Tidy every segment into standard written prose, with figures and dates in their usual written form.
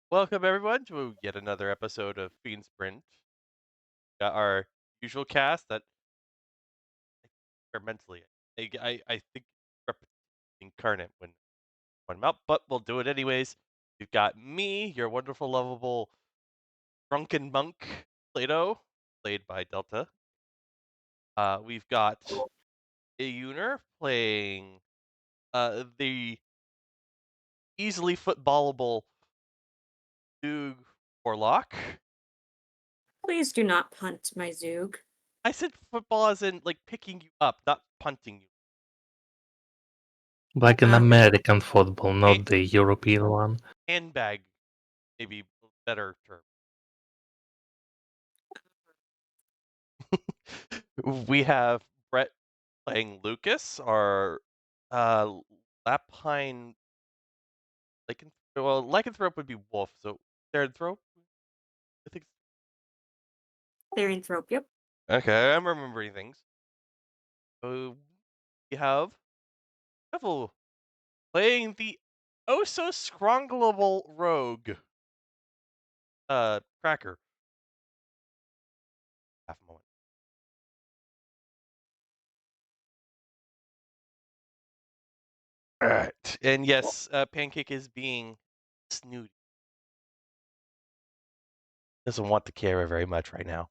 Welcome everyone to yet another episode of Fiend Sprint. Got our usual cast that are mentally. I think incarnate when I'm out, but we'll do it anyways. We've got me, your wonderful, lovable drunken monk, Plato, played by Delta. We've got a Uner playing the easily footballable Doog Warlock. Please do not punt my Zoog. I said football as in like picking you up, not punting you. Like an Oh. American football, Ha- not the European one. Handbag, maybe better term. We have Brett playing Lucas, our Lapine lycanthrope would be wolf, so Therianthrope, I think. Therianthrope, yep. Okay, I'm remembering things. So we have Neville playing the oh so scrongleable rogue. Cracker. Half a moment. Alright. And yes, Pancake is being snooty. Doesn't want the camera very much right now.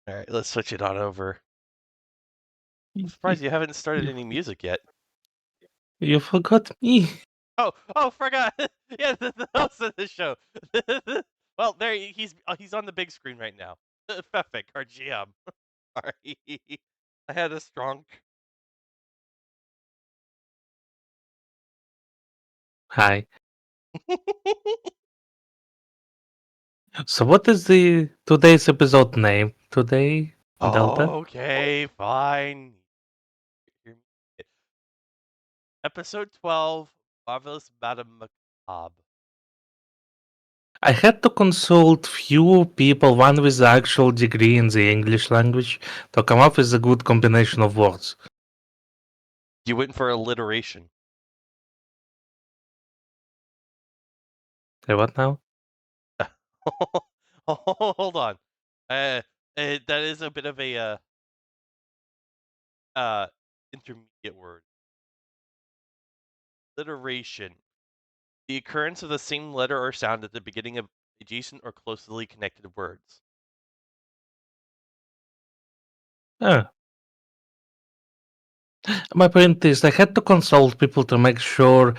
Alright, let's switch it on over. I'm surprised you haven't started any music yet. You forgot me. Oh, forgot. Yeah, the host of the show. Well, there he's on the big screen right now. Fefik, our GM. Sorry, I had a strong. Hi. So what is the today's episode name? Today, Delta? Okay, fine. Episode 12, Marvelous Madame Macabre. I had to consult few people, one with the actual degree in the English language, to come up with a good combination of words. You went for alliteration. Say what now? Hold on. That is a bit of a intermediate word. Alliteration. The occurrence of the same letter or sound at the beginning of adjacent or closely connected words. Ah. My point is, I had to consult people to make sure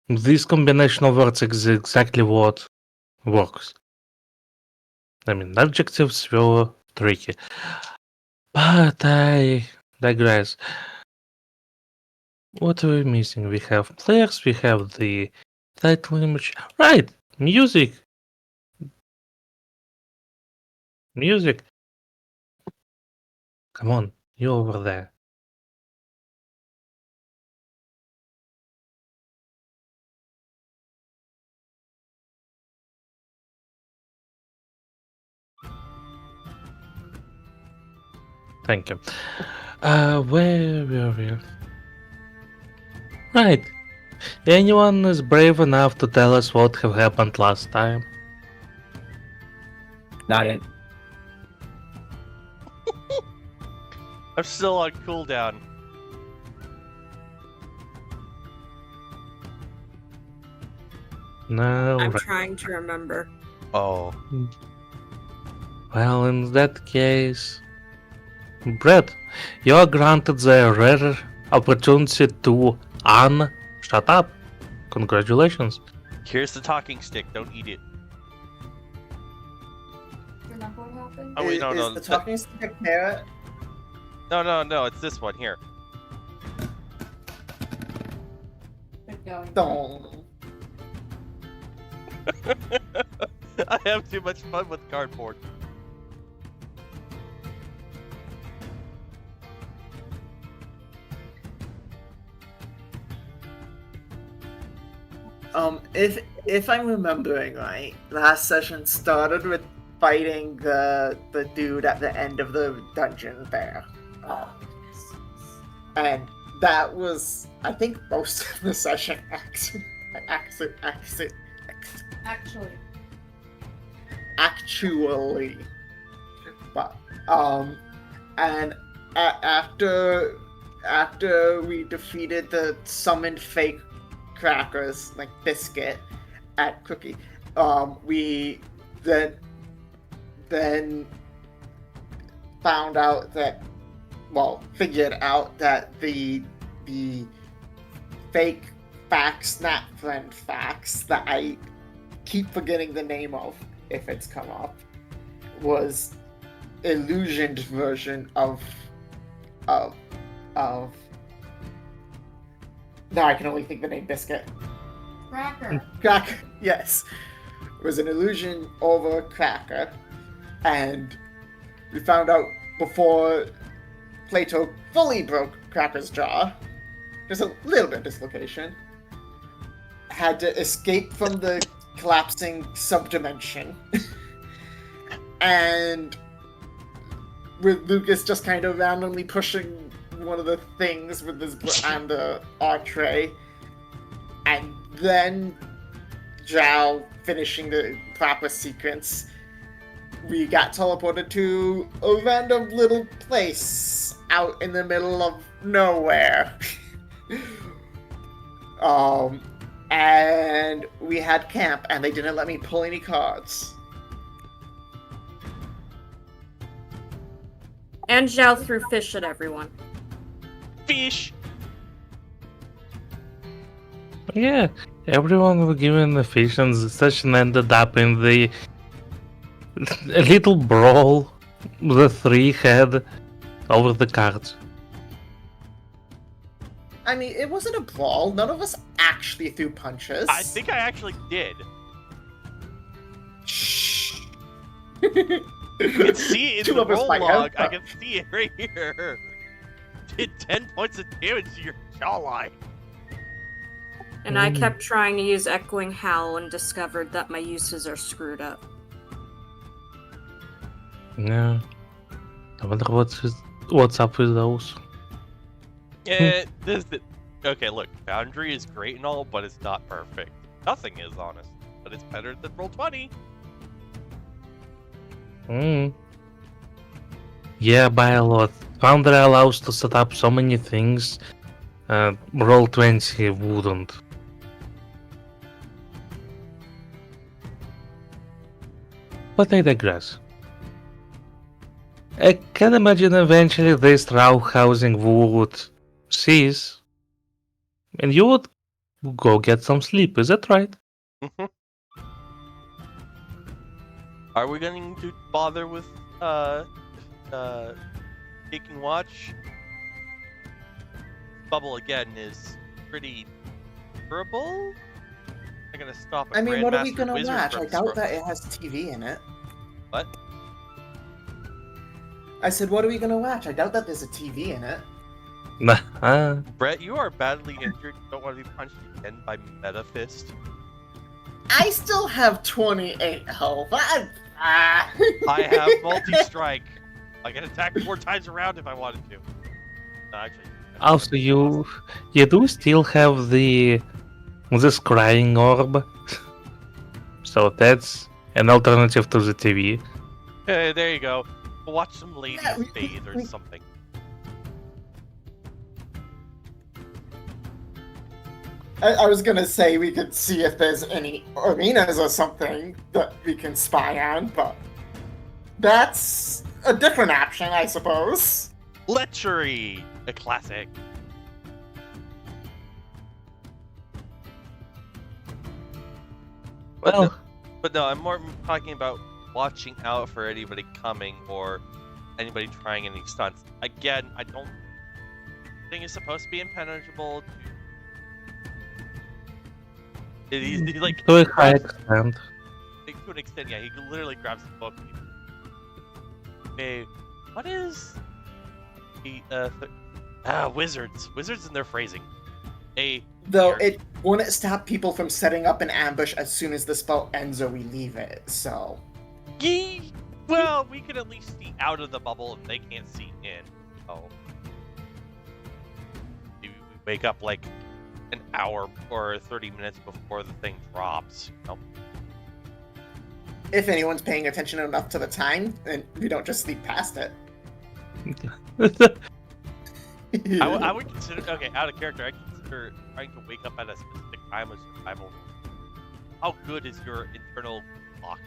this combination of words is exactly what works. I mean, adjectives were tricky. But I digress. What are we missing? We have players, we have the title image. Right! Music! Music! Come on, you over there. Thank you. Where were we? Right. Anyone is brave enough to tell us what have happened last time? Not it. I'm still on cooldown. No. I'm right. trying to remember. Oh. Well, in that case, Brett, you are granted the rare opportunity to shut up. Congratulations. Here's the talking stick. Don't eat it. Remember what happened? Oh wait, no. Is the talking stick a carrot? No. It's this one here. Keep going. Don't. I have too much fun with cardboard. If I'm remembering right, last session started with fighting the dude at the end of the dungeon there. And that was, I think, most of the session Actually. actually. But and after we defeated the summoned fake crackers like Biscuit at Cookie, we then found out that, well, figured out that the fake fax, not friend fax, that I keep forgetting the name of if it's come up, was illusioned version of now I can only think the name Biscuit. Cracker. Cracker, yes. It was an illusion over Cracker, and we found out before Plato fully broke Cracker's jaw, there's a little bit of dislocation, had to escape from the collapsing subdimension, and with Lucas just kind of randomly pushing one of the things with his and the archway, and then Zhao finishing the proper sequence, we got teleported to a random little place out in the middle of nowhere. And we had camp, and they didn't let me pull any cards. And Zhao threw fish at everyone. Fish! Yeah, everyone was given the fish, and the session ended up in the a little brawl the three had over the cards. I mean, it wasn't a brawl. None of us actually threw punches. I think I actually did. Shh. You can see it in Two the of us roll might log. have, I can see it right here. Did 10 points of damage to your jawline. And I kept trying to use Echoing Howl and discovered that my uses are screwed up. Yeah. I wonder what's up with those. Yeah, okay, look, Foundry is great and all, but it's not perfect. Nothing is, honest. But it's better than Roll20. Yeah, by a lot. Foundry allows to set up so many things. Roll20 wouldn't. But I digress. I can imagine eventually this row housing would cease, and you would go get some sleep, is that right? Are we going to bother with, taking watch? Bubble, again, is pretty durable. I'm gonna stop a I mean, what are we Grandmaster gonna Wizard watch? I from doubt scro- that it has TV in it. What? I said, what are we gonna watch? I doubt that there's a TV in it. Nah. Brett, you are badly injured. You don't want to be punched again by Metafist. I still have 28 health. I have multi-strike. I can attack 4 times around if I wanted to. No, actually. Also, you do still have the this crying orb, so that's an alternative to the TV. Hey, there you go. Watch some ladies Yeah, bathe or something. I was gonna say we could see if there's any arenas or something that we can spy on, but that's a different option, I suppose. Lechery, a classic. Well, But no, I'm more talking about watching out for anybody coming or anybody trying any stunts. Again, I don't think it's supposed to be impenetrable. He's like to a high extent. to an extent, yeah. He literally grabs the book. Hey, what is the wizards? Wizards and their phrasing. Though it wouldn't stop people from setting up an ambush as soon as the spell ends or we leave it, so... Well, we can at least see out of the bubble and they can't see in. Oh. wake up like an hour or 30 minutes before the thing drops. If anyone's paying attention enough to the time, then we don't just sleep past it. I would consider, okay, out of character, I consider trying to wake up at a specific time of survival. How good is your internal clock?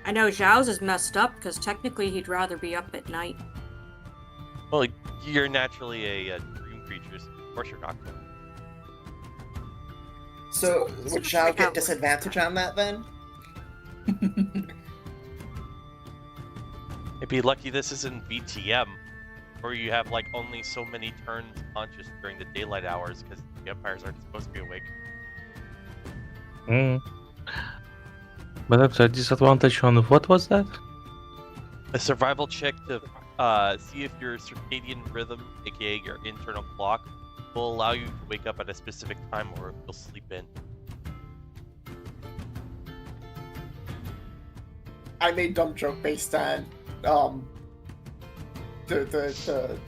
I know Zhao's is messed up because technically he'd rather be up at night. Well, you're naturally a dream creature, so of course you're not going. So would Sounds Zhao like how get it works. disadvantage on that then? It'd be lucky this isn't BTM, where you have like only so many turns conscious during the daylight hours because vampires aren't supposed to be awake. Mm. But that's a disadvantage on what was that? A survival check to see if your circadian rhythm, aka your internal clock, will allow you to wake up at a specific time or you'll sleep in. I made dumb joke based on the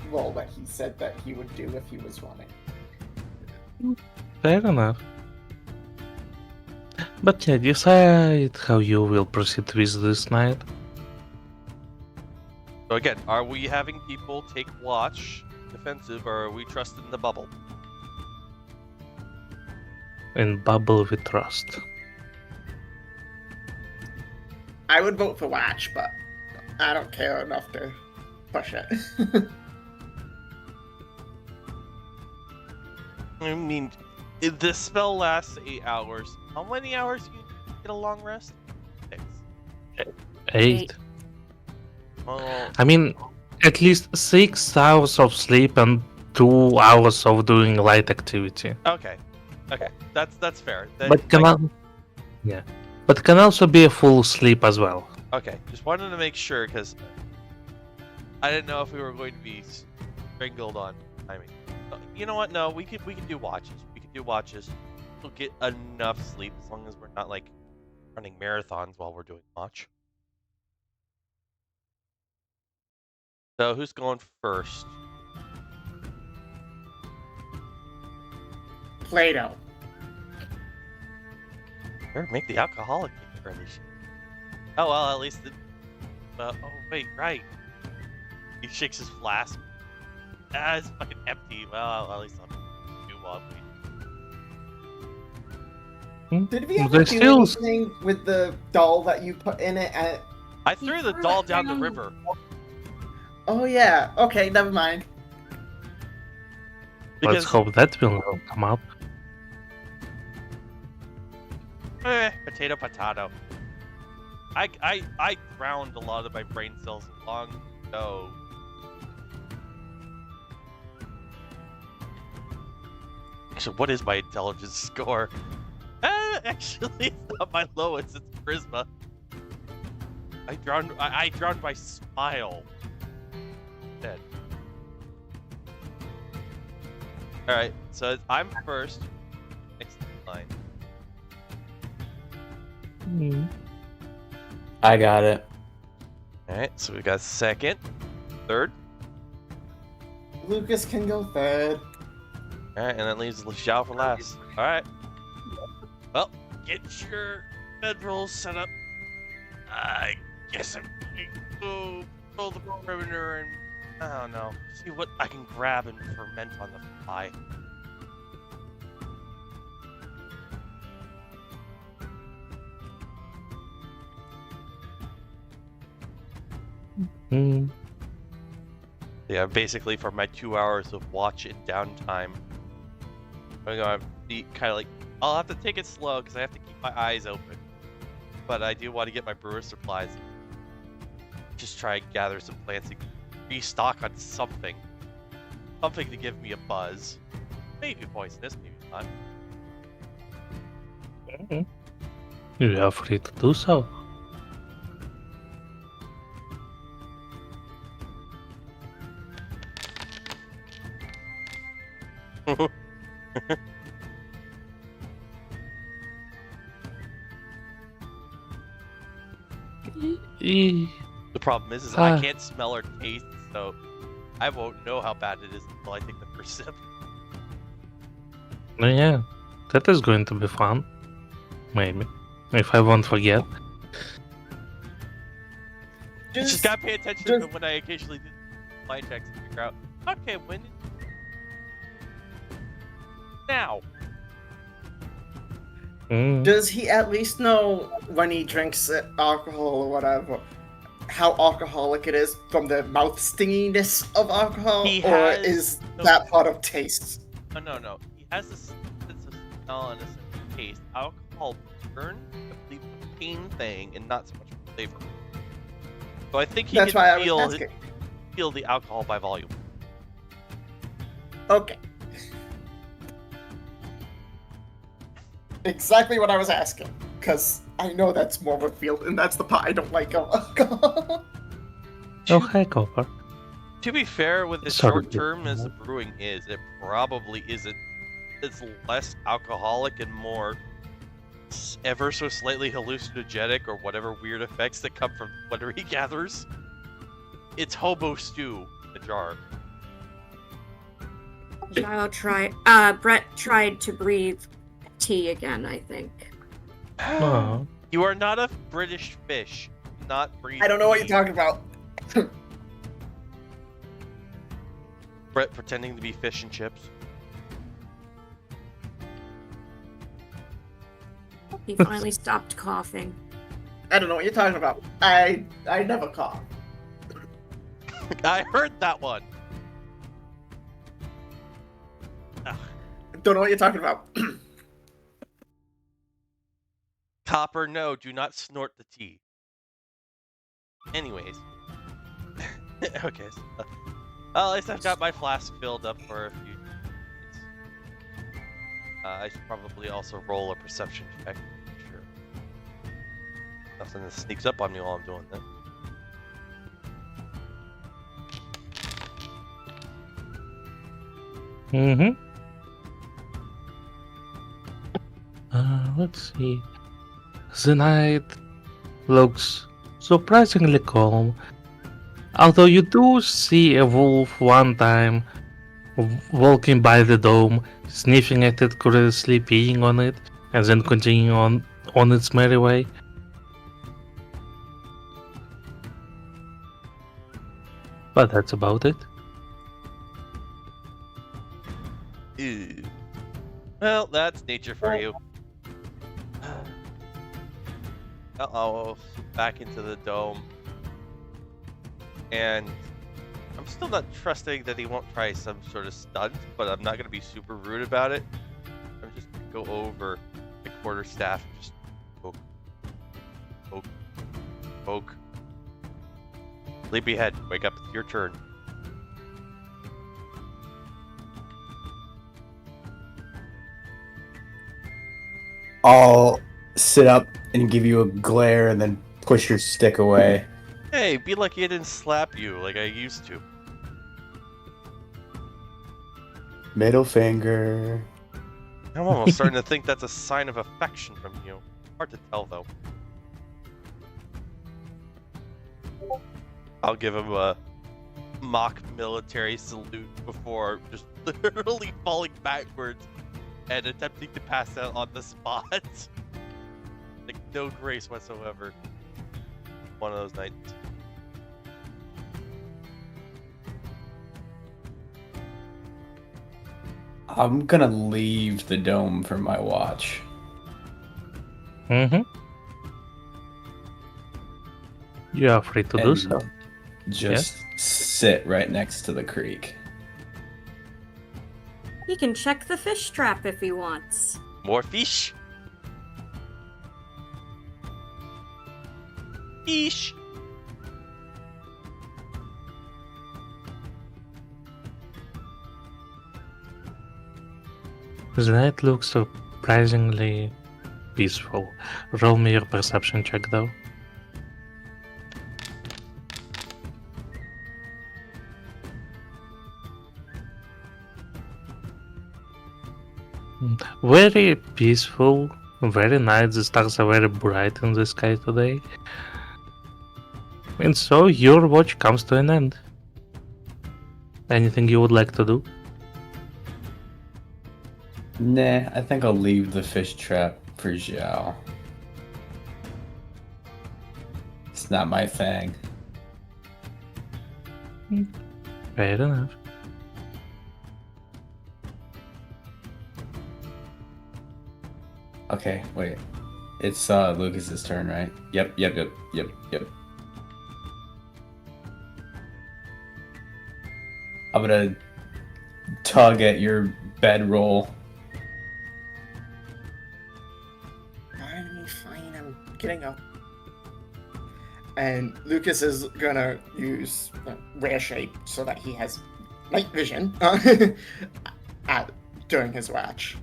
role that he said that he would do if he was running. Fair enough. But yeah, decide how you will proceed with this night. So again, are we having people take watch defensive or are we trusting the bubble? In Bubble we trust. I would vote for Watch, but I don't care enough to push it. I mean, if the spell lasts 8 hours. How many hours do you get a long rest? 6. 8. Well, I mean, at least 6 hours of sleep and 2 hours of doing light activity. okay, that's fair. Then, But can like, yeah, but can also be a full sleep as well. okay, just wanted to make sure because I didn't know if we were going to be strangled on timing. You know what? No, we could do watches. We could do watches. We'll get enough sleep as long as we're not like running marathons while we're doing watch. So who's going first? Plato. Or make the alcoholic take the early shit. Oh well, at least the. Oh wait, right. He shakes his flask. Ah, it's fucking empty. Well, at least I'll do one. Did we They ever do still- anything with the doll that you put in it? I threw the doll down the river. Oh yeah. Okay, never mind. Let's hope that will not come up. Potato. I drowned a lot of my brain cells long ago. Actually, what is my intelligence score? Actually, it's not my lowest. It's charisma. I drowned my smile. Dead. All right, so I'm first. Next line. I got it. All right, so we got second, third. Lucas can go third. All right, and that leaves Xiao for last. All right. Well, get your bedrolls set up. I guess I'm going to go pull the perimeter and I don't know, see what I can grab and ferment on the fly. Mm. Yeah, basically for my 2 hours of watch and downtime, I'm gonna be kind of like, I'll have to take it slow because I have to keep my eyes open. But I do want to get my brewer supplies. Just try and gather some plants and restock on something. Something to give me a buzz. Maybe poisonous, maybe not. You are free to do so. The The problem is I can't smell or taste, so I won't know how bad it is until I take the first sip. Yeah, that is going to be fun. Maybe. If I won't forget. Just gotta pay attention to when I occasionally do line checks and figure out, okay, when did... Now. Does he at least know when he drinks alcohol or whatever, how alcoholic it is from the mouth stinginess of alcohol, or is that part of taste? Oh, no. He has a sense of smell and a sense of taste. Alcohol burns the pain thing and not so much flavor. So I think he That's why I can was asking. feel the alcohol by volume. Okay. Exactly what I was asking, because I know that's more of a field, and that's the part I don't like of alcohol. Oh, hi, Copper. To be fair, with as Sorry. short term as the brewing is, it probably isn't. It's less alcoholic and more ever so slightly hallucinogenic or whatever weird effects that come from whatever he gathers. It's hobo stew in a jar. Brett tried to breathe tea again, I think. Oh. You are not a British fish. Not breathe. I don't know what you're talking about. Brett pretending to be fish and chips. He finally stopped coughing. I don't know what you're talking about. I never cough. I heard that one. Don't know what you're talking about. Copper, no, do not snort the tea. Anyways. Okay. So, at least I've got my flask filled up for a few minutes. I should probably also roll a perception check. Sure. Nothing that sneaks up on me while I'm doing that. Mm-hmm. Let's see. The night looks surprisingly calm. Although you do see a wolf one time walking by the dome, sniffing at it, curiously peeing on it, and then continuing on its merry way. But that's about it. Ew. Well, that's nature for you. Uh-oh, back into the dome. And I'm still not trusting that he won't try some sort of stunt, but I'm not going to be super rude about it. I'm just going to go over the quarterstaff and just poke, poke, poke. Sleepyhead, wake up, it's your turn. I'll sit up and give you a glare and then push your stick away. Hey, be lucky I didn't slap you like I used to. Middle finger. I'm almost starting to think that's a sign of affection from you. Hard to tell, though. I'll give him a mock military salute before just literally falling backwards and attempting to pass out on the spot. Like, no grace whatsoever. One of those nights. I'm gonna leave the dome for my watch. Mm-hmm. You are free to do And so. Just sit right next to the creek. He can check the fish trap if he wants. More fish. Fish. The night looks surprisingly peaceful. Roll me your perception check, though. Very peaceful, very nice. The stars are very bright in the sky today. And so your watch comes to an end. Anything you would like to do? Nah, I think I'll leave the fish trap for Zhao. It's not my thing. Fair enough. Okay, wait. It's Lucas's turn, right? Yep. I'm gonna tug at your bedroll. Fine, I'm getting up. And Lucas is gonna use rare shape so that he has night vision during his watch.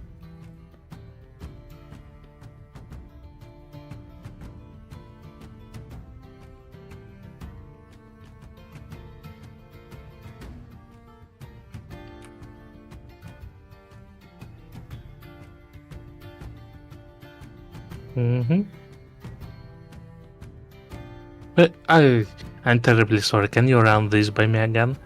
Mm-hmm. But I'm terribly sorry. Can you round this by me again?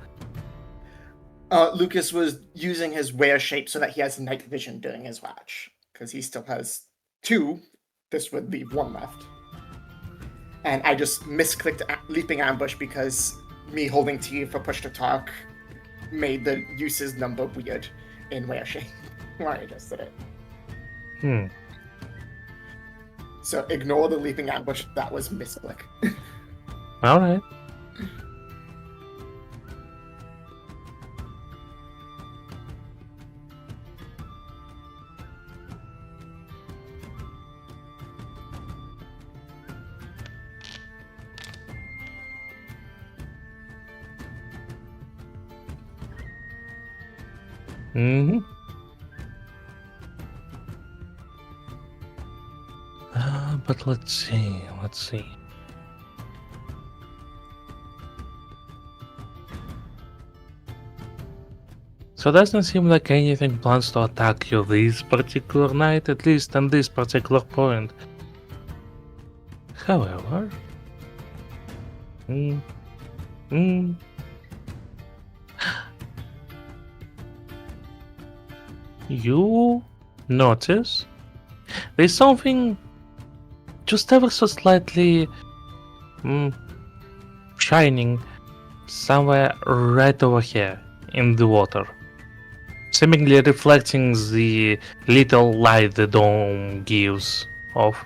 Lucas was using his rare shape so that he has night vision during his watch. Because he still has 2. This would leave 1 left. And I just misclicked Leaping Ambush because me holding T for push to talk made the uses number weird in rare shape when I adjusted it. So ignore the Leaping Ambush, that was misclick. Alright. Mm-hmm. But let's see. So doesn't seem like anything plans to attack you this particular night, at least on this particular point. However... You notice there's something just ever so slightly shining somewhere right over here in the water, seemingly reflecting the little light the dome gives off.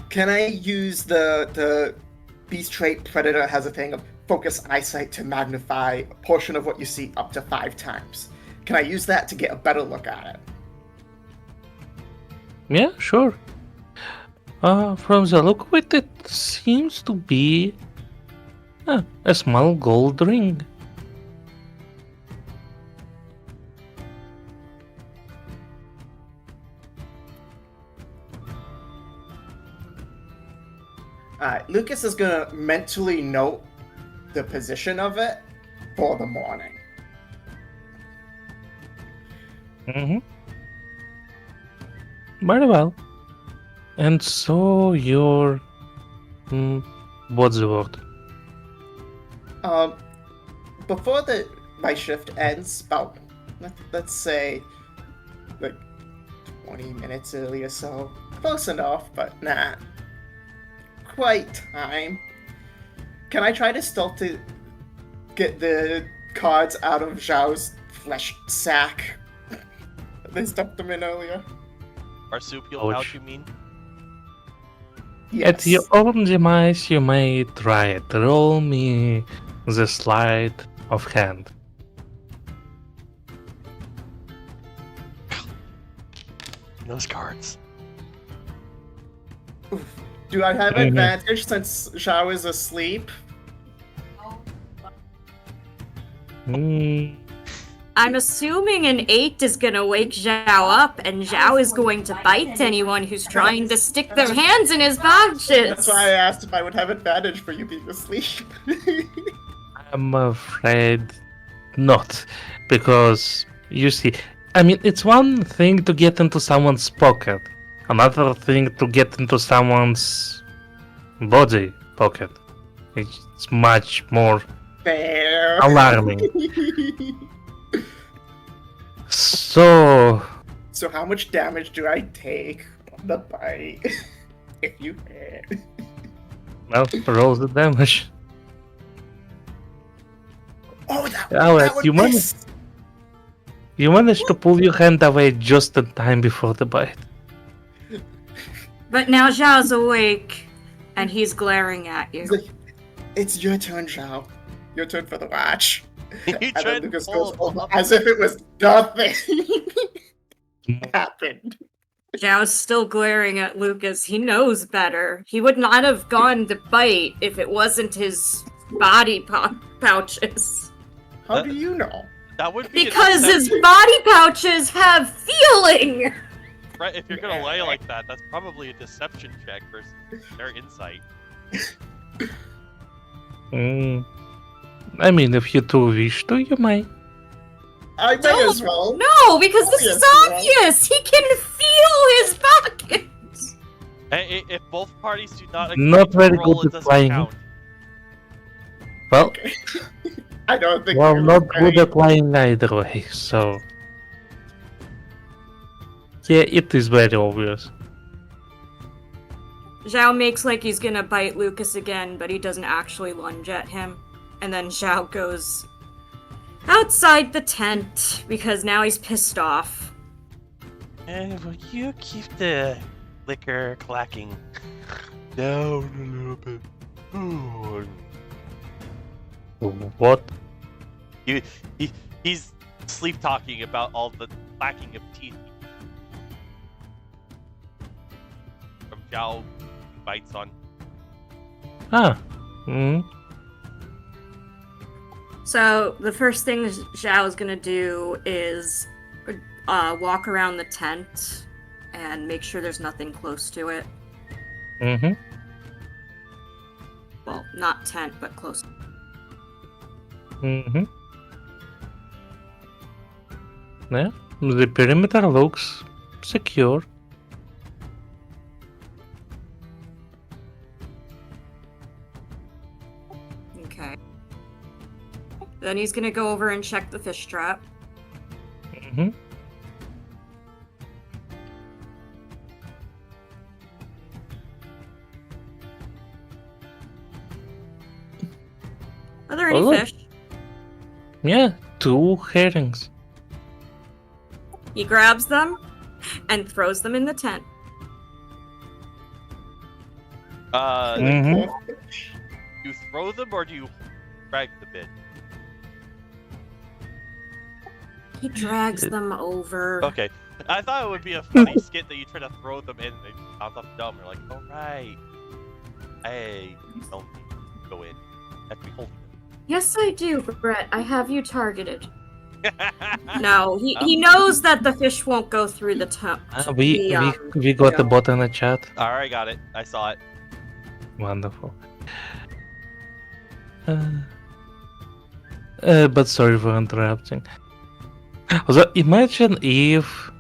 Can I use the beast trait Predator has a thing of focus eyesight to magnify a portion of what you see up to 5 times? Can I use that to get a better look at it? Yeah, sure. From the look of it, it seems to be a small gold ring. Lucas is gonna mentally note the position of it for the morning. Very well. And so you're... what's the word? Before my shift ends, about, let's say, like 20 minutes early or so. Close enough, but not quite time. Can I try to stealth to get the cards out of Zhao's flesh sack? They stuffed them in earlier. Marsupial pouch, you mean? Yes. At your own demise, you may try it. Roll me the sleight of hand. Those cards. Do I have advantage since Zhao is asleep? I'm assuming an 8 is gonna wake Zhao up, and Zhao is going to bite anyone who's trying to stick their hands in his pouches. That's why I asked if I would have advantage for you being asleep. I'm afraid not. because you see, I mean, it's one thing to get into someone's pocket, another thing to get into someone's body pocket. It's much more Fair. alarming. So, So how much damage do I take on the bite? If you can. well, roll the damage. Oh, that Alright, would you managed, miss. you managed to pull your hand away just in time before the bite. But now Zhao's awake, and he's glaring at you. He's like, it's your turn, Zhao. Your turn for the watch. He And then tried to Lucas pull goes him over up. as if it was nothing happened. Zhao's still glaring at Lucas. He knows better. He would not have gone to bite if it wasn't his body pouches. How do you know? That would be a Because his deception, body pouches have feeling! right? If you're gonna lie like that, that's probably a deception check versus their insight. I mean, if you two wish to, you might. I may as well. No, because this is Obviously. obvious! He can feel his pockets! If both parties do not agree Not to very roll, good it at doesn't lying. count. Well, Okay. I don't think well, you're not very- good at lying either way, so. Yeah, it is very obvious. Zhao makes like he's gonna bite Lucas again, but he doesn't actually lunge at him. And then Zhao goes outside the tent because now he's pissed off. Will you keep the liquor clacking down a little bit? Ooh. What? He's sleep talking about all the clacking of teeth from Zhao bites on. Ah. Hmm. So the first thing Zhao is gonna do is walk around the tent and make sure there's nothing close to it. Mm-hmm. Well, not tent, but close. Mm-hmm. Yeah, the perimeter looks secure. Okay. Then he's gonna go over and check the fish trap. Mm-hmm. Are there any Oh. fish? Yeah, 2 herrings. He grabs them and throws them in the tent. Mm-hmm. You throw them or do you drag the bit? He drags them over. Okay, I thought it would be a funny skit that you try to throw them in and they bounce off the dome. You're like, all right, hey, don't go in. I have to be holding Yes, I do, Brett. I have you targeted. them. No, he knows that the fish won't go through the tent. We got the yeah. bot in the chat. All right, got it. I saw it. Wonderful. But sorry for interrupting. Also, imagine if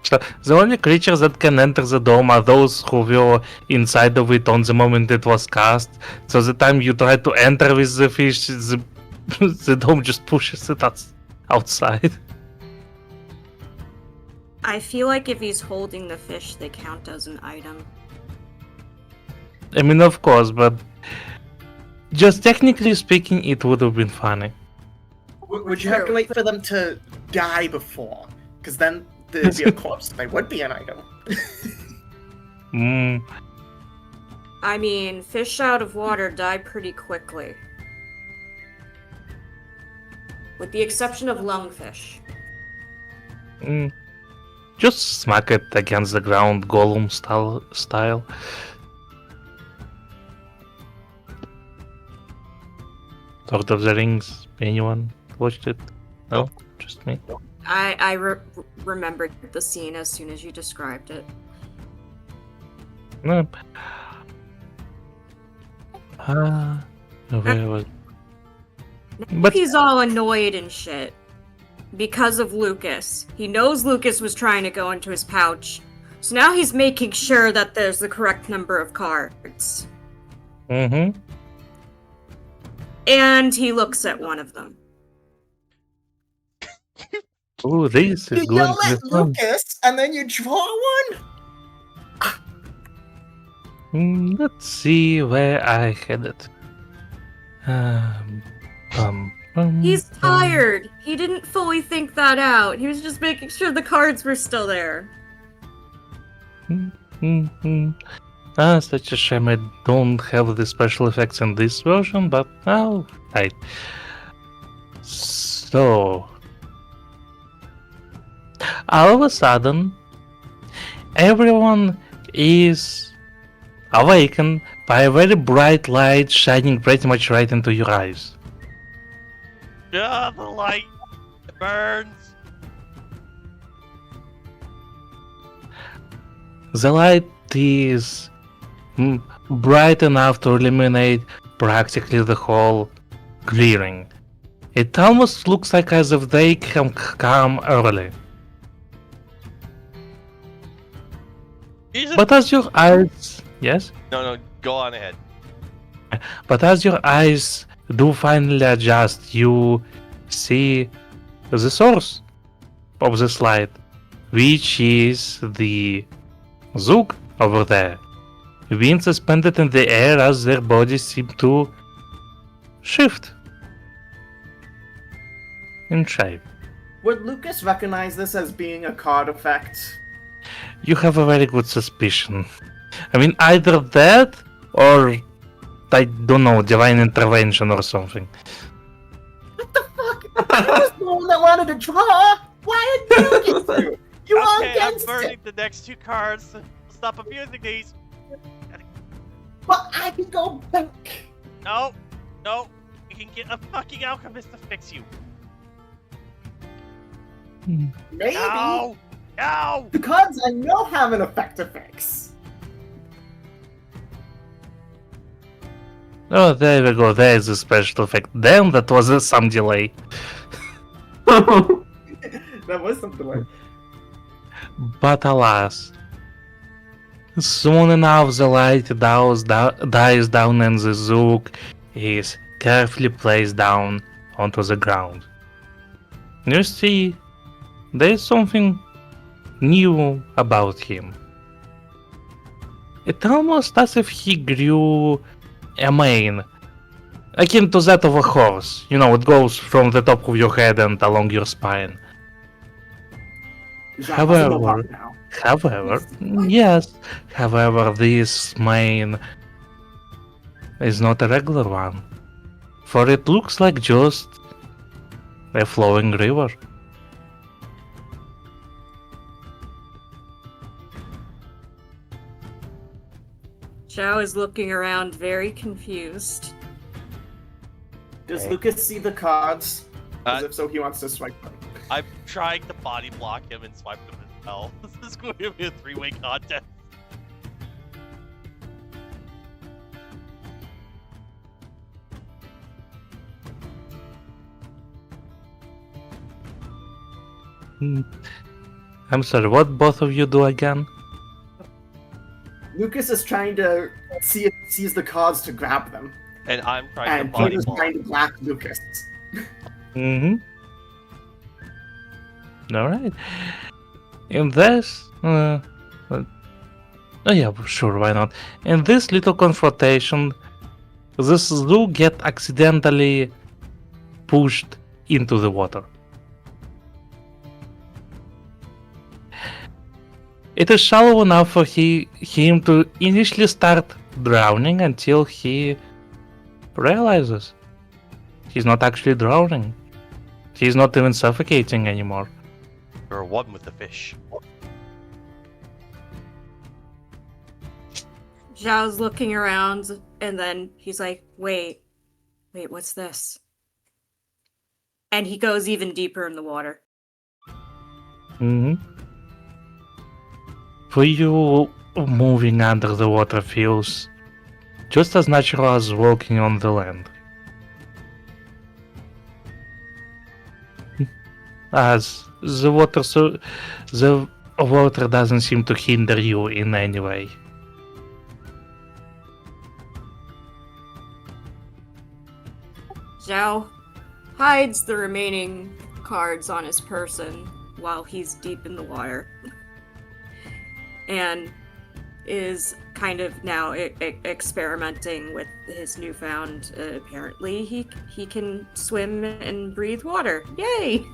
so the only creatures that can enter the dome are those who were inside of it on the moment it was cast. So the time you try to enter with the fish, the dome just pushes it outside. I feel like if he's holding the fish, they count as an item. I mean, of course, but just technically speaking, it would have been funny. Would you have to wait for them to die before? Because then there'd be a corpse. They would be an item. Mm, I mean, fish out of water die pretty quickly. With the exception of lungfish. mm. Just smack it against the ground, Gollum style. Lord of the Rings. Anyone watched it? No, just me. I remembered the scene as soon as you described it. No. Where was? Now But he's all annoyed and shit. because of Lucas. He knows Lucas was trying to go into his pouch. So now he's making sure that there's the correct number of cards. Mm-hmm. And he looks at one of them. Oh, this is You going yell to be at fun. Lucas and then you draw one? Let's see where I had it. He's tired. He didn't fully think that out. He was just making sure the cards were still there. Such a shame I don't have the special effects in this version, but oh, right. So, all of a sudden, everyone is awakened by a very bright light shining pretty much right into your eyes. Yeah, the light burns. The light is bright enough to illuminate practically the whole clearing. It almost looks like as if they come early. Jesus. But as your eyes... Yes? No, go on ahead. But as your eyes do finally adjust, you see the source of this light, which is the Zook over there, being suspended in the air as their bodies seem to shift in shape. Would Lucas recognize this as being a card effect? You have a very good suspicion. I mean, either that or, I don't know, divine intervention or something. What the fuck? I was the one that wanted to draw! Why did you get you? You are Okay, I'm against burning it! the next two cards. Stop abusing these. But I can go back! No, you can get a fucking alchemist to fix you. Maybe! No. The cards I know have an effect to fix. Oh, there we go, there is a special effect. Damn, that was some delay. That was something like. But alas, soon enough the light dies down and the Zook is carefully placed down onto the ground. You see, there's something new about him. It's almost as if he grew a mane, akin to that of a horse. You know, it goes from the top of your head and along your spine. However, this mane is not a regular one, for it looks like just a flowing river. Zhao is looking around very confused. Does Lucas see the cards? As Uh, if so, he wants to swipe them. I'm trying to body block him and swipe him as well. This is going to be a three-way contest. I'm sorry, what both of you do again? Lucas is trying to see if he sees the cards to grab them. And I'm trying And to body Peter's block. trying to block Lucas. Alright. In this... oh yeah, sure, why not? In this little confrontation, this Zoo get accidentally pushed into the water. It is shallow enough for him to initially start drowning until he realizes he's not actually drowning. He's not even suffocating anymore. You're one with the fish. Zhao's looking around, and then he's like, wait, what's this? And he goes even deeper in the water. For you, moving under the water feels just as natural as walking on the land. as the water doesn't seem to hinder you in any way. Zhao hides the remaining cards on his person while he's deep in the water. And is kind of now experimenting with his newfound. Apparently, he can swim and breathe water. Yay!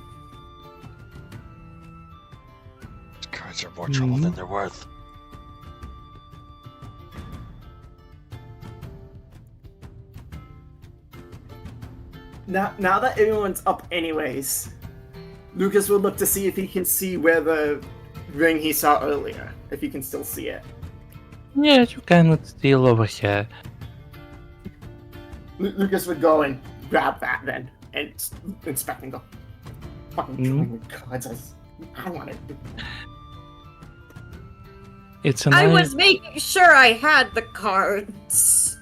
Cards are more trouble than they're worth. Now that everyone's up anyways, Lucas will look to see if he can see where the ring he saw earlier, if he can still see it. Yeah, you cannot steal over here. Lucas would go and grab that then and inspect and go, fucking drawing the cards. I want it. It's I was making sure I had the cards.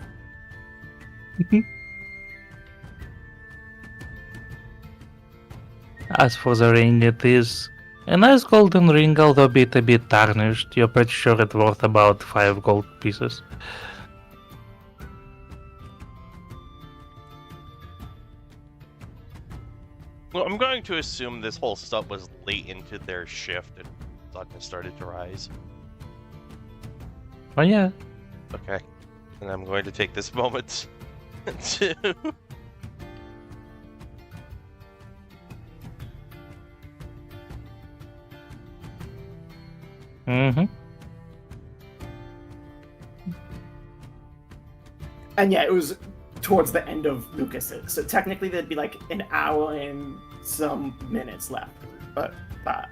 As for the ring, it is a nice golden ring, although a bit tarnished. You're pretty sure it's worth about 5 gold pieces. Well, I'm going to assume this whole stuff was late into their shift and sun has started to rise. Oh yeah. Okay. And I'm going to take this moment to... Mm-hmm. And yeah, it was towards the end of Lucas's. So technically there'd be like an hour and some minutes left. But I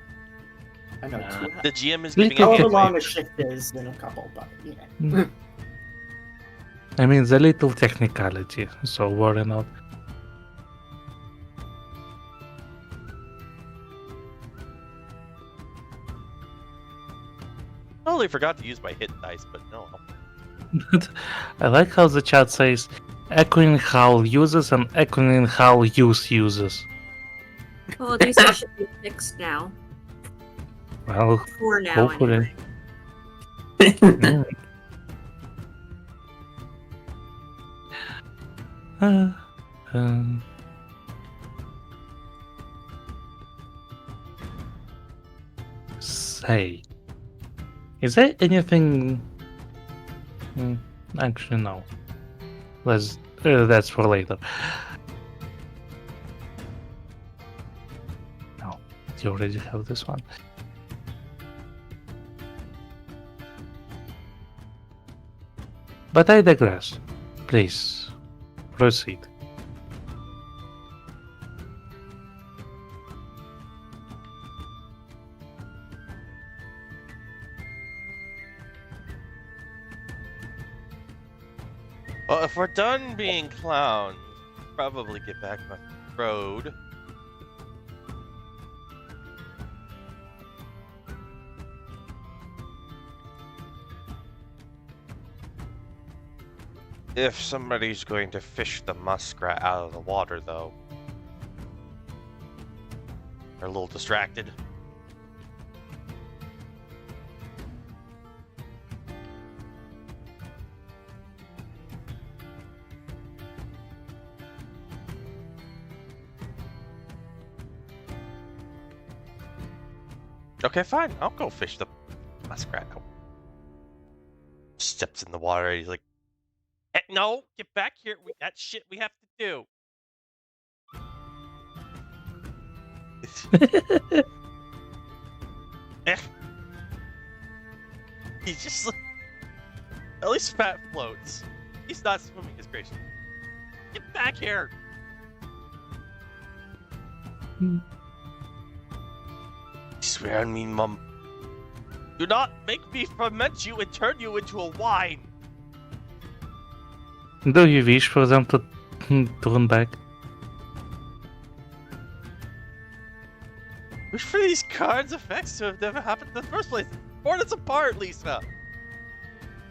know The GM is giving however away. long a shift is in a couple, but yeah. I mean, the little technicality, so worry not. Totally forgot to use my hit dice, but no. I like how the chat says echoing howl uses and echoing howl uses. Well, at least it should be fixed now. Well, For now, hopefully. anyway. Um, say, is there anything? Actually, no. That's for later. No, you already have this one. But I digress. Please, proceed. Well, if we're done being clowns, probably get back on the road. If somebody's going to fish the muskrat out of the water, though. They're a little distracted. Okay, fine. I'll go fish the muskrat out. Steps in the water. He's like, no, get back here. That shit we have to do. He's just like, at least Fat floats. He's not swimming as gracefully. Get back here. You swear on me, Mum. Do not make me ferment you and turn you into a wine. Do you wish for them to turn back? Wish for these cards' effects to have never happened in the first place. Torn us apart, Lisa.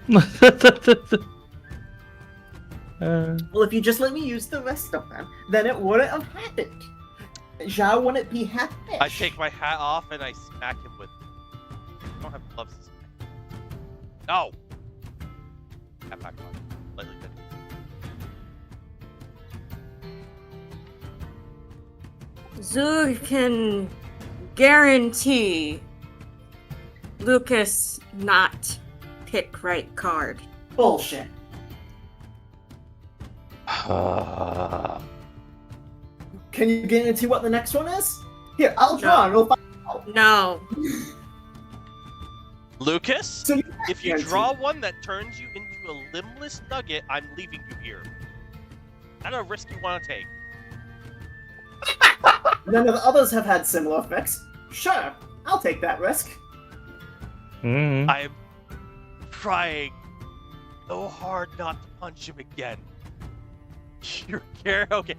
Well, if you just let me use the rest of them, then it wouldn't have happened. Zhao wouldn't be happy. I take my hat off and I smack him with it. I don't have gloves to smack. No! Hat back on. Slightly better. Zug can guarantee Lucas not pick right card. Bullshit. Can you guarantee what the next one is? Here, I'll draw and we'll find out. No. Lucas, So you if you guarantee. draw one that turns you into a limbless nugget, I'm leaving you here. Is that a risk you want to take? None of the others have had similar effects. Sure, I'll take that risk. Mm. I'm trying so hard not to punch him again. Okay.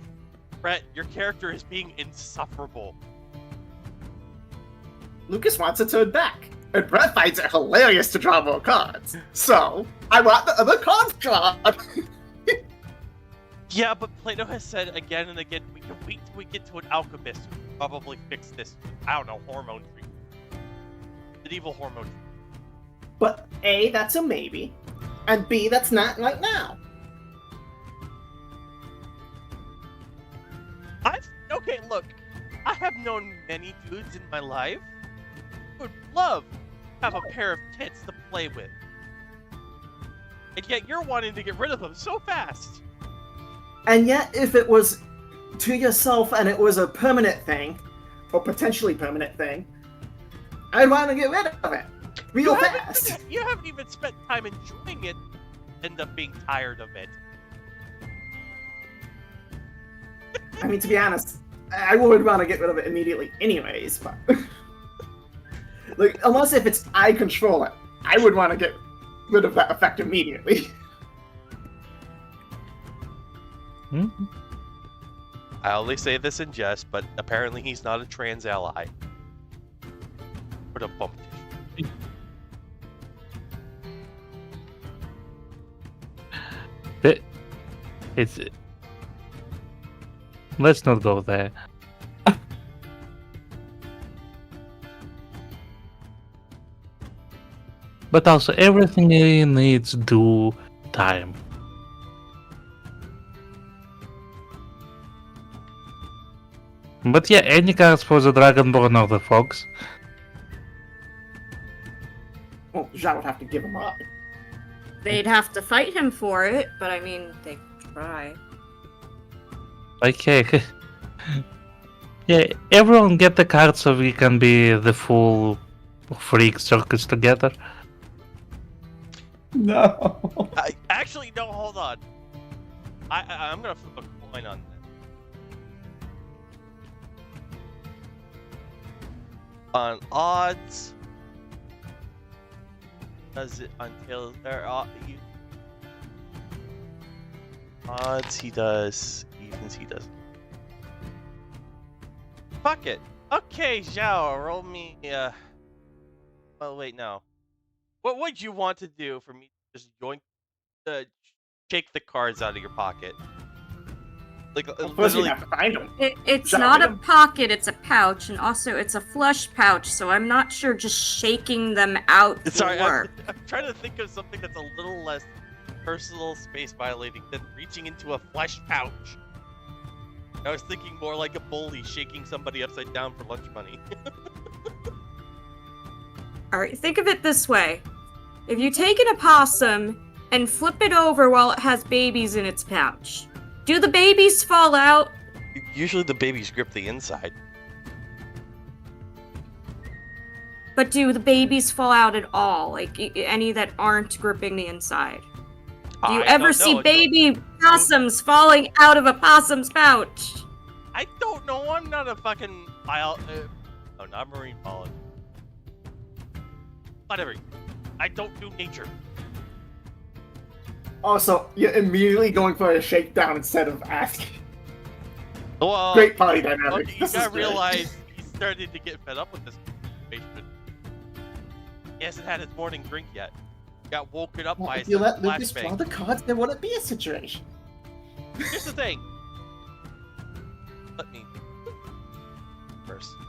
Brett, your character is being insufferable. Lucas wants to turn back, and Brett finds it hilarious to draw more cards. So, I want the other cards drawn. Yeah, but Plato has said again and again, we can wait till we get to an alchemist who can probably fix this, I don't know, hormone treatment. Medieval hormone treatment. But A, that's a maybe, and B, that's not right now. Okay, look, I have known many dudes in my life who would love to have a pair of tits to play with. And yet you're wanting to get rid of them so fast. And yet, if it was to yourself and it was a permanent thing, or potentially permanent thing, I'd want to get rid of it real fast. You haven't even spent time enjoying it, end up being tired of it. I mean, to be honest, I would want to get rid of it immediately anyways, but... like, unless if it's I control it, I would want to get rid of that effect immediately. Mm. I only say this in jest, but apparently he's not a trans ally. What a bump. It's. Let's not go there. But also, everything needs due time. But yeah, any cards for the Dragonborn or the Fox. Well, Zhao would have to give him up. They'd have to fight him for it, but I mean, they could try. Okay. Yeah, everyone get the card so we can be the full freak circus together. No. Actually, no, hold on. I'm gonna flip a coin on this. On odds, does it until there are odds he does, evens he doesn't. Fuck it. Okay, Zhao, roll me. Oh wait, no. What would you want to do for me to just shake the cards out of your pocket? Like Well, first you literally. have to find him. It's Zhao, not get a him. pocket, it's a pouch, and also it's a flush pouch, so I'm not sure just shaking them out will Sorry, work. I'm trying to think of something that's a little less personal space violating than reaching into a flesh pouch. I was thinking more like a bully shaking somebody upside down for lunch money. Alright, think of it this way. If you take an opossum and flip it over while it has babies in its pouch, do the babies fall out? Usually the babies grip the inside. But do the babies fall out at all? Like, any that aren't gripping the inside? Do you I ever don't see know. baby possums falling out of a possum's pouch? I don't know. I'm not a fucking no, not marine biologist. Whatever. I don't do nature. Also, you're immediately going for a shakedown instead of asking. Well, Great party dynamic. okay, you This is gotta great. realize he's starting to get fed up with this situation. He hasn't had his morning drink yet. Got woken up Well, by if you let a Lucas draw flashbang. the cards, there wouldn't be a situation. Here's the thing. Let me.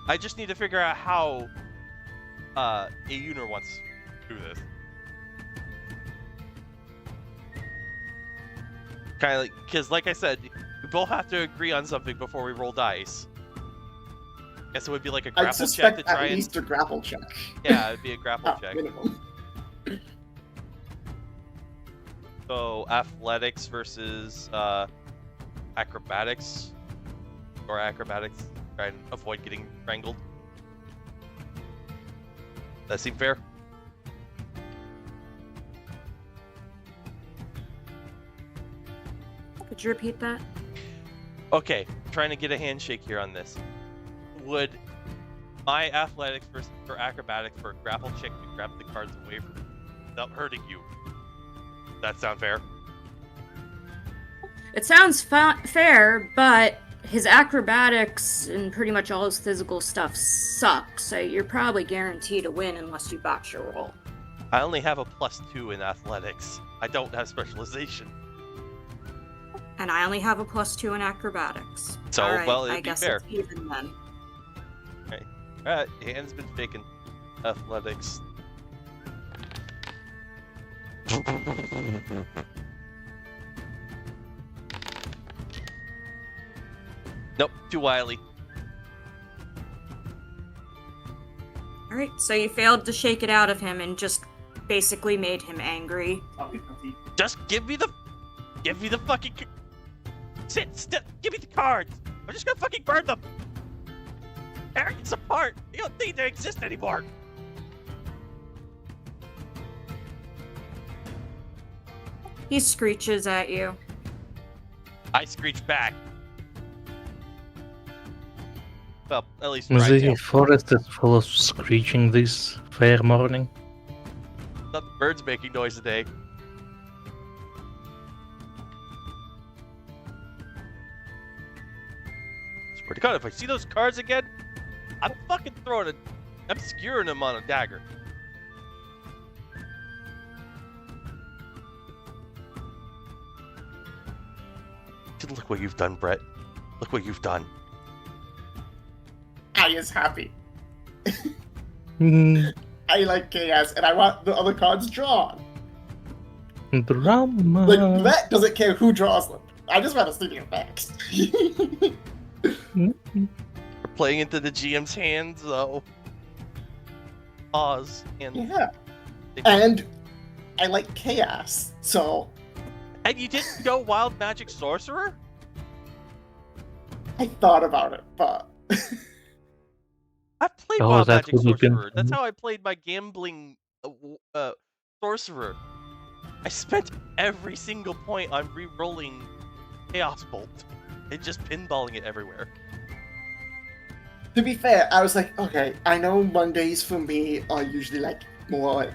I just need to figure out how Ayuner wants to do this. Kind of like, because like I said, we both have to agree on something before we roll dice. Guess it would be like a I'd grapple check suspect to try at least a grapple check. Yeah, it'd be a grapple check. Minimum. So athletics versus acrobatics, or acrobatics. Try and avoid getting strangled. That seem fair? Could you repeat that? Okay, trying to get a handshake here on this. Would my athletics for acrobatics for a grapple check to grab the cards away from you without hurting you? That sound fair? It sounds fair, but his acrobatics and pretty much all his physical stuff sucks, so you're probably guaranteed to win unless you botch your roll. I only have a +2 in athletics. I don't have specialization. And I only have a +2 in acrobatics. So, All right, well, it'd I be guess fair. it's even then. Alright, hand's been shaken. Athletics. Nope, too wily. Alright, so you failed to shake it out of him and just basically made him angry. Just give me the fucking give me the cards. I'm just gonna fucking burn them. Tearing us apart. You don't need to exist anymore. He screeches at you. I screech back. Well, at least try The to. forest is full of screeching this fair morning. Not the birds making noise today. Swear to God, if I see those cards again, I'm fucking I'm skewering them on a dagger. Look what you've done, Brett. Look what you've done. I is happy. Mm, I like chaos, and I want the other cards drawn. drama. Like, that doesn't care who draws them. I just want to see the effects. Mm, We're playing into the GM's hands, though. Pause. Yeah. And I like chaos, so And you didn't go Wild Magic Sorcerer? I thought about it, but I've played Oh, Wild that Magic would have been Sorcerer. That's fun. how I played my gambling sorcerer. I spent every single point on re-rolling Chaos Bolt and just pinballing it everywhere. to be fair, I was like, okay, I know Mondays for me are usually like more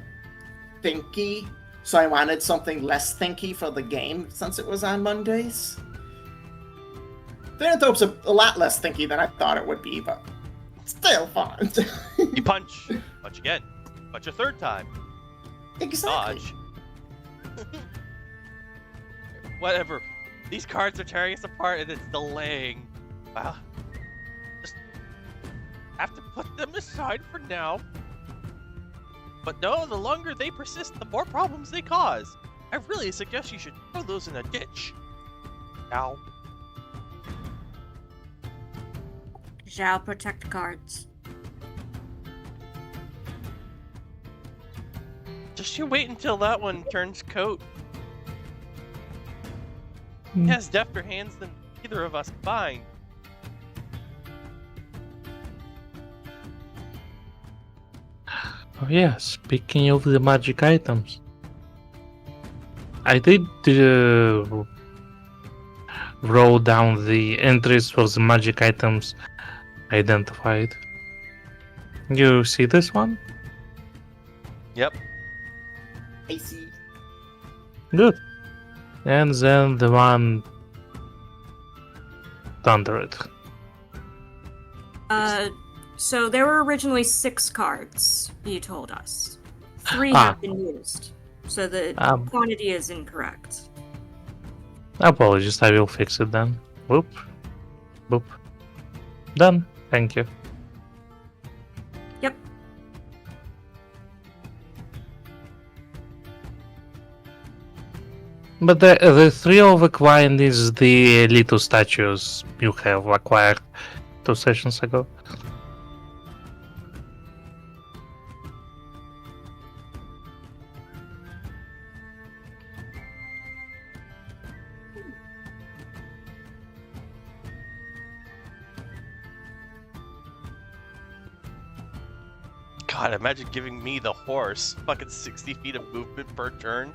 thinky, so I wanted something less thinky for the game since it was on Mondays. Thanathrope's a lot less thinky than I thought it would be, but still fun. You punch again, punch a third time, Exactly. dodge. Whatever. These cards are tearing us apart and it's delaying. Wow. Just have to put them aside for now. But no, the longer they persist, the more problems they cause. I really suggest you should throw those in a ditch. Now. Zhao, protect cards. Just you wait until that one turns coat. He Mm. has defter hands than either of us combined. Oh yeah, speaking of the magic items, I did wrote down the entries for the magic items identified. You see this one? Yep. I see. Good. And then the one under it. So there were originally 6 cards, you told us. 3 Ah. have been used, so the Um. quantity is incorrect. Apologies, I will fix it then. Whoop. Boop. Done. Thank you. But the three of Equine is the little statues you have acquired 2 sessions ago. God, imagine giving me the horse. Fucking 60 feet of movement per turn.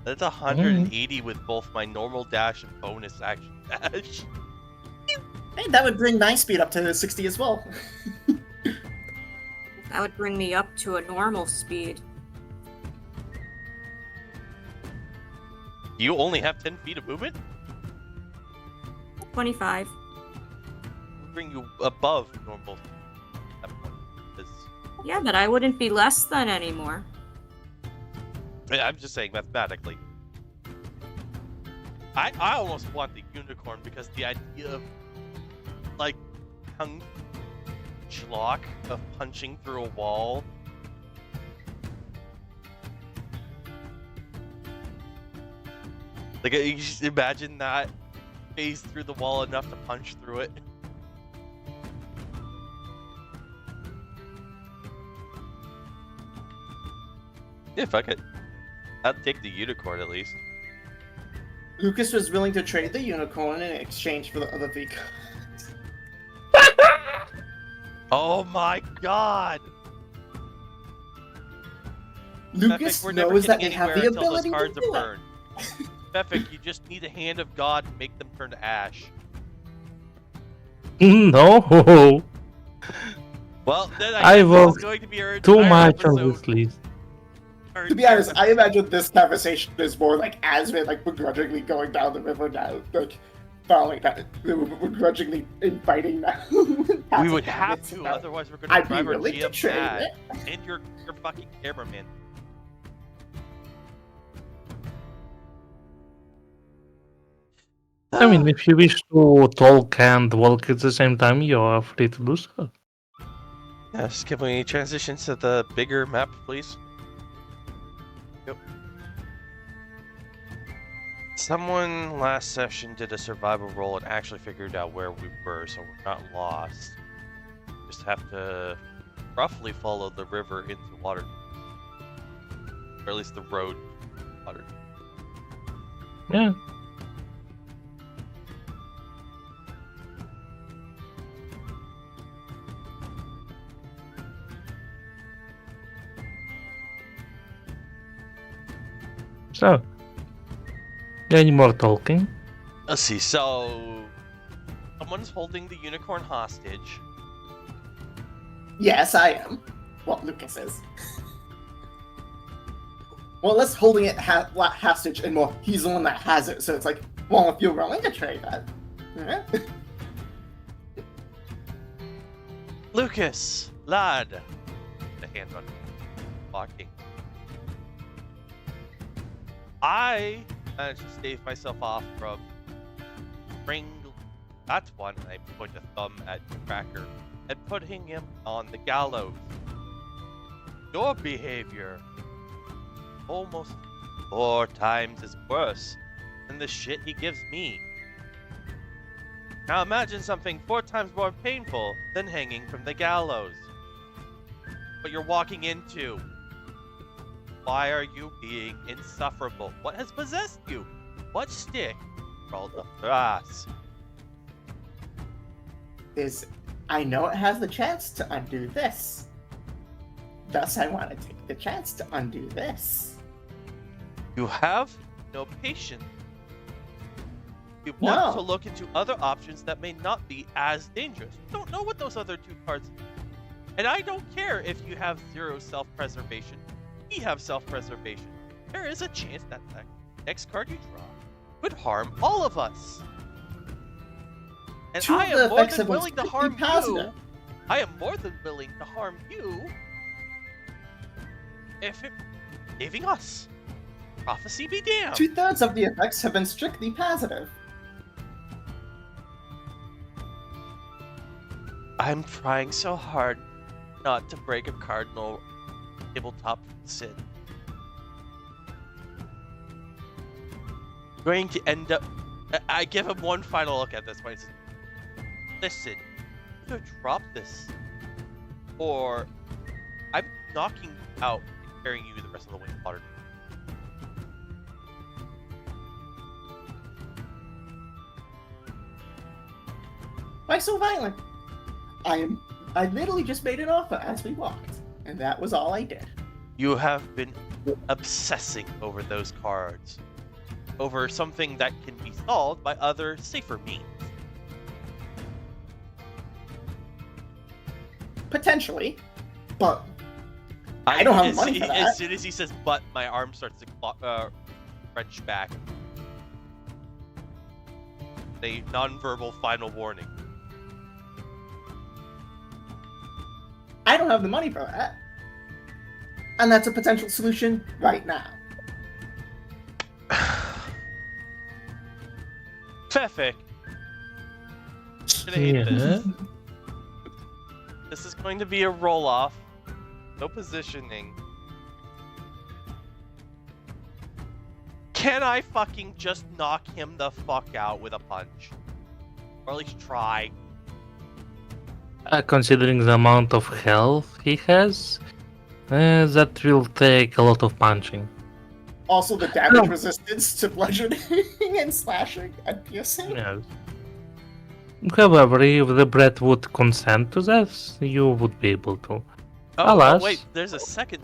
That's 180 with both my normal dash and bonus action dash. Hey, that would bring my speed up to 60 as well. That would bring me up to a normal speed. You only have 10 feet of movement? 25. We'll bring you above normal at that point. 'Cause- Yeah, but I wouldn't be less than anymore. I'm just saying mathematically. I almost want the unicorn because the idea of like tongue schlock of punching through a wall. Like you just imagine that phase through the wall enough to punch through it. Yeah, fuck it. I'd take the unicorn at least. Lucas was willing to trade the unicorn in exchange for the other vehicle. Oh my god! Lucas Beffic, we're never knows that getting they have anywhere the until those ability to cards are do it. burned. Beffic, you just need the hand of God and make them turn to ash. No, Well, then I I guess will it's going to be our too entire much on episode. this list. Our To be entire honest, I imagine this conversation is more like Asmund, like begrudgingly going down the river now, like following that, begrudgingly inviting now. We would have to, otherwise we're going to I'd be drive our willing to GM trade mad. it. And your fucking cameraman. I mean, if you wish to talk and walk at the same time, you are free to do so. Yes, can we transition to the bigger map, please? Yep. Someone last session did a survival roll and actually figured out where we were, so we're not lost. Just have to roughly follow the river into water. Or at least the road to water. Yeah. So, any more talking? Let's see, so someone's holding the unicorn hostage. Yes, I am. Well, Lucas is. Well, let's holding it hostage, and well, he's the one that has it, so it's like, well, if you're willing to trade that. Lucas, lad. The hand on walking. I managed to stave myself off from that's one, and I point a thumb at Cracker, and putting him on the gallows. Your behavior almost 4 times as worse than the shit he gives me. Now imagine something 4 times more painful than hanging from the gallows. What you're walking into. Why are you being insufferable? What has possessed you? What stick crawled up your ass? I know it has the chance to undo this. Thus, I want to take the chance to undo this. You have no patience. You want No. to look into other options that may not be as dangerous. You don't know what those other 2 cards do. And I don't care if you have 0 self-preservation. We have self-preservation. There is a chance that the next card you draw could harm all of us. And Two I of the am more effects than have been willing to strictly harm you. positive. I am more than willing to harm you if it saving us. Prophecy be damned. 2/3 of the effects have been strictly positive. I'm trying so hard not to break a cardinal tabletop sin. going to end up. I give him one final look at this point. Says, listen, either drop this, or I'm knocking you out and carrying you the rest of the way to water. Why so violent? I literally just made an offer as we walked, and that was all I did. You have been obsessing over those cards, over something that can be solved by other safer means. Potentially, but I don't have money for that. As soon as he says "but," my arm starts to wrench back. A non-verbal final warning. I don't have the money for that. And that's a potential solution right now. Fefik. I hate Yeah. this. This is going to be a roll-off. No positioning. Can I fucking just knock him the fuck out with a punch? Or at least try. Considering the amount of health he has, that will take a lot of punching. Also, the damage resistance to bludgeoning and slashing and piercing. Yes. However, if the breath would consent to that, you would be able to. Oh, Alas. wait, there's a second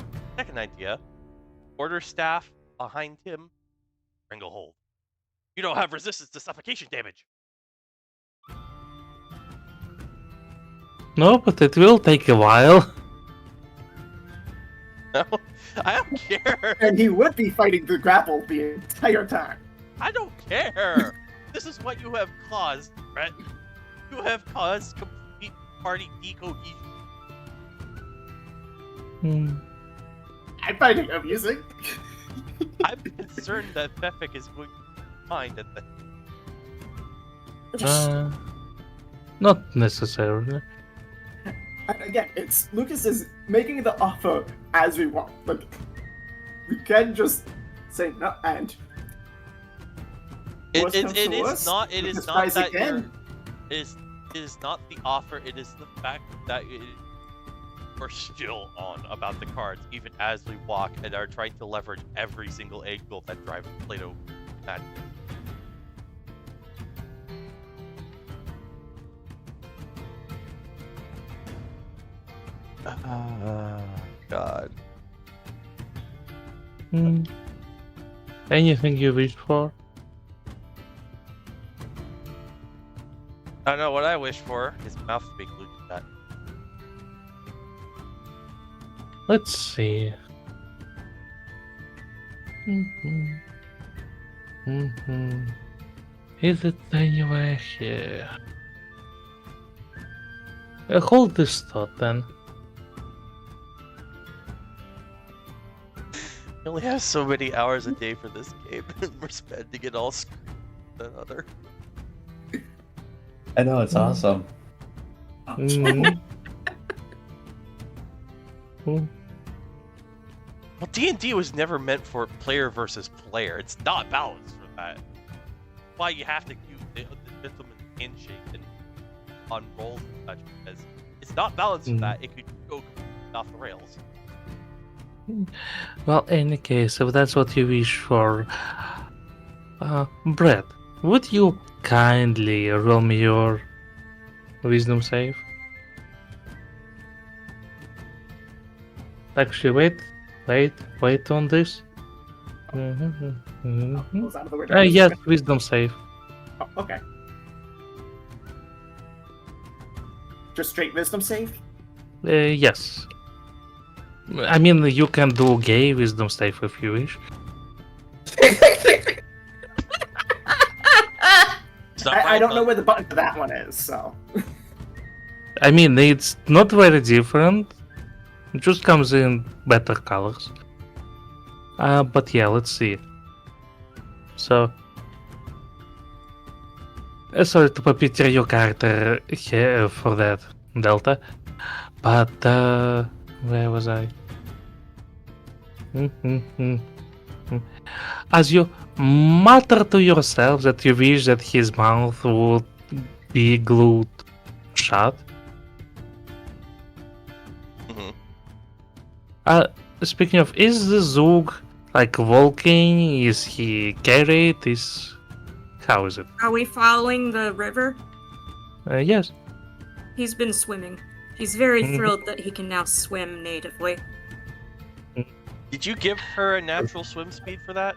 idea. Order staff behind him. Stranglehold. You don't have resistance to suffocation damage. No, but it will take a while. No, I don't care. And he would be fighting the grapple the entire time. I don't care. This is what you have caused, Brett. You have caused complete party decohesion. Hmm. I'm finding it amusing. I'm concerned that Fefik is going to find at the. Not necessarily. And again, it's Lucas is making the offer as we want. Like, we can just say no and. It worst comes to is worst, not. It Lucas is not tries that again. you're. It is not the offer. It is the fact that we're still on about the cards, even as we walk and are trying to leverage every single angle that drives Plato mad. God. Hmm. Anything you wish for? I don't know what I wish for. His mouth to be glued to that. Let's see. Mm-hmm. Mm-hmm. Is it anywhere here? Hold this thought then. You only have so many hours a day for this game, and we're spending it all screwed with another. I know, it's awesome. Mm. Mm. Well, D&D was never meant for player versus player. It's not balanced for that. That's why you have to use the gentleman's handshake and on rolls and such, because it's not balanced for that. It could go completely off the rails. Well, in any case, if that's what you wish for, Brett, would you kindly roll me your wisdom save? Actually, wait on this. Goes out of the window. Yes, wisdom save. Oh, okay. Just straight wisdom save? Yes. I mean, you can do gay wisdom save if you wish. It's not I right, don't know but- where the button for that one is, so. I mean, it's not very different. It just comes in better colors. But yeah, let's see. So, sorry to puppeteer your character here for that, Delta. But, where was I? as you mutter to yourself that you wish that his mouth would be glued shut. Hmm. Uh, Speaking of, is the Zug like walking? Is he carried? How is it? Are we following the river? Yes. He's been swimming. He's very Mhm. thrilled that he can now swim natively. Did you give her a natural swim speed for that?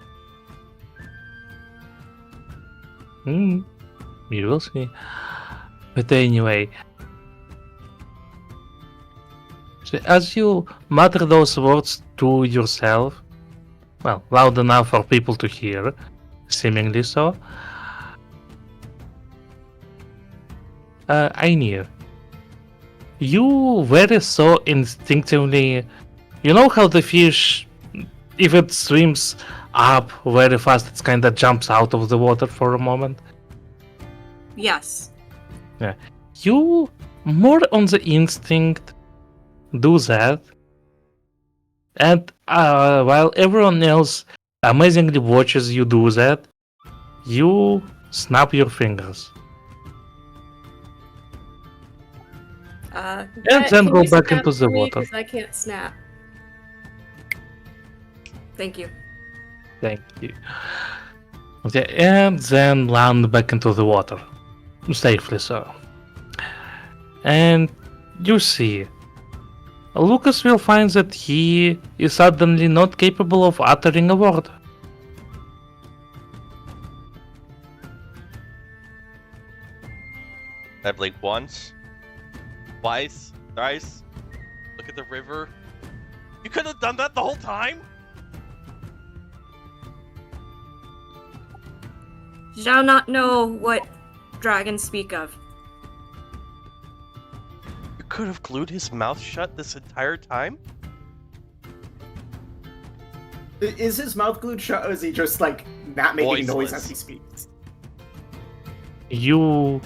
You will see. But anyway, so as you mutter those words to yourself, well, loud enough for people to hear, seemingly so, Ainir, you very so instinctively, you know how the fish, if it swims up very fast, it kind of jumps out of the water for a moment? Yes. You, more on the instinct, do that, and while everyone else amazingly watches you do that, you snap your fingers. And then go back into the water. Because I can't snap. Thank you. Thank you. Okay, and then land back into the water. Safely so. And you see, Lucas will find that he is suddenly not capable of uttering a word. I blink once, twice, thrice. Look at the river. You could have done that the whole time. Shall not know what dragons speak of. You could have glued his mouth shut this entire time. Is his mouth glued shut, or is he just like not making noise Voiceless. as he speaks? You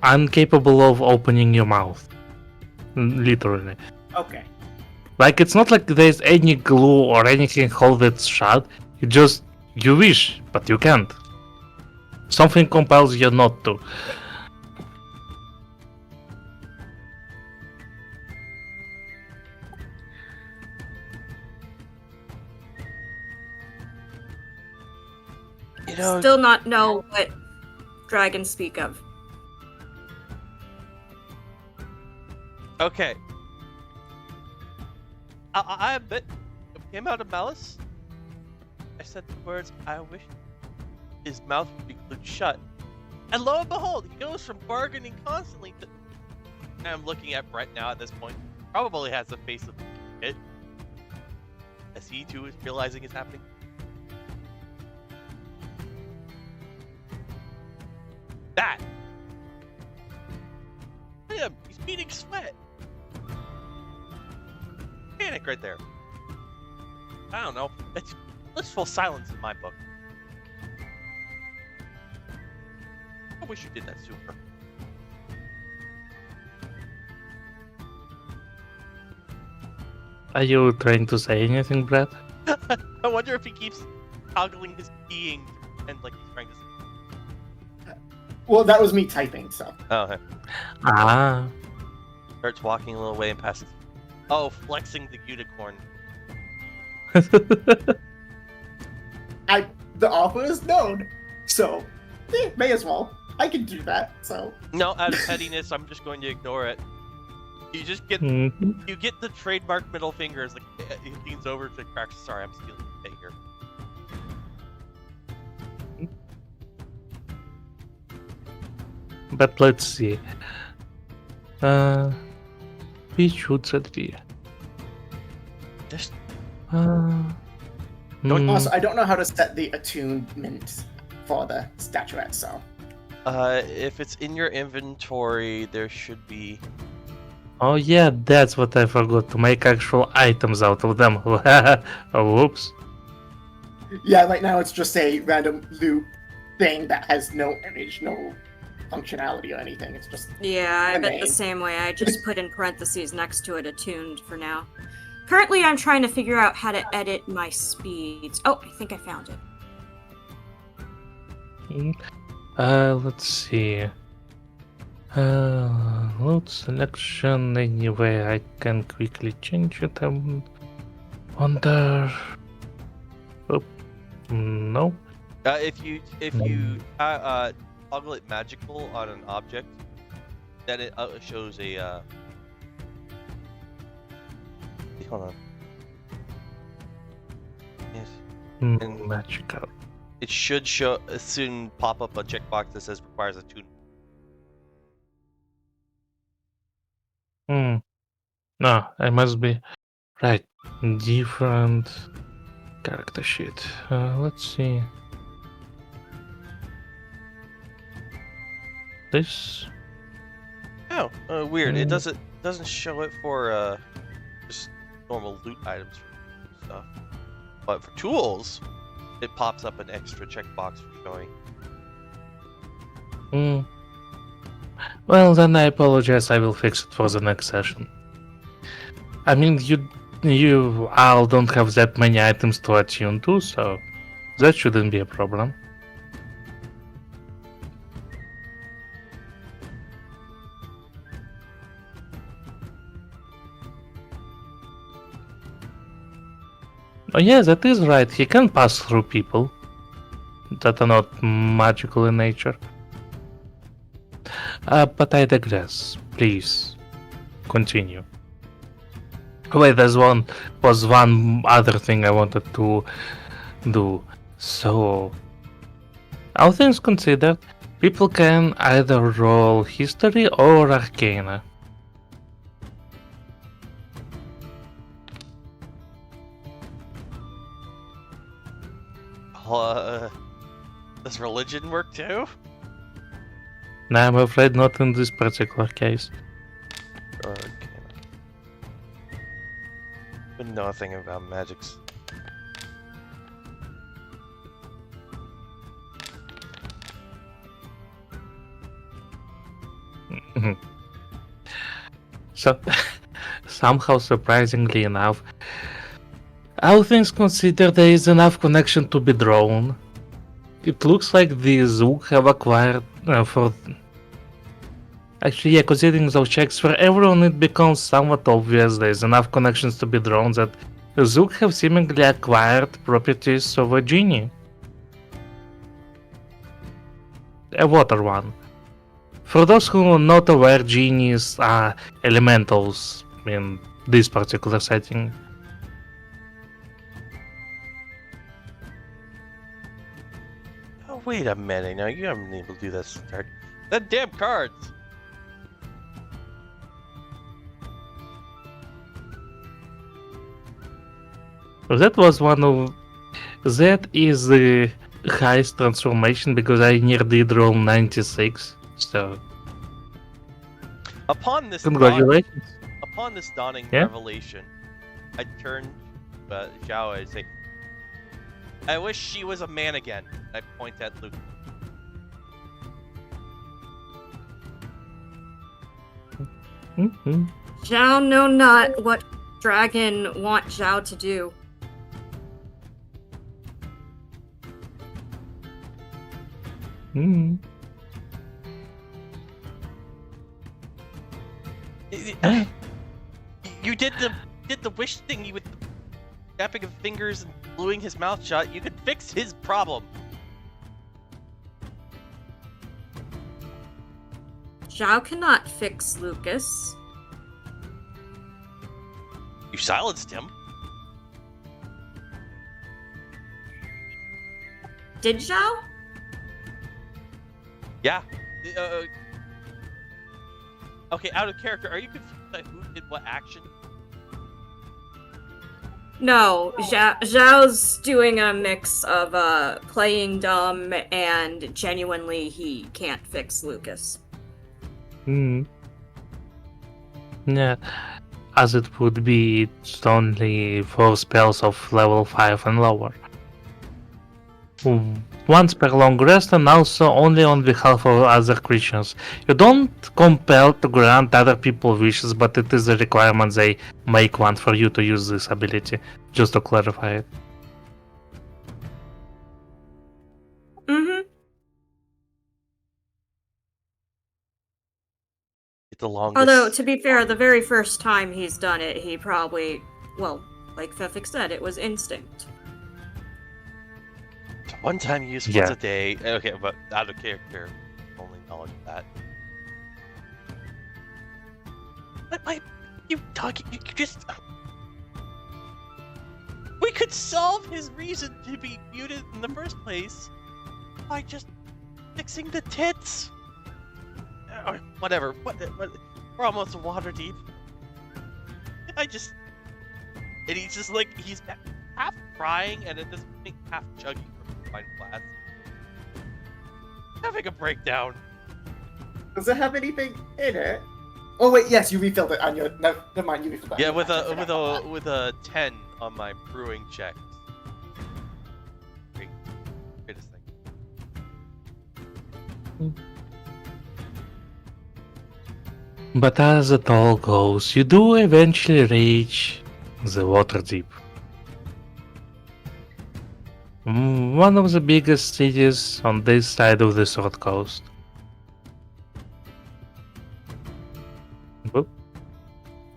incapable of opening your mouth. Literally. Okay. Like, it's not like there's any glue or anything hold it shut. You wish, but you can't. Something compels you not to. You know, Still not know what dragons speak of. okay. I admit, it came out of malice. I said the words, I wish his mouth would be glued shut. And lo and behold, he goes from bargaining constantly to... And I'm looking at Brett now at this point. Probably has the face of it. As he too is realizing it's happening. That! Look at him, he's beating sweat. Panic right there. I don't know. It's blissful silence in my book. I wish you did that sooner. Are you trying to say anything, Brad? I wonder if he keeps toggling his keying to pretend like he's trying to say. Well, that was me typing, so. Oh, okay. Ah. Starts walking a little way and passes. Oh, flexing the unicorn. The offer is known, so may as well. I can do that. So No, out of pettiness, I'm just going to ignore it. You just get Mhm. you get the trademark middle finger as he leans over to Crax. Sorry, I'm stealing the day here. But let's see. Which should that be? Just also, I don't know how to set the attunement for the statuette. So if it's in your inventory, there should be. Oh yeah, that's what I forgot, to make actual items out of them. Oh, whoops. yeah, right now it's just a random loop thing that has no image, no functionality or anything. It's just Yeah, I a bet name. the same way. I just put in parentheses next to it attuned for now. Currently, I'm trying to figure out how to edit my speeds. Oh, I think I found it. Let's see. Load selection. Anyway, I can quickly change it. I wonder. Oh, no. If you toggle it magical on an object, then it shows a. Hold on. Yes. And- Magical. It should soon pop up a checkbox that says requires a tune. No, I must be right. Different character sheet. Let's see. This. Oh, weird. It Mm. doesn't show it for just normal loot items for stuff, but for tools, it pops up an extra checkbox for showing. Well, then I apologize. I will fix it for the next session. I mean, you all don't have that many items to attune to, so that shouldn't be a problem. Oh yeah, that is right. He can pass through people that are not magical in nature. But I digress. Please, continue. Wait, was one other thing I wanted to do. So, all things considered, people can either roll history or arcana. Does religion work too? No, I'm afraid not in this particular case. Or wouldn't know a thing about magics. So, somehow surprisingly enough, all things considered, there is enough connection to be drawn. It looks like the Zook have acquired for. Actually, yeah, considering those checks for everyone, it becomes somewhat obvious there's enough connections to be drawn that Zook have seemingly acquired properties of a genie. A water one. For those who are not aware, genies are elementals in this particular setting. Oh, wait a minute. Now you haven't been able to do this. Start. That damn cards. That was one of. That is the highest transformation because I near did roll 96. So. Upon this Congratulations. dawning Yeah? revelation, I turn to Zhao and say, "I wish she was a man again." I point at Luke. Mm-hmm. Zhao know not what dragon want Zhao to do. Mm-hmm. You did the wish thingy with the snapping of fingers and gluing his mouth shut. You could fix his problem. Zhao cannot fix Lucas. You silenced him. Did Zhao? Yeah. Okay, out of character. Are you confused by who did what action? No, Zhao's doing a mix of playing dumb and genuinely he can't fix Lucas. Mm. Yeah, as it would be, it's only 4 spells of level 5 and lower. once per long rest and also only on behalf of other creatures. You don't compel to grant other people wishes, but it is a requirement they make one for you to use this ability, just to clarify it. Mm-hmm. It's the longest. Although, to be fair, the very first time he's done it, he probably, well, like Fefik said, it was instinct. One time use once Yeah. a day. Okay, but out of character, only knowledge of that. Why you talking? You just. We could solve his reason to be muted in the first place by just fixing the tits. Or whatever. What? We're almost water deep. And he's just like he's half crying and at this point half chugging from wine glass, having a breakdown. Does it have anything in it? Oh wait, yes, you refilled it on your. No, never mind, you refilled it. Yeah, on with your- with a 10 on my brewing check. Greatest thing. But as it all goes, you do eventually reach the Waterdeep. One of the biggest cities on this side of the Sword Coast. But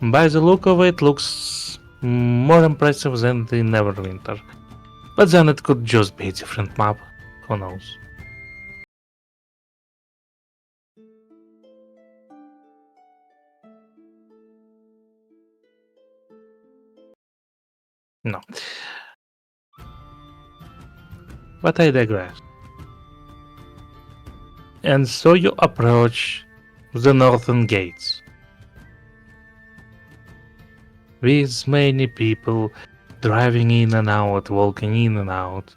by the look of it, looks more impressive than the Neverwinter. But then it could just be a different map. Who knows? No. But I digress. And so you approach the northern gates. With many people driving in and out, walking in and out.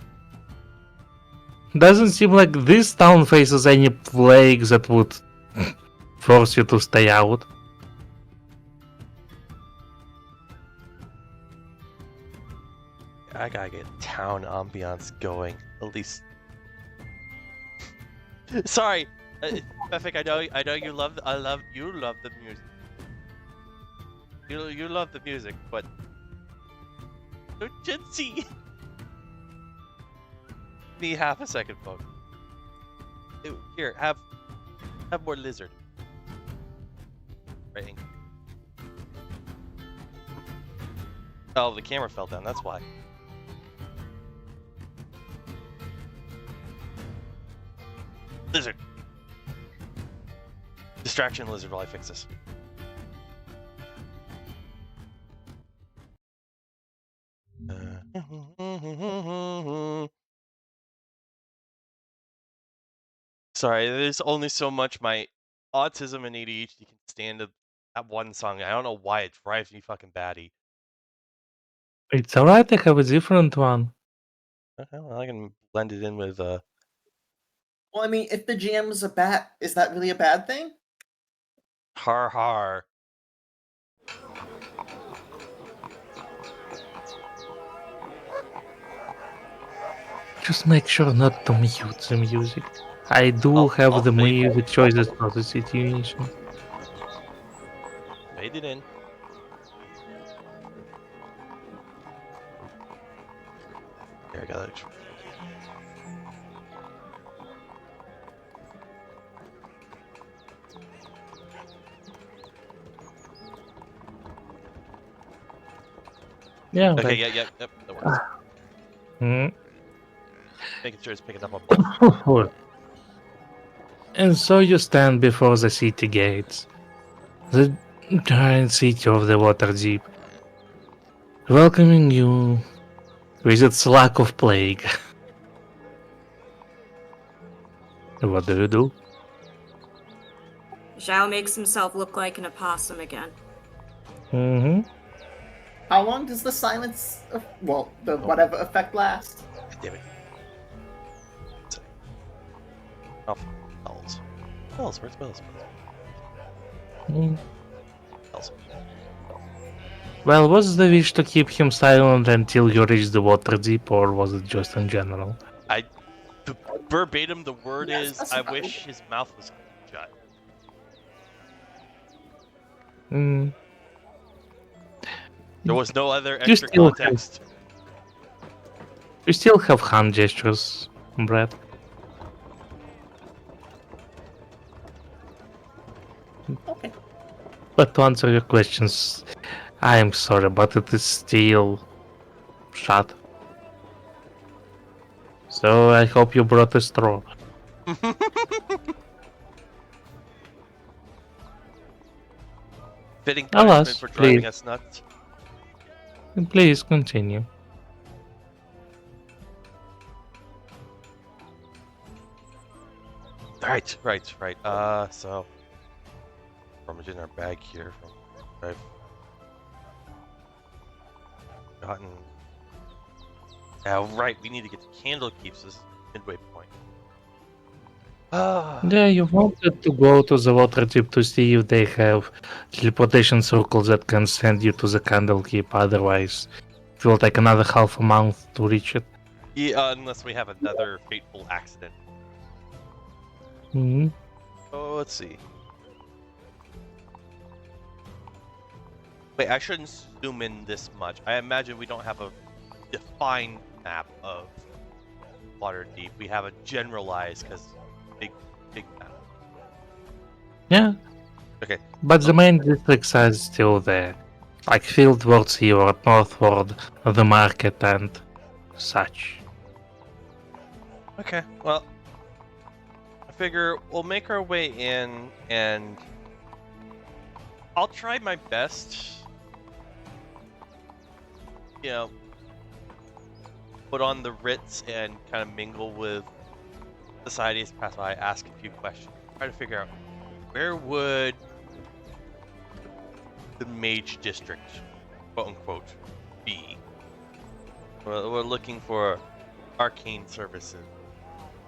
Doesn't seem like this town faces any plague that would force you to stay out. I gotta get town ambiance going. At least. Sorry, Befik. I know you love. You love the music. You love the music, but urgency. Me half a second, folks. Here, have more lizard. Right. Oh, the camera fell down. That's why. Lizard. Distraction lizard while I fix this. Sorry, there's only so much my autism and ADHD can stand that one song. I don't know why it drives me fucking batty. It's alright, I have a different one. Okay, well, I can blend it in with Well, I mean, if the GM's a bat, is that really a bad thing? har har. Just make sure not to mute the music. I do have I'll the fade- music choices for the situation. Fade it in. Here, I got it. Yeah, Okay, like, yep, that works. mm. Making sure it's picking up on both. And so you stand before the city gates, the giant city of the Waterdeep, welcoming you with its lack of plague. What do you do? Zhao makes himself look like an opossum again. Mm-hmm. How long does the silence, well, the whatever effect last? Damn it. Oh, spells. Spells, where's spells? Mm. Spells. Well, was the wish to keep him silent until you reach the Waterdeep, or was it just in general? Verbatim, the word Yeah, is, I specify. wish his mouth was shut. Mm. There was no other You extra still have context. you still have hand gestures, Brad. Okay. But to answer your questions, I am sorry, but it is still shut. So I hope you brought a straw. Fitting punishment Alas, for driving please, us nuts. please continue. Right. So rummaging our bag here from what I've gotten. Right. We need to get to Candle Keeps. This is midway point. Yeah, you wanted to go to the water tip to see if they have teleportation circles that can send you to the candle keep. Otherwise, it will take another half a month to reach it. Yeah, unless we have another fateful accident. Hmm. Oh, let's see. Wait, I shouldn't zoom in this much. I imagine we don't have a defined map of Waterdeep. We have a generalized, because big map. Yeah, Okay. but the main districts are still there, like Fieldward Seaward, Northward, the market, and such. Okay. Well, I figure we'll make our way in, and I'll try my best. You know, put on the Ritz and kind of mingle with society as pass by, ask a few questions, try to figure out where would the Mage District, quote unquote, be. We're looking for arcane services,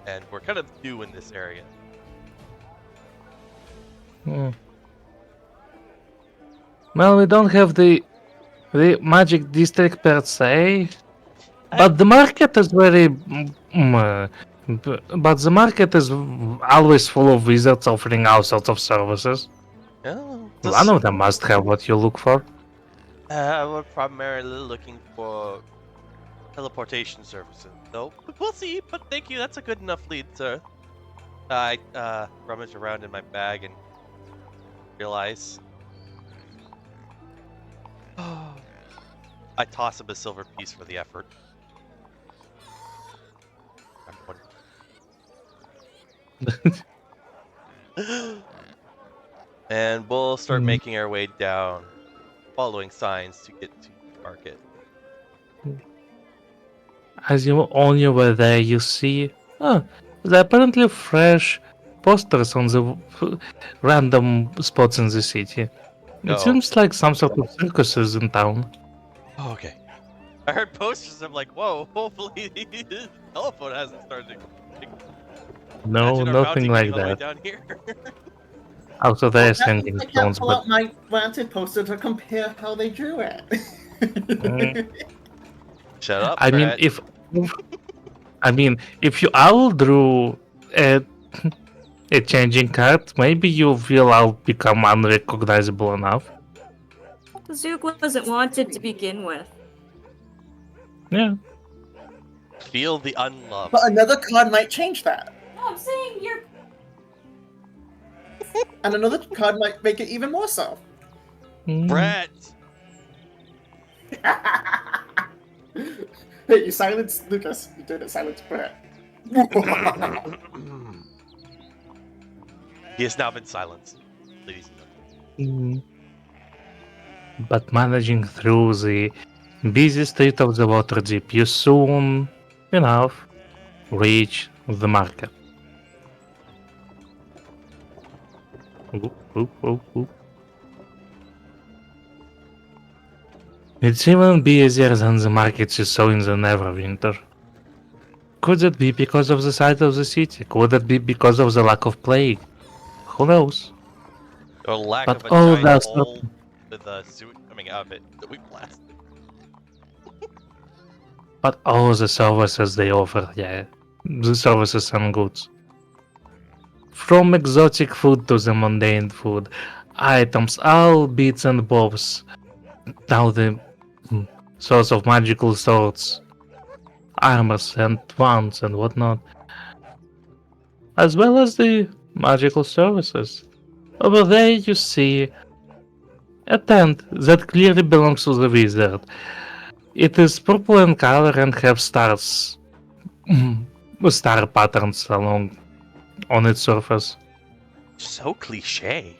and we're kind of new in this area. Hmm. Well, we don't have the magic district per se, but the market is very. But the market is always full of wizards offering all sorts of services. Yeah, One of them must have what you look for. we're primarily looking for teleportation services. So we'll see. But thank you. That's a good enough lead, sir. I rummage around in my bag and realize. I toss him a silver piece for the effort. And we'll start making our way down, following signs to get to the market. As you on your way there, you see, there are apparently fresh posters on the random spots in the city. It Uh-oh. seems like some sort of circus is in town. Oh, okay. I heard posters. I'm like, whoa. Hopefully, the telephone hasn't started. No, Imagine our bounty nothing getting like all the way that. down here. Out of Well, there that sending means I can't stones, pull but out my wanted poster to compare how they drew it. Shut up, I mean, Brett. if you all drew a, a changing card, maybe you will all become unrecognizable enough. The Zook wasn't wanted to begin with. Yeah. Feel the unloved. But another card might change that. No, I'm saying you're. And another card might make it even more so. Brett! Hey, you silenced Lucas. You did it, silence Brett. He has now been silenced, ladies and gentlemen. But managing through the busy street of the Waterdeep, you soon enough reach the market. Oop, oop, oop, oop. It's even busier than the markets you saw in the Neverwinter. Could it be because of the size of the city? Could it be because of the lack of plague? Who knows? Or lack But of a all giant that's hole with a suit coming out of it that we blasted. But all the services they offer, yeah. the services and goods. From exotic food to the mundane food, items, all bits and bobs, now the mm, source of magical swords, armors and wands and whatnot, as well as the magical services. Over there you see a tent that clearly belongs to the wizard. It is purple in color and have stars, star patterns along on its surface. So cliche.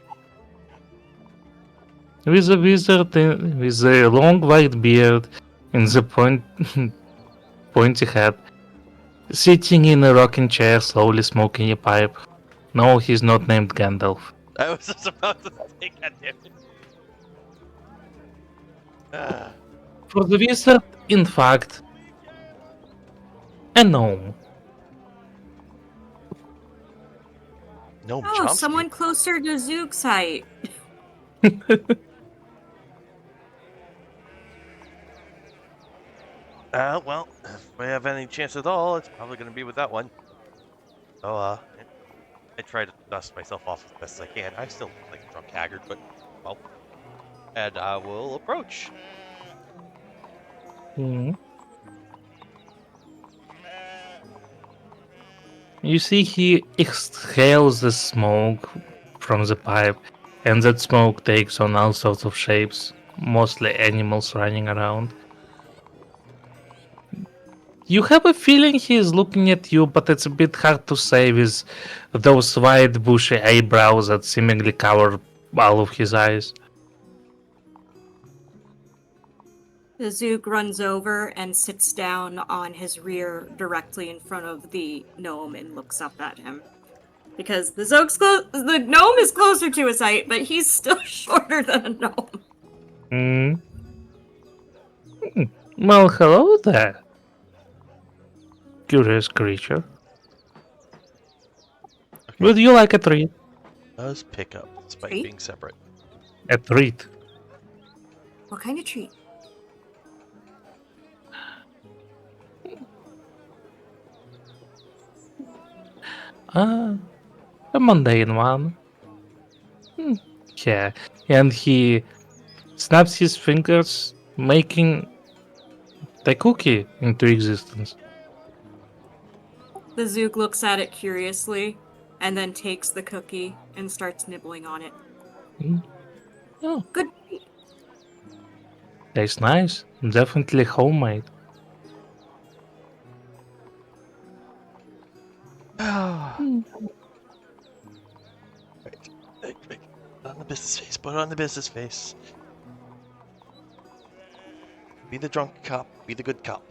With a wizard with a long white beard and the pointy hat, sitting in a rocking chair, slowly smoking a pipe. No, he's not named Gandalf. I was just about to say, God damn it. Ah, For the wizard, in fact, a gnome. Noam Oh, Chomsky. someone closer to Zook's height. Well, if we have any chance at all, it's probably going to be with that one. So, I try to dust myself off as best as I can. I still look like a drunk haggard, but, well. And I will approach. Hmm. You see, he exhales the smoke from the pipe, and that smoke takes on all sorts of shapes, mostly animals running around. You have a feeling he is looking at you, but it's a bit hard to say with those wide, bushy eyebrows that seemingly cover all of his eyes. The Zook runs over and sits down on his rear directly in front of the gnome and looks up at him. Because the the gnome is closer to his height, but he's still shorter than a gnome. Hmm. Well, hello there, curious creature. Okay. Would you like a treat? Does pick up, despite Treat? being separate. A treat. What kind of treat? Ah, a mundane one. Hmm, yeah, and he snaps his fingers, making the cookie into existence. The Zook looks at it curiously and then takes the cookie and starts nibbling on it. Hmm. Oh, Good treat. tastes nice. Definitely homemade. Hmm. Right. Put on the business face. Put on the business face. Be the drunk cop. Be the good cop.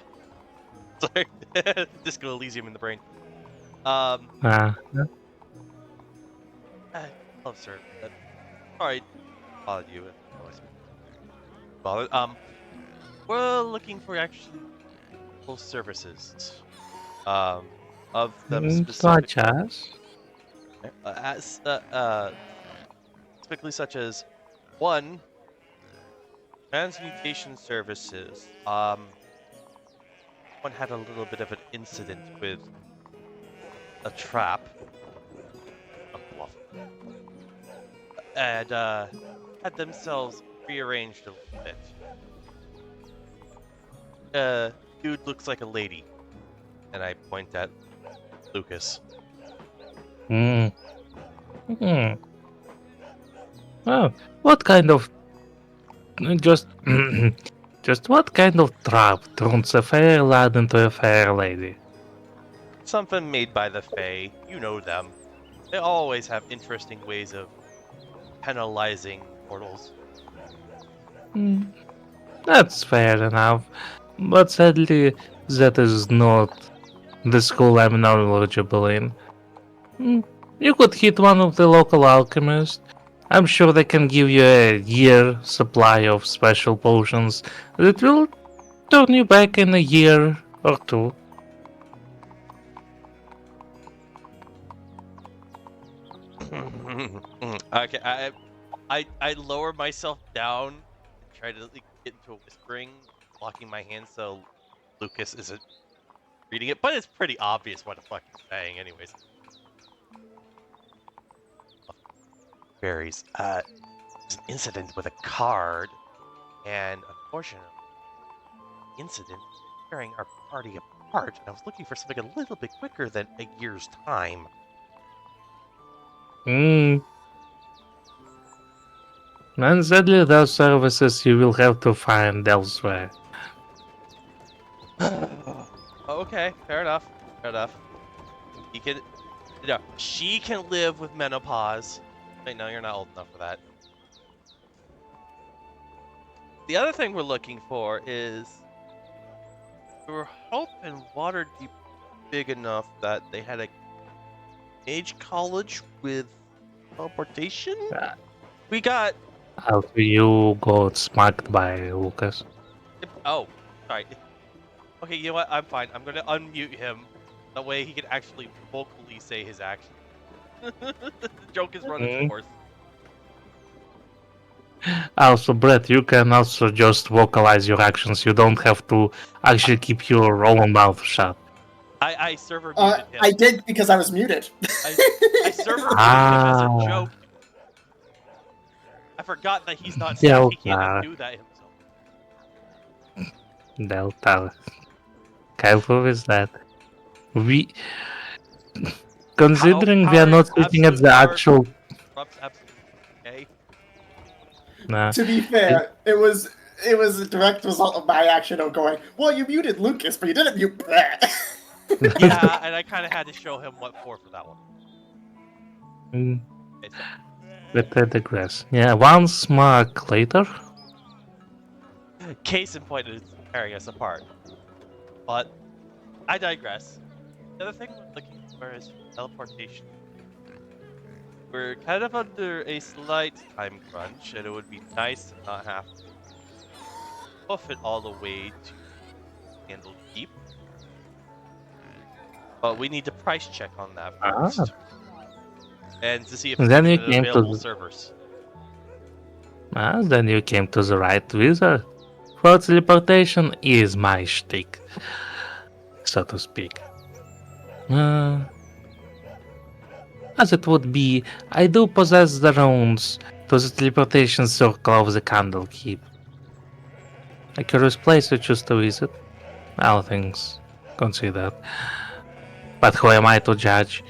Sorry. Disco Elysium in the brain. Ah, Oh, sir. Sorry. Bothered you. Always bothered. We're looking for actually full services. Of them specific. such as. As specifically such as one transmutation services. One had a little bit of an incident with a trap. Bluff. And had themselves rearranged a little bit. Dude looks like a lady, and I point at Lucas. Hmm. Hmm. Oh, what kind of just just what kind of trap turns a fair lad into a fair lady? Something made by the Fae. You know them. They always have interesting ways of penalizing mortals. Hmm. That's fair enough, but sadly, that is not the school I'm knowledgeable in. Hmm. You could hit one of the local alchemists. I'm sure they can give you a year supply of special potions that will turn you back in a year or two. Okay, I lower myself down and try to like, get into a whispering, blocking my hands so Lucas isn't reading it, but it's pretty obvious what the fuck he's saying, anyways. Berries. There's an incident with a card, and unfortunately, the incident is tearing our party apart. And I was looking for something a little bit quicker than a year's time. And sadly, those services you will have to find elsewhere. Okay, fair enough. Fair enough. He can, she can live with menopause. Wait, no, you're not old enough for that. The other thing we're looking for is we were hoping Waterdeep big enough that they had a mage college with teleportation. Ah. We got. How do you got smacked by Lucas? Oh, sorry. Okay, you know what? I'm fine. I'm gonna unmute him. That way he can actually vocally say his action. The joke is run its Mhm. course. Also, Brett, you can also just vocalize your actions. You don't have to actually keep your own mouth shut. I server muted him. I did because I was muted. I server muted him as a Ah. joke. I forgot that he's not staff. He can't Delta. undo that himself. Delta. Careful with that. We, considering we are Power not is looking at absolute the power. actual. Corrupts absolute. Okay. Nah. To be fair, it was a direct result of my action of going, well, you muted Lucas, but you didn't mute Brett. Yeah, and I kind of had to show him what for that one. Mm, Okay, so, But I digress. Yeah, one mark later. case in point is tearing us apart. But I digress. The other thing we're looking for is teleportation. We're kind of under a slight time crunch, and it would be nice to not have to hoof it all the way to Handle Keep. But we need to price check on that Ah. first. And to see if Then it's you even came to available the- servers. Then you came to the right wizard. For teleportation is my shtick, so to speak. As it would be, I do possess the runes to the teleportation circle of the Candlekeep. A curious place to choose to visit, all things considered. But who am I to judge?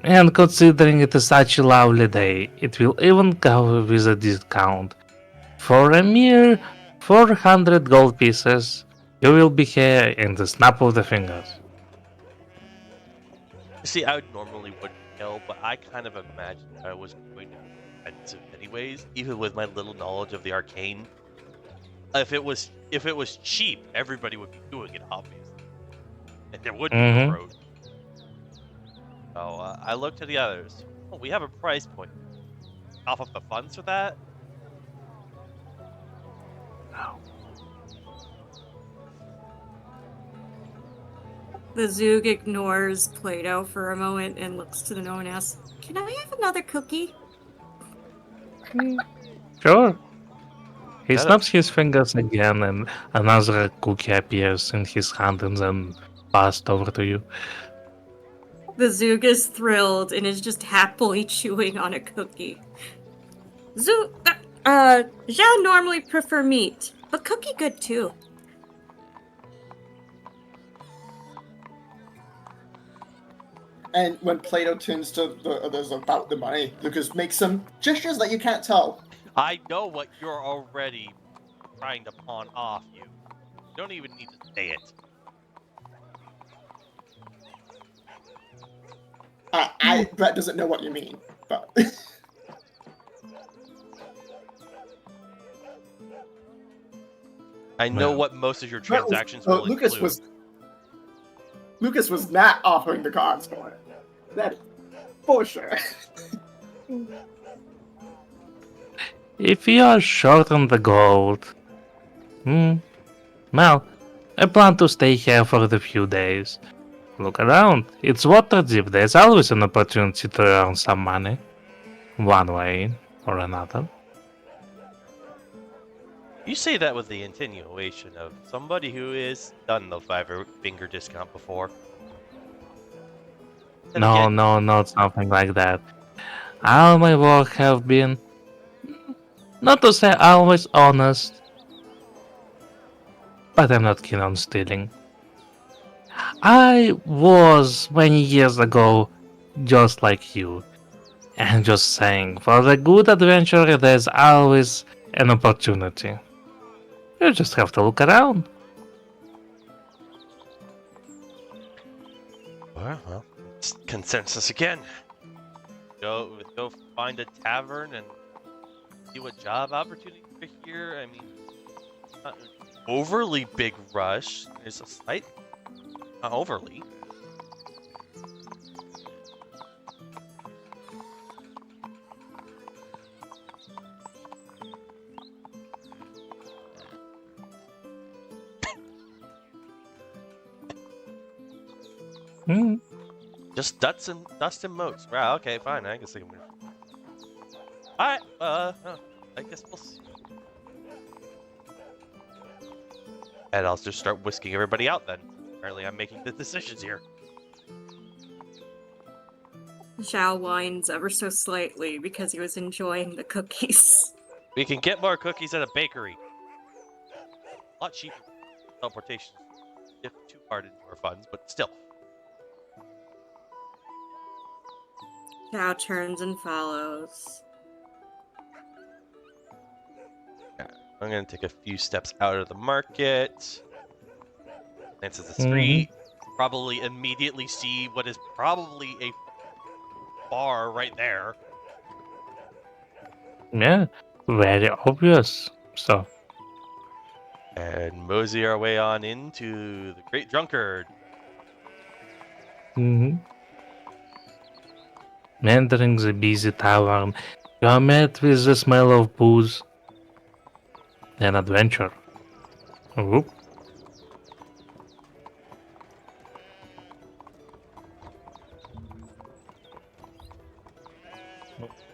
And considering it is such a lovely day, it will even go with a discount. For a mere 400 gold pieces, you will be here in the snap of the fingers. See, I normally wouldn't kill, but I kind of imagined I was going to be expensive anyways, even with my little knowledge of the arcane. If it was cheap, everybody would be doing it, obviously, and there would be no road. So I looked to the others. Oh, we have a price point. Off of the funds for that? The Zoog ignores Plato for a moment and looks to the gnome and asks, "Can I have another cookie?" Sure. He Yeah, snaps his fingers again, and another cookie appears in his hand and then passed over to you. The Zoog is thrilled and is just happily chewing on a cookie. Zoog, Zhao normally prefer meat, but cookie good too. And when Plato turns to the others about the money, Lucas makes some gestures that you can't tell. I know what you're already trying to pawn off, you. You don't even need to say it. Brett doesn't know what you mean, but I know Well. what most of your Brett was- transactions will Lucas include. Lucas was not offering the cards for it. That is for sure. If you are short on the gold, well, I plan to stay here for the few days. Look around. It's Waterdeep. There's always an opportunity to earn some money, one way or another. You say that with the insinuation of somebody who has done the finger discount before. Then No, again, no, not something like that. All my work have been, not to say always honest, but I'm not keen on stealing. I was many years ago just like you. And just saying, for the good adventure, there's always an opportunity. You just have to look around. well, consensus again. Go find a tavern and see what job opportunities are here. I mean, not an overly big rush. There's a slight, not overly. Hmm. Just dust and moats. Wow. Okay, fine. I guess I can. All right. I guess we'll see. And I'll just start whisking everybody out then. Apparently, I'm making the decisions here. Zhao whines ever so slightly because he was enjoying the cookies. We can get more cookies at a bakery. A lot cheaper. Teleportation if too hard into our funds, but still. Zhao turns and follows. I'm gonna take a few steps out of the market. Glance at the Mhm. street. Probably immediately see what is probably a bar right there. Yeah, very obvious. So, And mosey our way on into the Great Drunkard. mhm. Entering the busy tavern, you are met with the smell of booze and adventure. Whoop.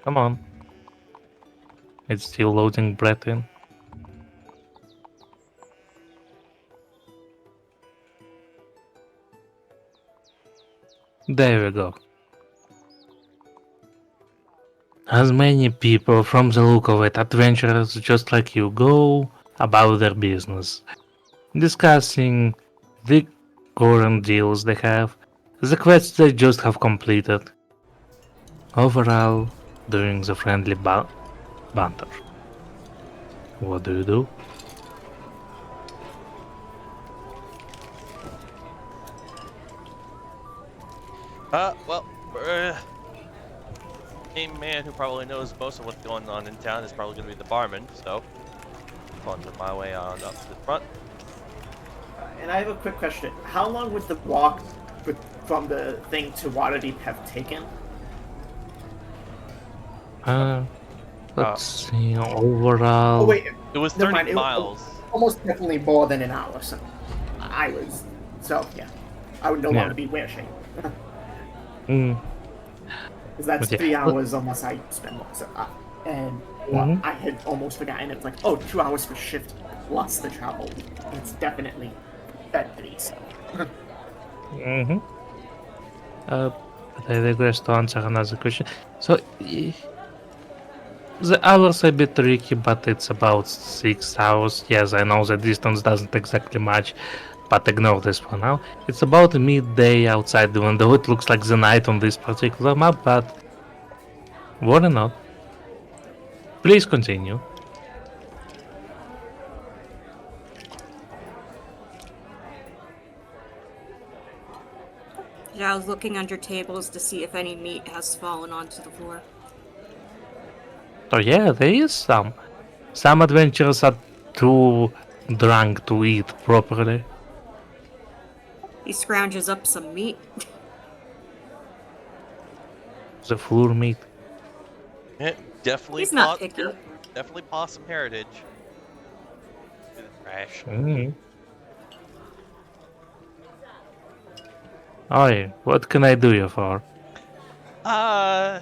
Come on. It's still loading breath in. There we go. As many people from the look of it, adventurers just like you, go about their business, discussing the current deals they have, the quests they just have completed. Overall, during the friendly banter. What do you do? Well, main man who probably knows most of what's going on in town is probably gonna be the barman, so saunter my way on up to the front. And I have a quick question. How long would the walk from the thing to Waterdeep have taken? Uh, let's see. Oh Overall, wait, It was never 30 mind. miles. Almost definitely more than an hour. So yeah, I would no Yeah. longer be wishing. mm, Because that's But yeah, 3 hours unless I spend more. So, and Mhm. I had almost forgotten. It's like, oh, 2 hours for shift plus the travel. It's definitely better. So. mm-hmm. But I digress to answer another question. So, the hours are a bit tricky, but it's about 6 hours. Yes, I know the distance doesn't exactly match, but ignore this for now. It's about midday outside, even though it looks like the night on this particular map, but worry not. Please continue. Zhao's looking under tables to see if any meat has fallen onto the floor. So yeah, there is some. Some adventurers are too drunk to eat properly. He scrounges up some meat. The floor meat. Yeah, definitely He's not picky. definitely possum heritage. To the trash. Mm. Oi, what can I do you for? I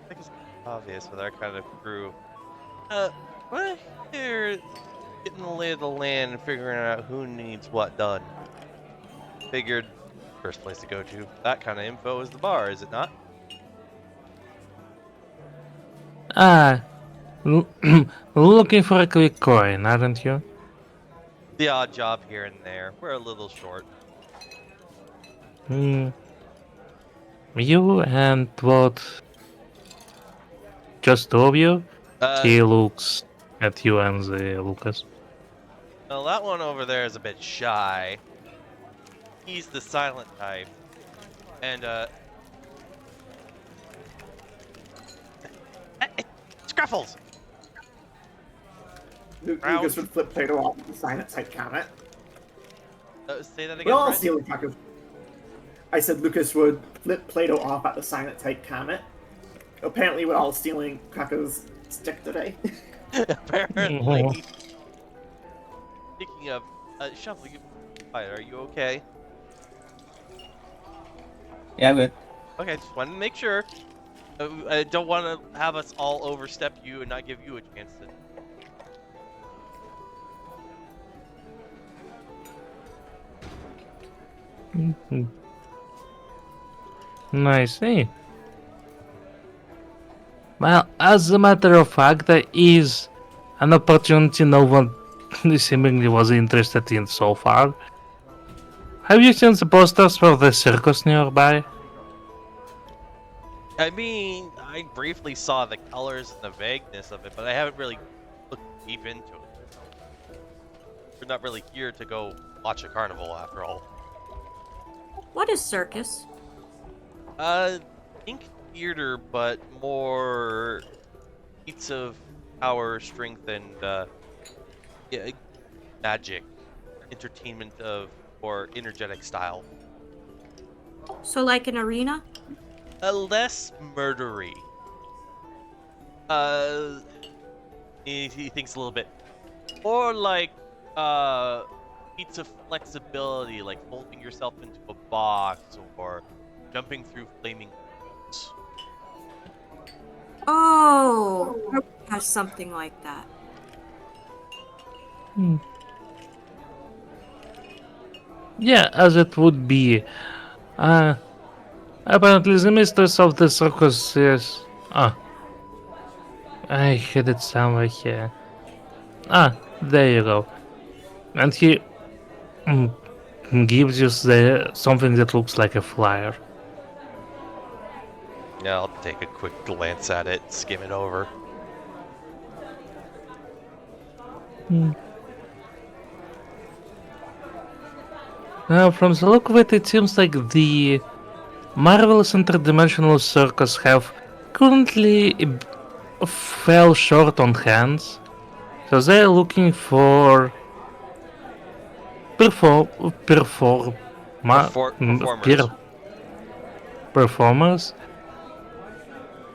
think it's obvious with our kind of crew. Well, here, getting the lay of the land and figuring out who needs what done. Figured first place to go to that kind of info is the bar, is it not? Ah, looking for a quick coin, aren't you? The odd job here and there. We're a little short. Hmm. You and what? Just two of you? Uh, He looks at you and Lucas. well, that one over there is a bit shy. He's the silent type. And, hey, Scruffles! Round. Lucas would flip Plato off with the silent type comment. Say that We're again, all Brett? stealing Krakow. I said Lucas would flip Plato off at the silent type comment. Apparently, we're all stealing Krakow's stick today. Apparently. Speaking of, Shuffle, you quiet. Are you okay? Yeah, I'm good. Okay, just wanted to make sure. I don't want to have us all overstep you and not give you a chance to. Mhm. Nice, eh? Well, as a matter of fact, there is an opportunity no one seemingly was interested in so far. Have you seen the posters for the circus nearby? I mean, I briefly saw the colors and the vagueness of it, but I haven't really looked deep into it. We're not really here to go watch a carnival, after all. What is circus? Think theater, but more feats of power, strength, and yeah, magic, entertainment of or energetic style. So like an arena? A less murdery. Uh, he thinks a little bit more like feats of flexibility, like folding yourself into a box or jumping through flaming hoops. Oh, has something like that. Yeah, as it would be. Uh, Apparently the mistress of the circus is... Ah, I had it somewhere here. Ah, there you go. And he mm, gives you something that looks like a flyer. Yeah, I'll take a quick glance at it, skim it over. Now, from the look of it, it seems like the Marvelous Interdimensional Circus have currently fell short on hands, so they're looking for perform Performers. performers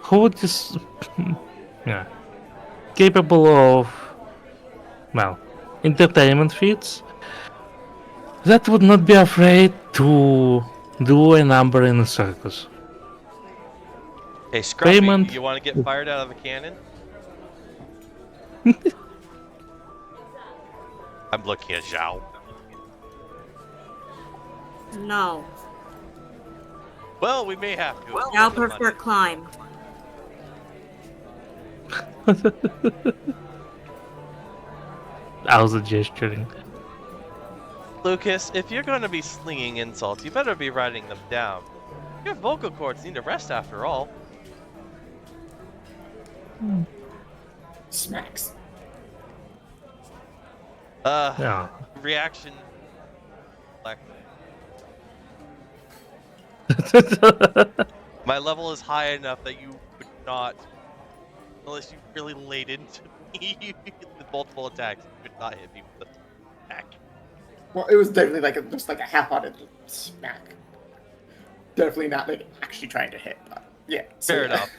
who would just yeah, capable of well entertainment feats that would not be afraid to do a number in a circus. Hey, Scruffy, Payment. you want to get fired out of a cannon? I'm looking at Zhao. No. Well, we may have to. Now prefer climb. I was gesturing. Lucas, if you're going to be slinging insults, you better be writing them down. Your vocal cords need a rest after all. Smacks. Yeah. Reaction. My level is high enough that you would not, unless you really laid into me with multiple attacks, you could not hit me with an attack. Well, it was definitely like just like a half-hearted smack. Definitely not like actually trying to hit. But yeah. So, Fair enough.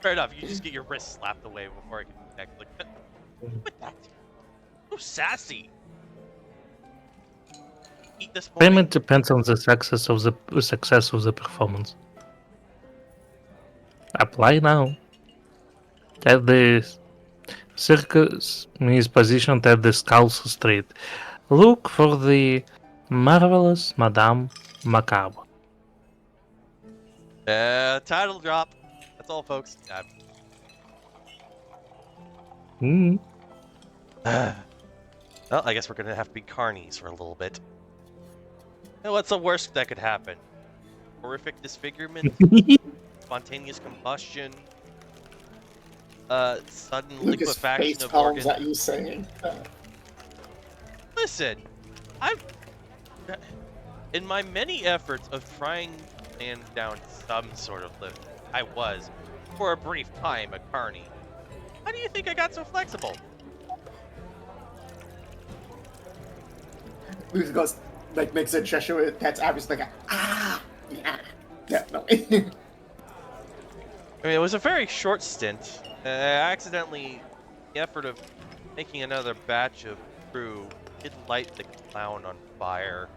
Fair enough. You just get your wrist slapped away before I can connect. Like, what that? So sassy. Eat this morning. Payment depends on the success of the performance. Apply now. That Circus is positioned at the Skulls Street. Look for the marvelous Madame Macabre. Title drop. That's all, folks. Mm. Well, I guess we're gonna have to be carnies for a little bit. What's the worst that could happen? Horrific disfigurement, spontaneous combustion, sudden Lucas liquefaction face of palms organs. at you saying that. Listen, I've in my many efforts of trying to land down some sort of living, I was, for a brief time, a carny. How do you think I got so flexible? Lucas goes, like, makes a gesture with that's obviously like, yeah, definitely. I mean, it was a very short stint. I accidentally, in the effort of making another batch of crew, did light the clown on fire.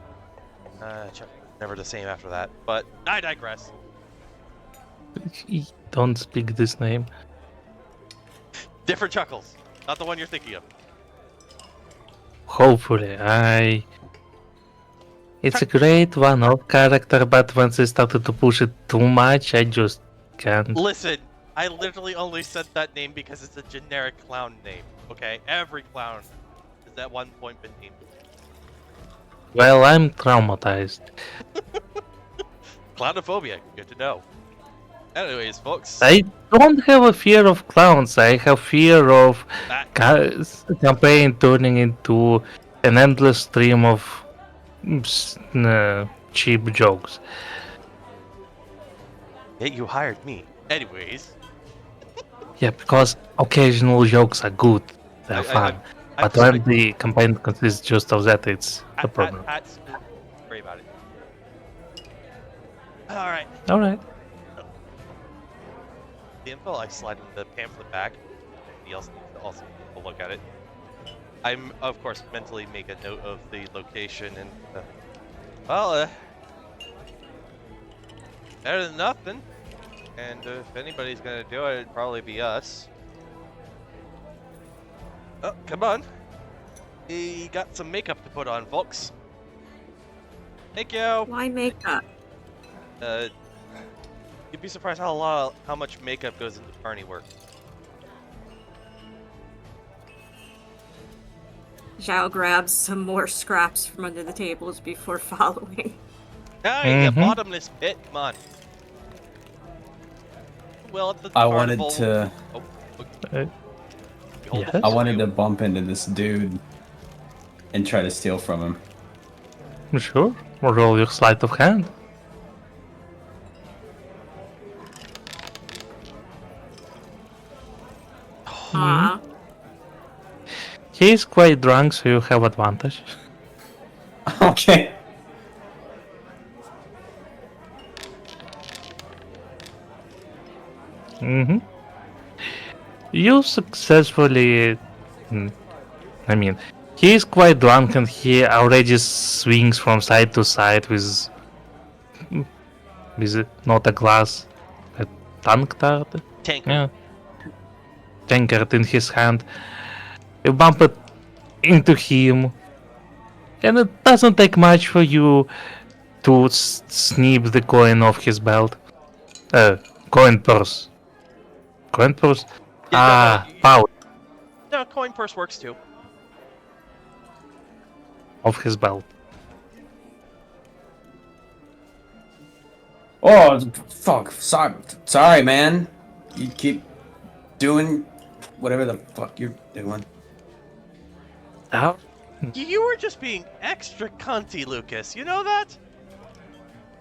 Never the same after that, but I digress. Don't speak this name. Different Chuckles, not the one you're thinking of. Hopefully, It's a great one-off character, but once they started to push it too much, I just can't. Listen, I literally only said that name because it's a generic clown name, okay? Every clown has at one point been named. Well, I'm traumatized. Clownophobia, good to know. Anyways, folks, I don't have a fear of clowns. I have fear of that, campaign turning into an endless stream of cheap jokes. yeah, you hired me. Anyways, Yeah, because occasional jokes are good. They're fun. But when the campaign consists just of that, it's a problem. Don't worry about it. Alright. Alright. The info, I slide in the pamphlet back. Anybody else needs to also take a look at it. I'm, of course, mentally make a note of the location and, better than nothing. And if anybody's gonna do it, it'd probably be us. Oh, come on. We got some makeup to put on, folks. Thank you. Why makeup? You'd be surprised how much makeup goes into carny work. Zhao grabs some more scraps from under the tables before following. Hey, you Mhm. bottomless pit, come on. Well, at the I wanted carnival- to. Oh, Uh, behold the yes? I full wanted view. to bump into this dude and try to steal from him. Sure. Roll your sleight of hand. Aw. He is quite drunk, so you have advantage. Okay. Mm-hmm. You successfully. I mean, he is quite drunk and he already swings from side to side with not a glass, a tankard. Tanker. Yeah, tankard in his hand. You bump it into him, and it doesn't take much for you to snip the coin off his belt. Coin purse. Coin purse? Yeah, Pouch no, coin purse works too. of his belt. Oh, fuck. Sorry, man. You keep doing whatever the fuck you're doing. Oh, You were just being extra cunty, Lucas. You know that?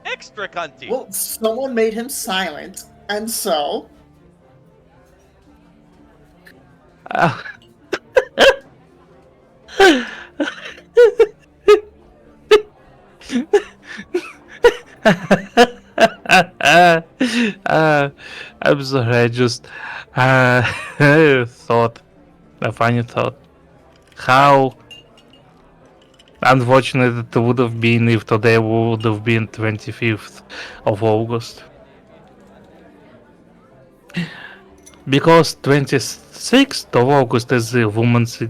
Extra cunty. Well, someone made him silent, and so I'm sorry, I just thought a funny thought. How unfortunate it would have been if today would have been 25th of August. because 26th of August is the Women's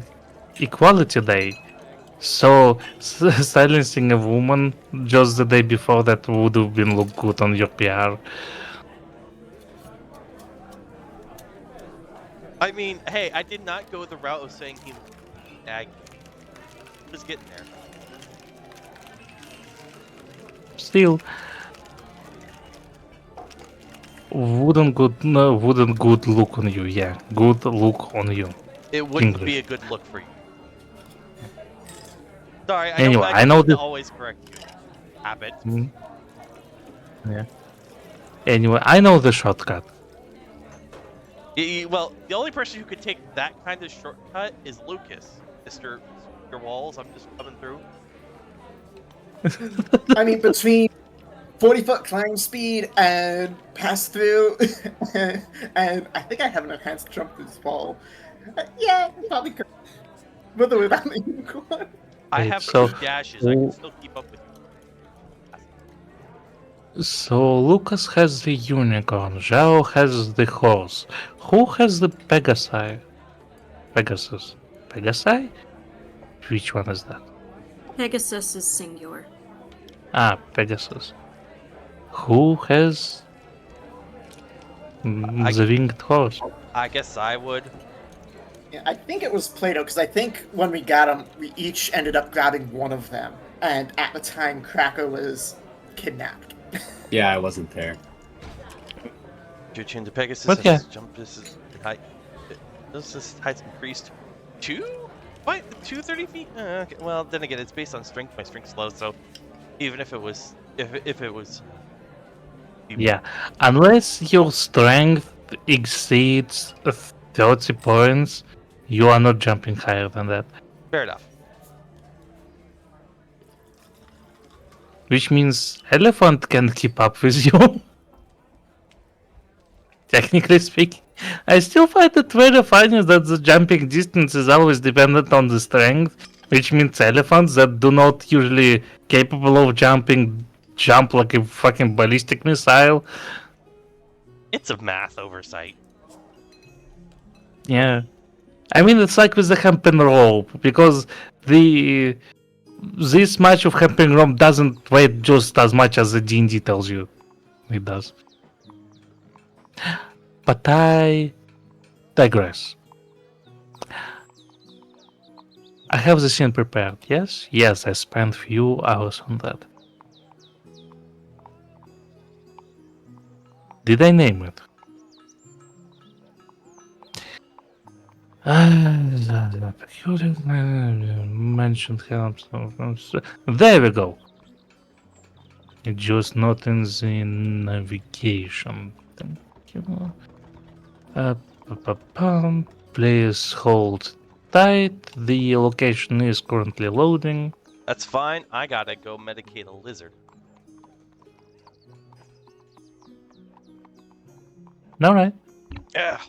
Equality Day. So silencing a woman just the day before that would have been look good on your PR. I mean, hey, I did not go the route of saying he was aggy. Just getting there. Still, wouldn't good look on you. Yeah, good look on you. It wouldn't be English. a good look for you. Sorry, Anyway, I I don't know mean to this. always correct you. Habit. Yeah. Anyway, I know the shortcut. Well, the only person who could take that kind of shortcut is Lucas, Mister Walls. I'm just coming through. I mean, between 40-foot climb speed and pass through, and I think I have an enhanced jump this fall. Yeah, probably could. With or without the unicorn. I Right, have so 2 dashes. I can still keep up with so Lucas has the unicorn. Zhao has the horse. Who has the Pegasi? Pegasus. Pegasi? Which one is that? Pegasus is singular. Ah, Pegasus. Who has I- the winged horse? I guess I would. Yeah, I think it was Plato, because I think when we got him, we each ended up grabbing one of them, and at the time, Cracker was kidnapped. Yeah, I wasn't there. Your chin to Pegasus But has yeah. jump distance and height. Does this height increased? 2? What? 230 feet? Okay. Well, then again, it's based on strength. My strength's low, so even if it was, if it was, Yeah, unless your strength exceeds 30 points, you are not jumping higher than that. fair enough. Which means elephant can keep up with you. Technically speaking, I still find it very funny that the jumping distance is always dependent on the strength, which means elephants that do not usually capable of jumping jump like a fucking ballistic missile. It's a math oversight. Yeah. I mean, it's like with the hempen rope, because the this much of hempen rope doesn't weigh just as much as the D&D tells you it does. But I digress. I have the scene prepared, yes? Yes, I spent few hours on that. Did I name it? Mentioned there we go. It's just not in the navigation. Thank you. Please hold tight. The location is currently loading. That's fine. I gotta go medicate a lizard. Alright. Yeah.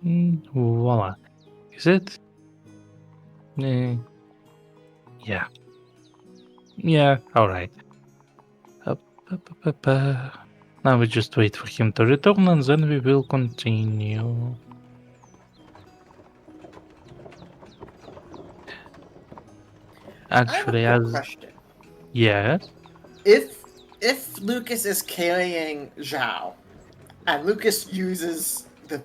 Voila. Is it? Yeah. Yeah, alright. Now we just wait for him to return and then we will continue. Actually, I have a quick as question. yes, If Lucas is carrying Zhao, and Lucas uses the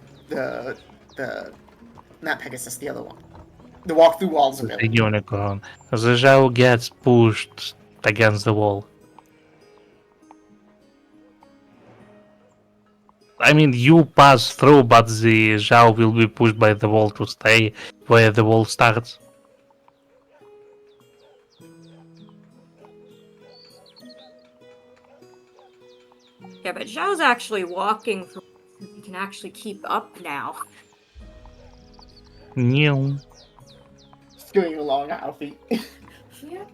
not Pegasus, the other one, the walk through walls the ability. unicorn, the Zhao gets pushed against the wall. I mean, you pass through, but the Zhao will be pushed by the wall to stay where the wall starts. Yeah, but Zhao's actually walking for he can actually keep up now. New. Scooting along at our feet. Yeah.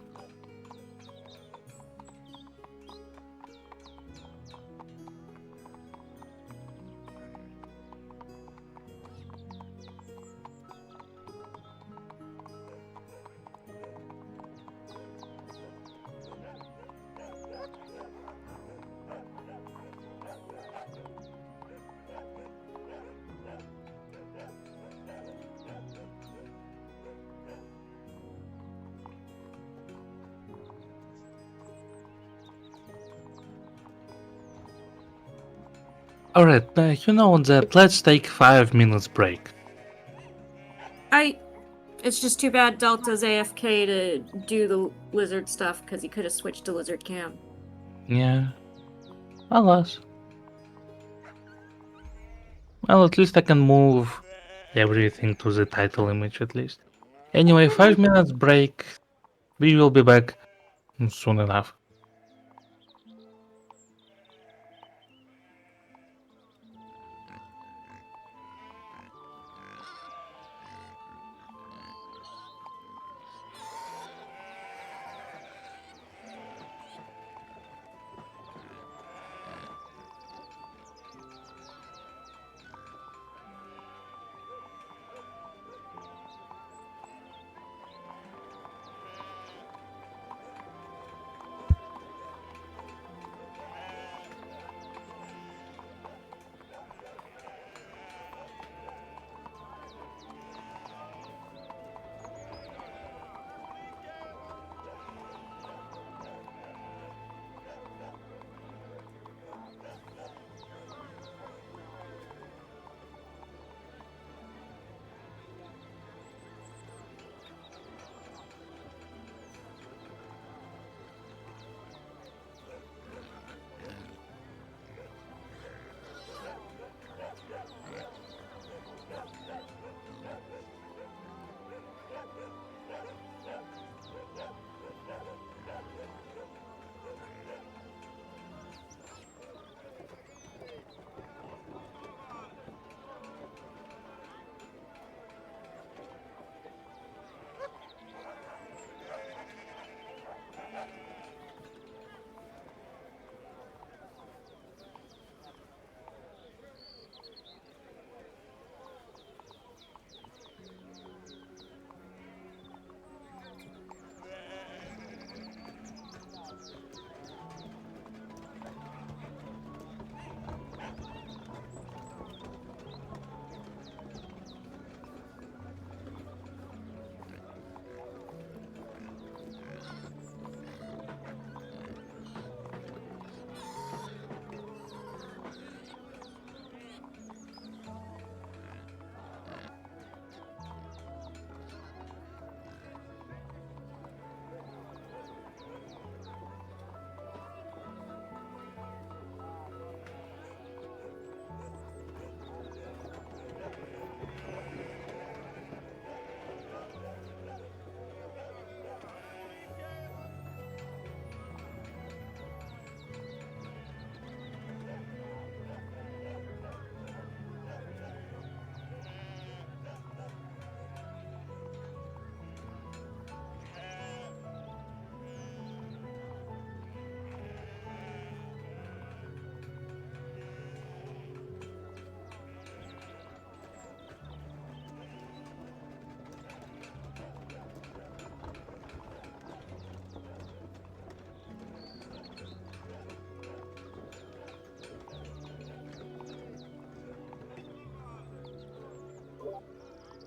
Alright, you know that. Let's take 5 minutes break. It's just too bad Delta's AFK to do the lizard stuff because he could have switched to lizard cam. Yeah. Alas. Well, at least I can move everything to the title image at least. Anyway, 5 minutes break. We will be back soon enough.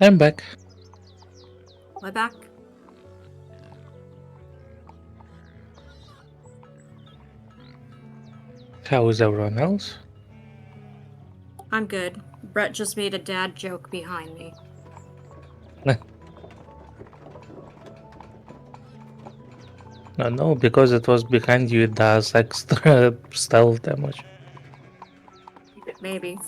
I'm back. We're back. How is everyone else? I'm good. Brett just made a dad joke behind me. No, because it was behind you, it does extra stealth damage. Maybe.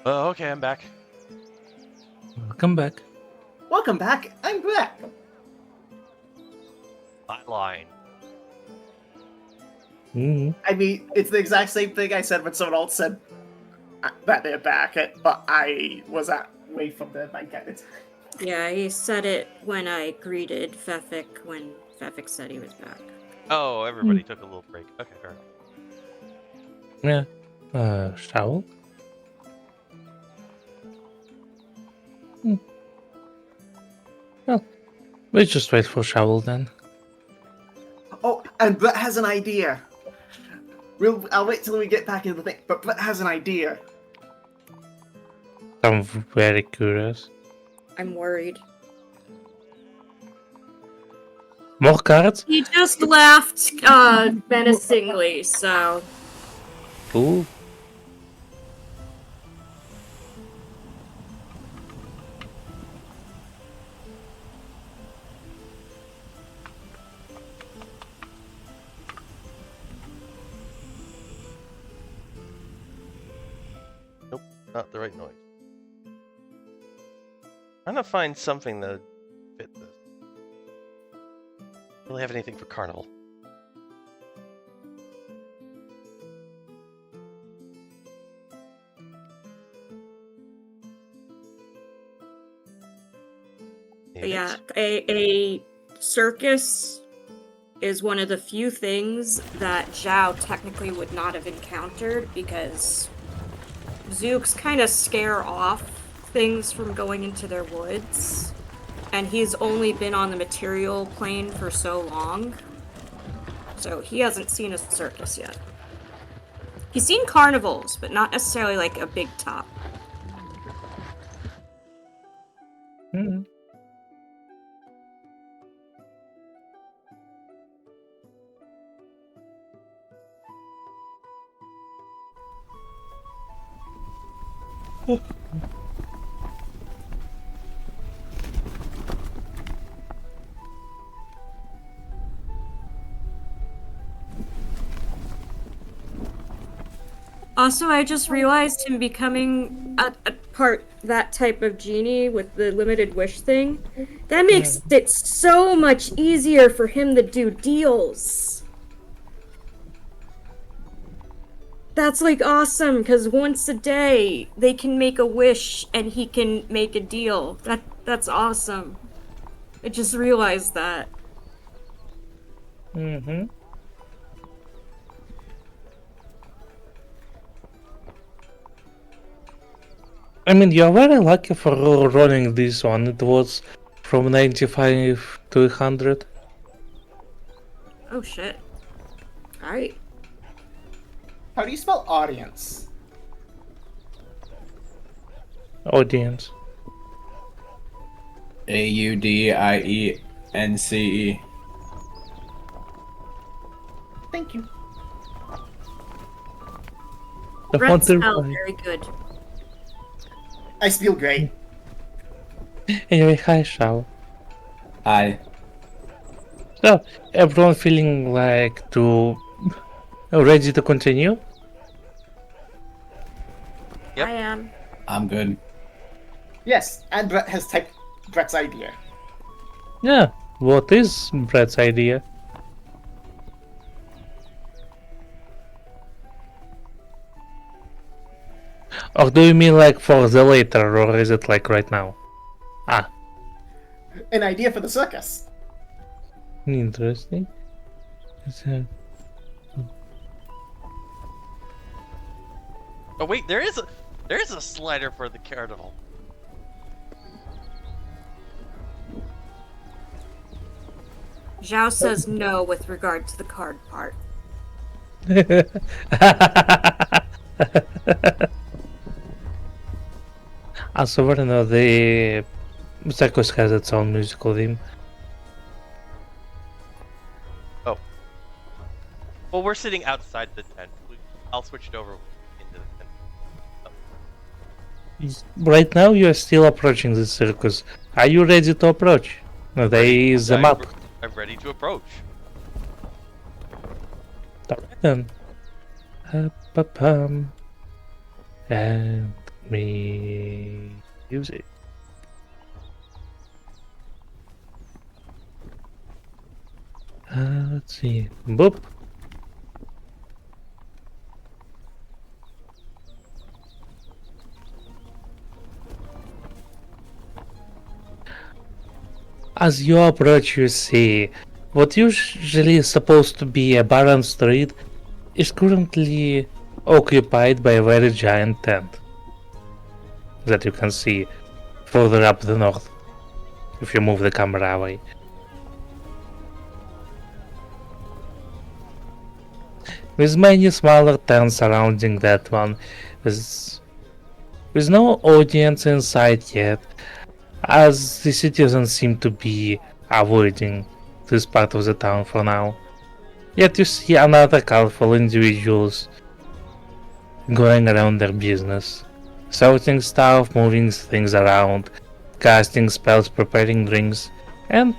Oh, okay, I'm back. Welcome back. Welcome back. I'm back. Hotline. Mm. I mean, it's the exact same thing I said when someone else said that they're back, but I was away from the mic at the time. Yeah, he said it when I greeted Fefik when Fefik said he was back. Oh, everybody took a little break. Okay, fair enough. Yeah. Shower? Well, we just wait for Shovel then. Oh, and Brett has an idea. I'll wait till we get back into the thing, but Brett has an idea. I'm very curious. I'm worried. More cards? He just laughed menacingly, so Ooh. Nope, not the right noise. I'm gonna find something that fit this. Really have anything for carnival? but yeah, a circus is one of the few things that Zhao technically would not have encountered because Zooks kind of scare off things from going into their woods, and he's only been on the material plane for so long, so he hasn't seen a circus yet. He's seen carnivals, but not necessarily like a big top. Mm. Also, I just realized him becoming that type of genie with the limited wish thing. That makes it so much easier for him to do deals. That's like awesome, because once a day they can make a wish and he can make a deal. That's awesome. I just realized that. Mm-hmm. I mean, you're very lucky for running this one. It was from 95 to 100. Oh shit. Alright. How do you spell audience? Audience. Audience. Thank you. The Red font spell, is- very good. I feel great. Anyway, hi, Shao. Hi. So, everyone feeling like ready to continue? Yep. I am. I'm good. Yes, and Brett has typed Brett's idea. Yeah. What is Brett's idea? Or do you mean like for the later, or is it like right now? Ah, An idea for the circus. interesting. Oh wait, there is a slider for the carnival. Zhao says no with regard to the card part. Also, I don't know, the circus has its own musical theme. Oh. Well, we're sitting outside the tent. I'll switch it over into the tent. Right now, you are still approaching the circus. Are you ready to approach? No, there is a map. I'm ready to approach. Alright then. Pa-pam. And me music. Let's see. Boop. As you approach, you see what usually is supposed to be a barren street is currently occupied by a very giant tent that you can see further up the north if you move the camera away. With many smaller tents surrounding that one, with, with no audience inside yet, as the citizens seem to be avoiding this part of the town for now. Yet you see another colorful individuals going around their business, sorting stuff, moving things around, casting spells, preparing drinks, and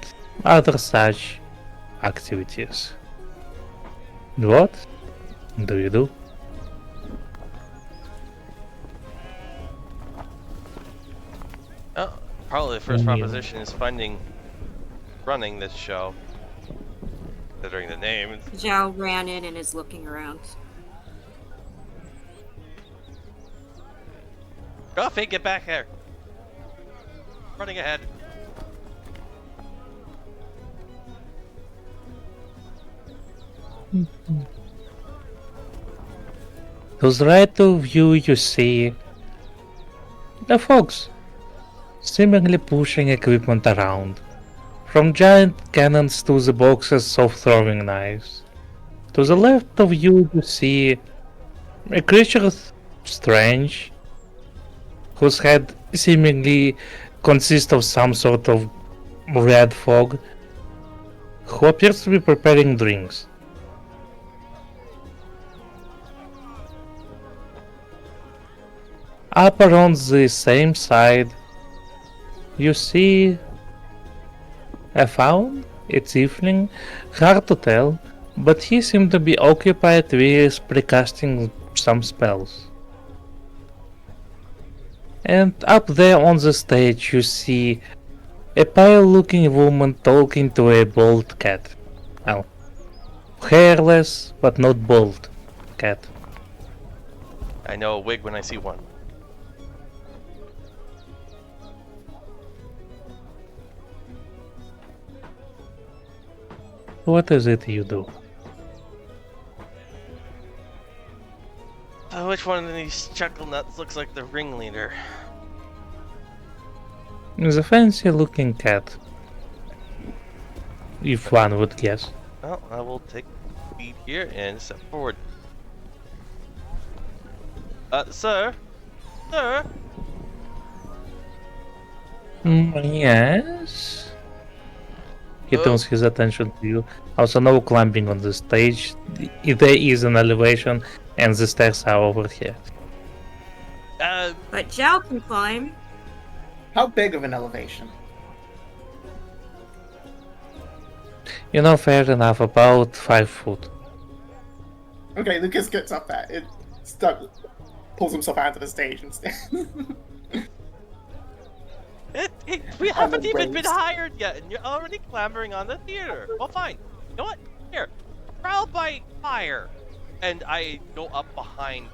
other such activities. What do you do? Oh, probably the first proposition is running this show. Considering the name. Zhao ran in and is looking around. Coffee, get back here! Running ahead. To the right of you, you see the folks seemingly pushing equipment around, from giant cannons to the boxes of throwing knives. To the left of you, you see a creature strange, whose head seemingly consists of some sort of red fog, who appears to be preparing drinks. Up around the same side, you see a faun, a tiefling, hard to tell, but he seemed to be occupied with precasting some spells. And up there on the stage you see a pale-looking woman talking to a bald cat. Well, hairless but not bald cat. I know a wig when I see one. What is it you do? Which one of these chuckle nuts looks like the ringleader? It's a fancy-looking cat, if one would guess. Well, I will take the lead here and step forward. Sir? Sir? Yes? He turns his attention to you. Also, no climbing on the stage. There is an elevation, and the stairs are over here. But Zhao can climb. How big of an elevation? You know, fair enough, about 5 foot. Okay, Lucas gets up there. Pulls himself out of the stage and stands. We haven't even been waves. hired yet, and you're already clambering on the theater. Well, fine. You know what? Here, trial by fire. And I go up behind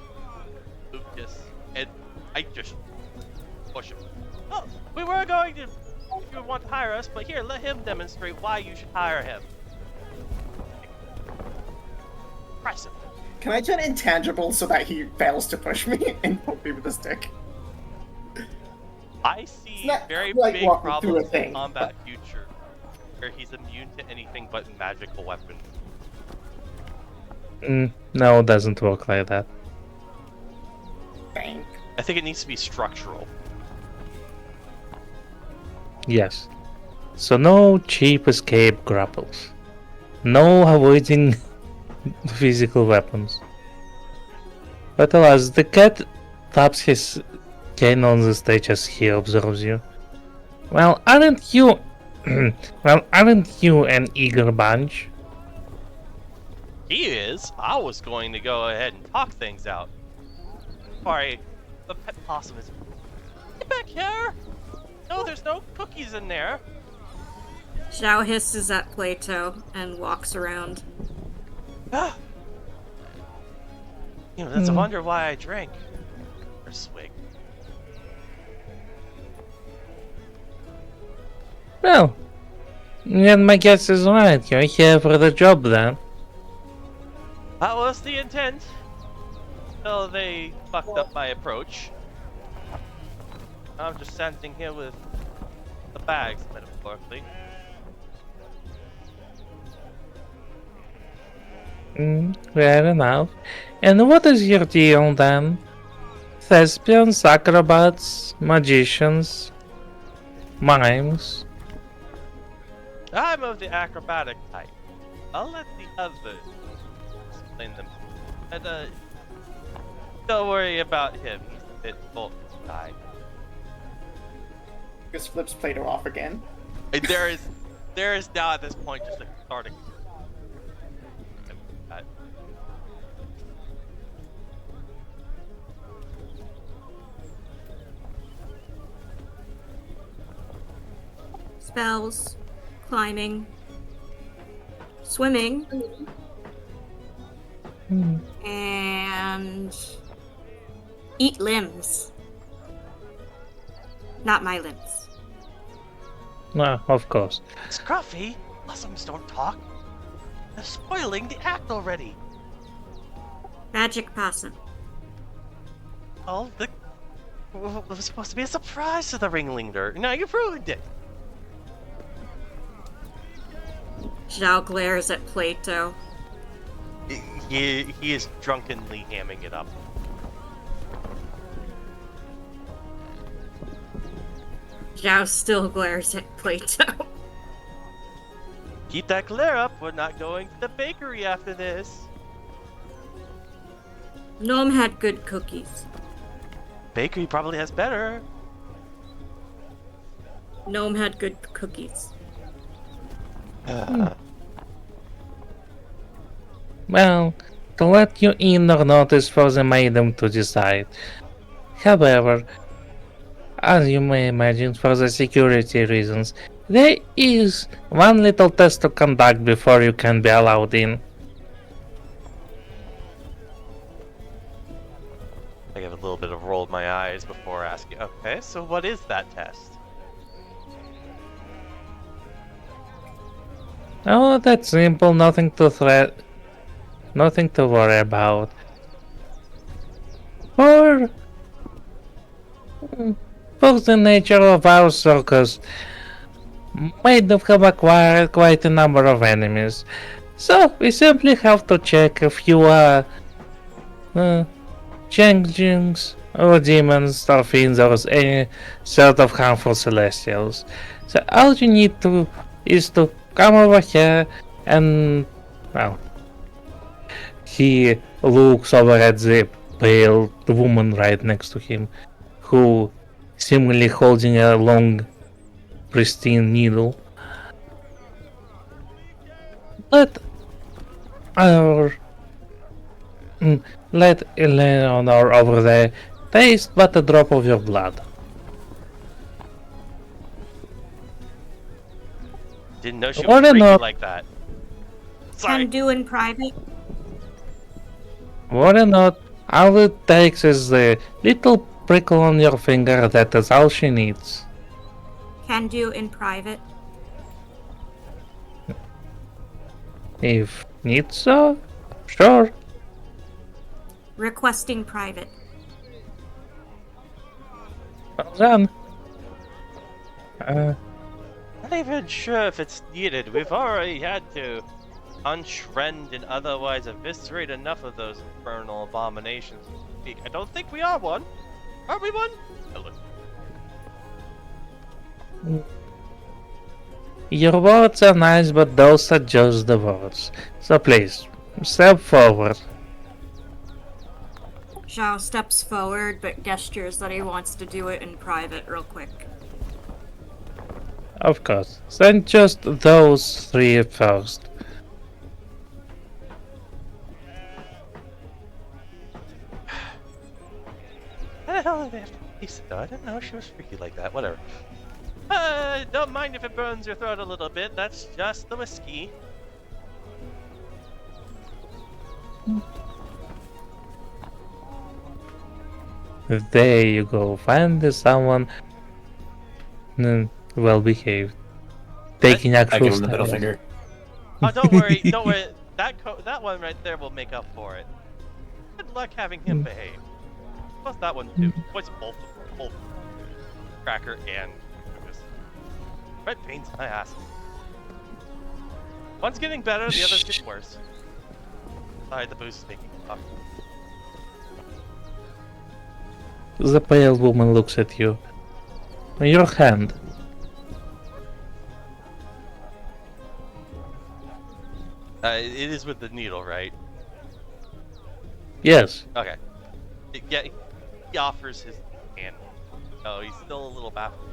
Lucas, and I just push him. Oh, we were going to, if you want to hire us, but here, let him demonstrate why you should hire him. Impressive. Can I turn intangible so that he fails to push me and poke me with a stick? I see not very quite big walking through a problems thing, in combat future, where he's immune to anything but magical weapons. No, it doesn't work like that. Dang. I think it needs to be structural. Yes. So no cheap escape grapples. No avoiding physical weapons. But alas, the cat taps his cane on the stage as he observes you. Well, aren't you... aren't you an eager bunch? He is. I was going to go ahead and talk things out. Sorry, the pet possum is... Get back here! No, there's no cookies in there. Zhao hisses at Plato and walks around. Ah! That's a Hmm. wonder why I drank. Or swig. Well, then my guess is right. You're here for the job then. That was the intent. Until they fucked up my approach. I'm just standing here with the bags, metaphorically. Fair enough. And what is your deal then? Thespians, acrobats, magicians, mimes. I'm of the acrobatic type. I'll let the others explain them. And, don't worry about him. He's a bit bold guy. Lucas flips Plato off again. And there is now at this point just a cathartic. Spells, climbing, swimming, and eat limbs. Not my limbs. No, of course. Scruffy, blossoms don't talk. They're spoiling the act already. Magic possum. Oh, it was supposed to be a surprise to the ringleader. Now you've ruined it. Zhao glares at Plato. He is drunkenly hamming it up. Zhao still glares at Plato. Keep that glare up. We're not going to the bakery after this. Gnome had good cookies. Bakery probably has better. Gnome had good cookies. Well, to let you in or not is for the maiden to decide. However, as you may imagine, for the security reasons, there is one little test to conduct before you can be allowed in. I give a little bit of roll of my eyes before asking. Okay, so what is that test? Oh, that's simple, nothing to worry about. For, for the nature of our circus, maidens have acquired quite a number of enemies. So we simply have to check if you are changelings or demons or fiends or any sort of harmful celestials. So all you need to is to come over here and, well, he looks over at the pale woman right next to him, who seemingly holding a long, pristine needle. Let our let Eleanor over there taste but a drop of your blood. Didn't know she Or was freaky not. like that. Sorry. Can do in private. Worry not, all it takes is the little prickle on your finger, that is all she needs. Can do in private. If needs so, sure. Requesting private. Well then. Not even sure if it's needed. We've already had to untrend and otherwise eviscerate enough of those infernal abominations. I don't think we are one. Are we one? Look. Your words are nice, but those are just the words. So please, step forward. Zhao steps forward but gestures that he wants to do it in private real quick. Of course. Then just those three first. How the hell did they have to face it though? I didn't know she was freaky like that. Whatever. Don't mind if it burns your throat a little bit. That's just the whiskey. There you go. Find someone well behaved. Taking I actual give him the middle steps. finger. Oh, don't worry. Don't worry. That one right there will make up for it. Good luck having him behave. Plus that one too. What's both Cracker and Lucas. Right pains my ass. One's getting better, the other's getting worse. Sorry, the booze is making me cough. The pale woman looks at you. Your hand. It is with the needle, right? Yes. Okay. Yeah, he offers his hand. Oh, he's still a little baffled.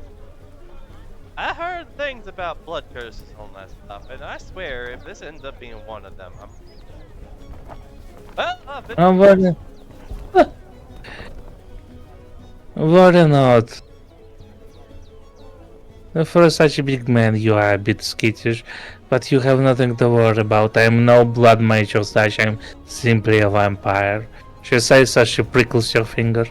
I heard things about blood curses and all that stuff, and I swear if this ends up being one of them, I'm... Well, Worry. Worry not. For such a big man, you are a bit skittish, but you have nothing to worry about. I am no blood mage or such, I am simply a vampire. She says as she prickles your finger.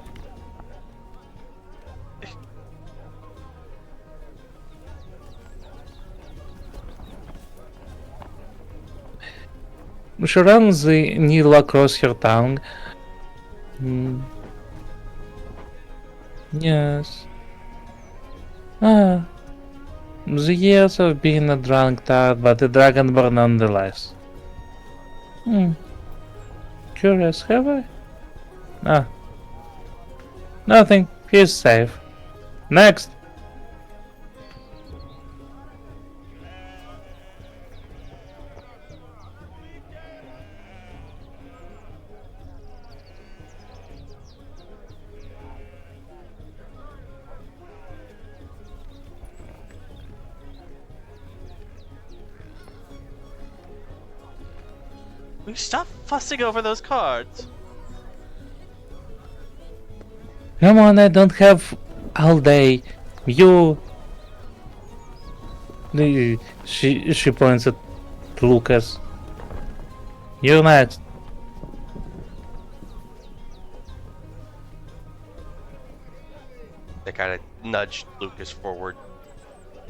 She runs the needle across her tongue. Yes. The years of being a drunkard, but a dragonborn nonetheless. Curious, have I? Nothing. He's safe. Next. we stop fussing over those cards. Come on, I don't have all day. You. She points at Lucas. You next. They kind of nudged Lucas forward.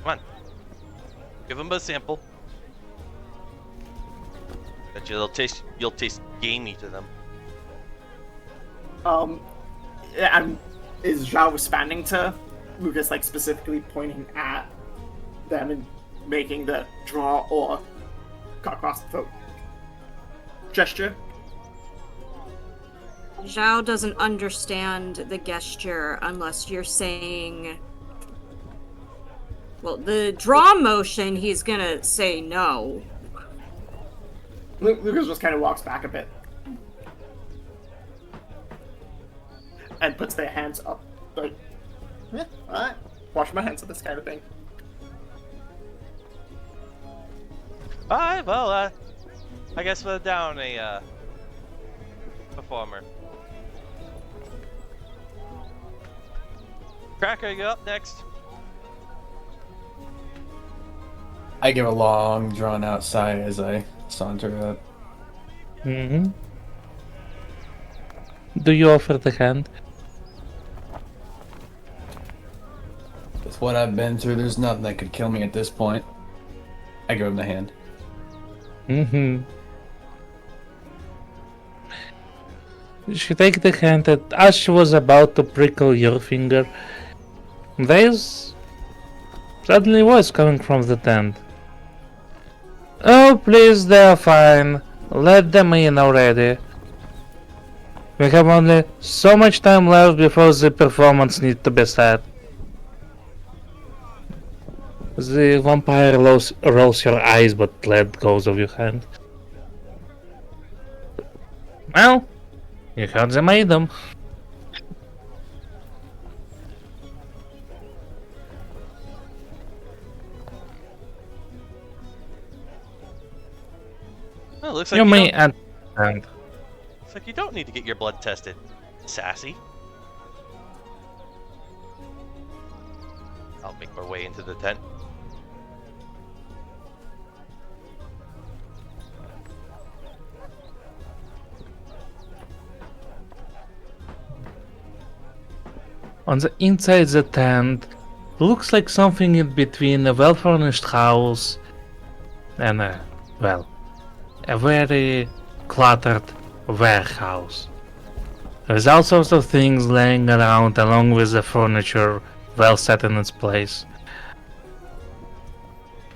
Come on. Give him a sample. Bet you'll taste gamey to them. Is Zhao responding to Lucas, like specifically pointing at them and making the draw or cut across the throat gesture? Zhao doesn't understand the gesture unless you're saying... Well, the draw motion, he's gonna say no. Lucas just kind of walks back a bit and puts their hands up, like, yeah, alright, wash my hands of this kind of thing. Alright, well, I guess we're down a performer. Cracker, you up next? I give a long, drawn-out sigh as I saunter up. Do you offer the hand? With what I've been through, there's nothing that could kill me at this point. I give him the hand. She takes the hand that as she was about to prickle your finger, there's suddenly voice coming from the tent. Oh, please, they're fine. Let them in already. We have only so much time left before the performance needs to be set. The vampire rolls your eyes but let go of your hand. Well, you heard they made them. Well, looks like You may don't- understand. Looks like you don't need to get your blood tested, sassy. I'll make my way into the tent. On the inside the tent looks like something in between a well-furnished house and a very cluttered warehouse. There's all sorts of things laying around along with the furniture well set in its place.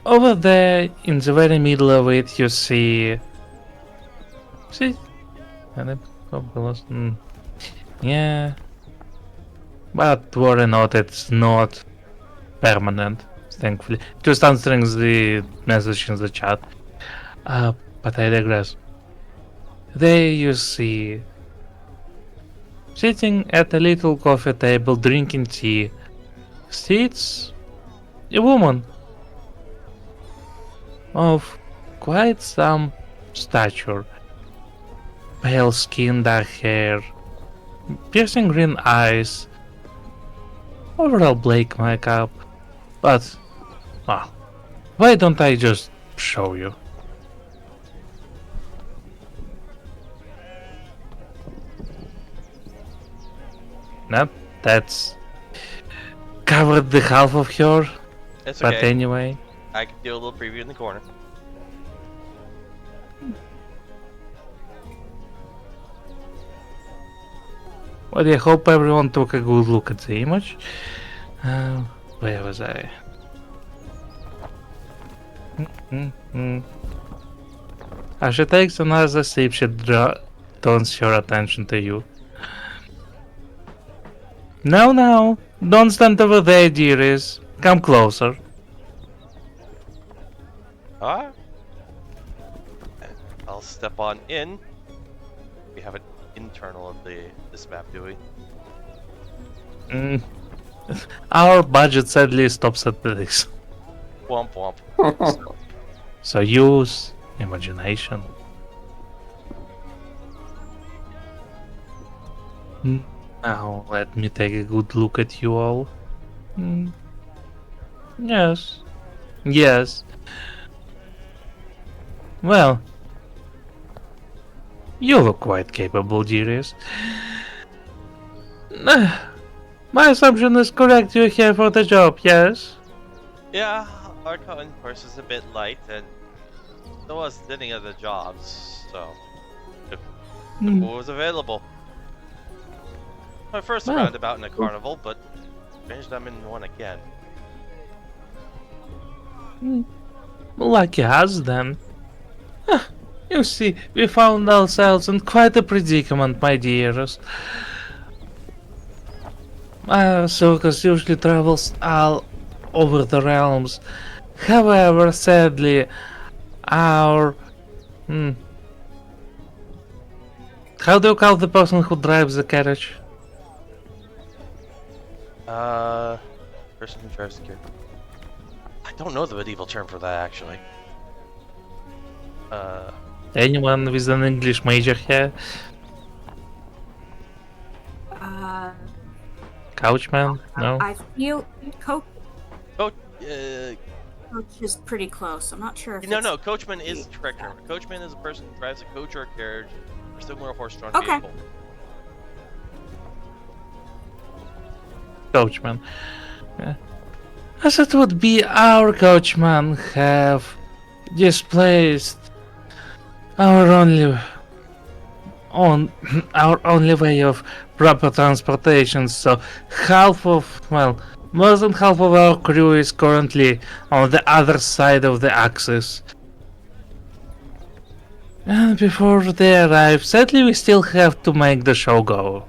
Over there, in the very middle of it, you see... Yeah. But worry not, it's not permanent, thankfully. Just answering the message in the chat. But I digress. There you see, sitting at a little coffee table drinking tea, sits a woman of quite some stature. Pale skin, dark hair, piercing green eyes, overall black makeup. But, well, why don't I just show you? Nope, that's covered the half of her. It's But okay. anyway, I can do a little preview in the corner. well, I hope everyone took a good look at the image. Where was I? As she takes another sip, she turns her attention to you. No, don't stand over there, dearies. Come closer. Ah. I'll step on in. We have an internal of this map, do we? Our budget sadly stops at this. Womp womp. So use imagination. Now let me take a good look at you all. Yes. Well, you look quite capable, dearest. My assumption is correct, you're here for the job, yes? Yeah, our cutting course is a bit light, and there wasn't any other jobs, so if Hmm. what was available. My first Well, roundabout in a carnival, but changed I'm in one again. Lucky us then. You see, we found ourselves in quite a predicament, my dearest. Our circus usually travels all over the realms. However, sadly, our... How do you call the person who drives the carriage? Person who drives the carriage. I don't know the medieval term for that, actually. Anyone with an English major here? Couchman? No? I feel Coach Oh, is pretty close. I'm not sure if no, coachman is the correct term. Coachman is a person who drives a coach or a carriage or similar horse-drawn Okay. vehicle. Coachman. As it would be, our coachman have displaced our only way of proper transportation, so more than half of our crew is currently on the other side of the axis. And before they arrive, sadly we still have to make the show go.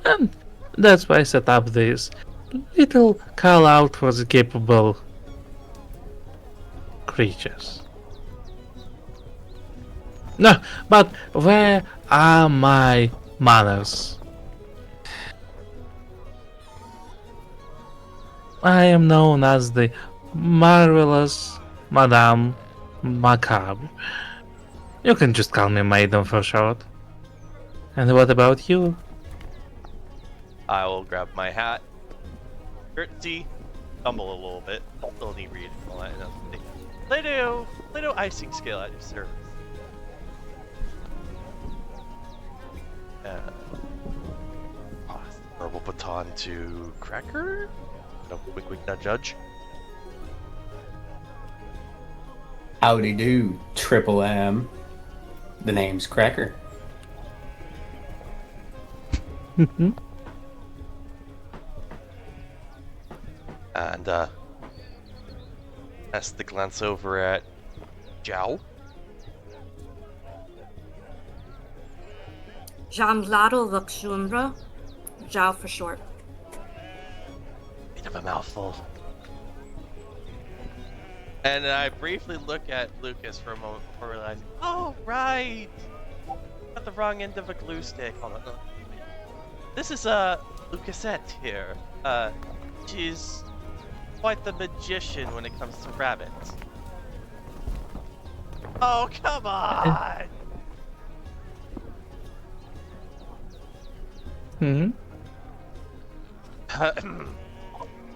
And that's why I set up this little call out for the capable creatures. No, but where are my manners? I am known as the marvelous Madame Macabre. You can just call me Maiden for short. And what about you? I will grab my hat, curtsy, stumble a little bit. Still need read and all that. And I'll say, Play-Doh icing scale at your service. Pass the verbal baton to Cracker. No, quick, not judge. Howdy do, Triple M. The name's Cracker. And has the glance over at Zhao. Jamlado Luxumbra. Zhao for short. Bit of a mouthful. And I briefly look at Lucas for a moment before realizing, oh, right! Got the wrong end of a glue stick. Hold on. This is, Lucasette here. She's quite the magician when it comes to rabbits. Oh, come on! Hmm.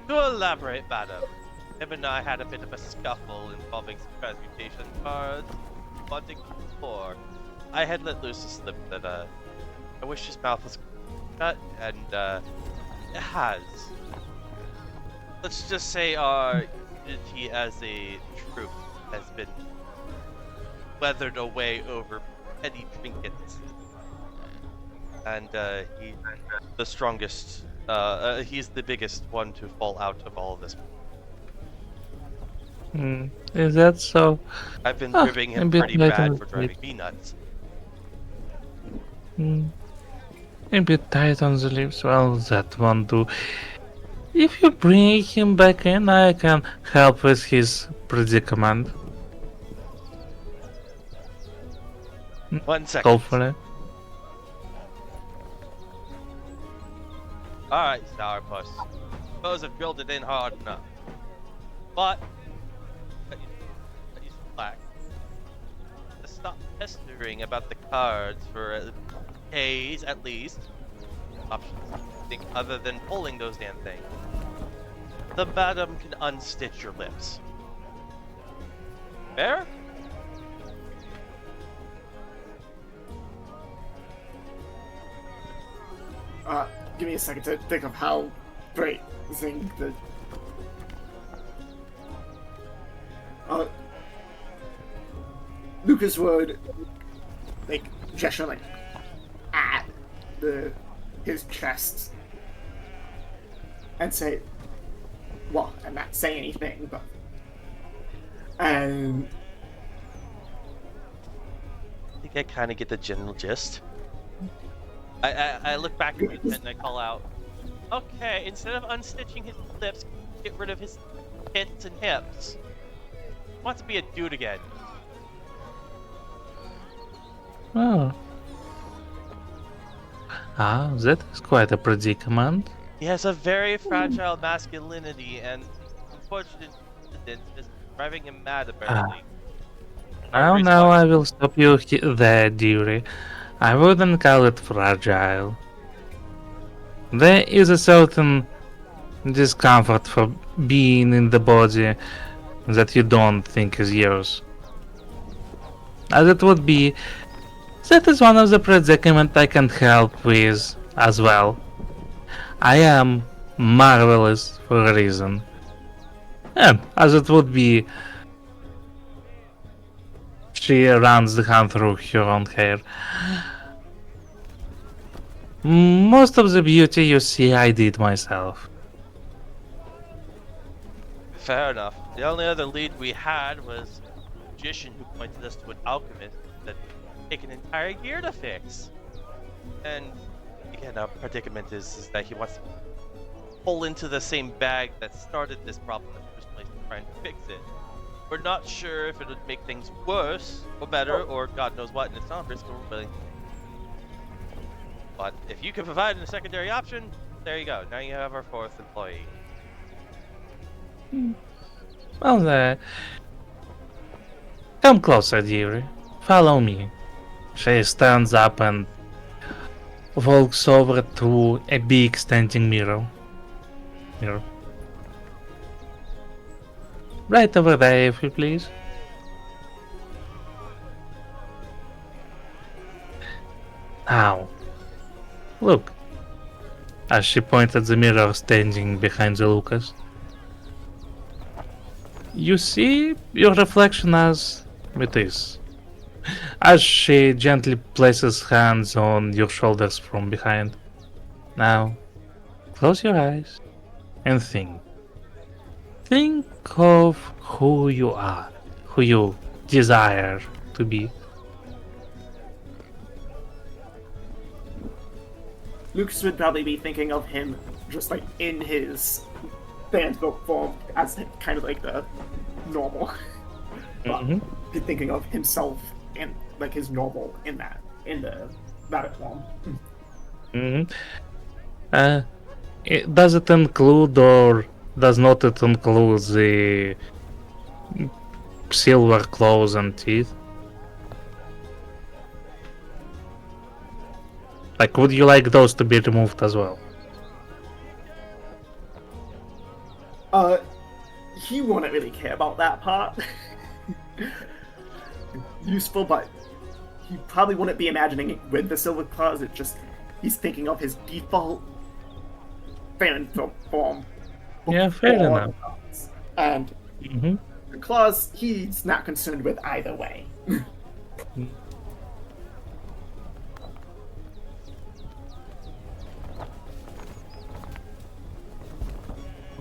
To elaborate, madam, him and I had a bit of a scuffle involving some transmutation cards, wanting before. I had let loose a slip that, I wish his mouth was shut, and, it has. Let's just say our unity as a troop has been weathered away over petty trinkets. And, he's the strongest, he's the biggest one to fall out of all of this. Is that so? I've been Ah, proving a him bit pretty late bad on for the driving sleep. me nuts. A bit tight on the lips. Well, that won't do. If you bring him back in, I can help with his predicament. 1 second. Hopefully. Alright, Sourpuss. Suppose I've drilled it in hard enough. But, cut you some slack. To stop pestering about the cards for days at least. Options, I think, other than pulling those damn things. The madam can unstitch your lips. Fair? Give me a second to think of how phrasing the. Lucas would like gesture like at his chest and say, "Well, I'm not saying anything, but," and I think I kind of get the general gist. I look back at my tent and I call out, okay, instead of unstitching his lips, get rid of his tits and hips. He wants to be a dude again. Oh. Ah, that is quite a predicament. He has a very fragile masculinity, and unfortunate incident is driving him mad, apparently. Now I will stop you there, dearie. I wouldn't call it fragile. There is a certain discomfort for being in the body that you don't think is yours. As it would be, that is one of the predicaments I can help with as well. I am marvelous for a reason. And as it would be, she runs the hand through her own hair. Most of the beauty you see I did myself. Fair enough. The only other lead we had was a magician who pointed us to an alchemist that take an entire year to fix. And again, our predicament is that he wants to pull into the same bag that started this problem in the first place, trying to fix it. We're not sure if it would make things worse or better, or God knows what, and it's not a risk we're willing. But if you can provide a secondary option, there you go. Now you have our fourth employee. Well, come closer, dearie. Follow me. She stands up and walks over to a big standing mirror. Right over there, if you please. Now, look. As she pointed the mirror standing behind the Lucas. You see your reflection as it is. As she gently places hands on your shoulders from behind. Now, close your eyes and think. Think of who you are, who you desire to be. Lucas would probably be thinking of him just like in his Thansbook form as kind of like the normal. But Mhm. be thinking of himself in like his normal in the rabbit form. Mhm. Does it include or does not it include the silver claws and teeth? Like, would you like those to be removed as well? He wouldn't really care about that part. Useful, but he probably wouldn't be imagining it with the silver claws. It's just he's thinking of his default Phantom form. Yeah, fair before enough. the claws. And Hmm. the claws, he's not concerned with either way.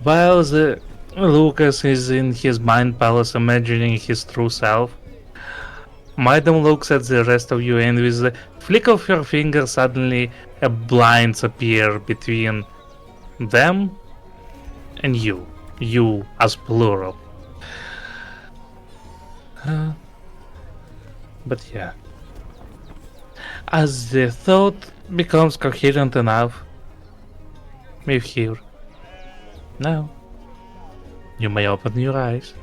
While the Lucas is in his mind palace imagining his true self, Maiden looks at the rest of you and with a flick of her finger suddenly a blinds appear between them and you. You as plural. But yeah. As the thought becomes coherent enough, we're here. Now, you may open your eyes.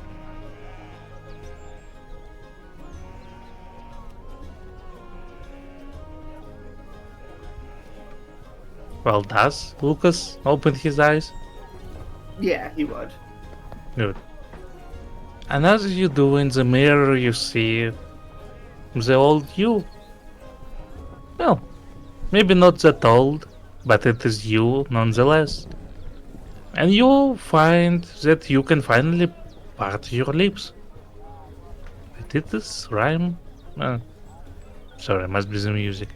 Well, does Lucas open his eyes? Yeah, he would. Good. And as you do in the mirror, you see the old you. Well, maybe not that old, but it is you nonetheless. And you find that you can finally part your lips. Did this rhyme? Sorry, must be the music.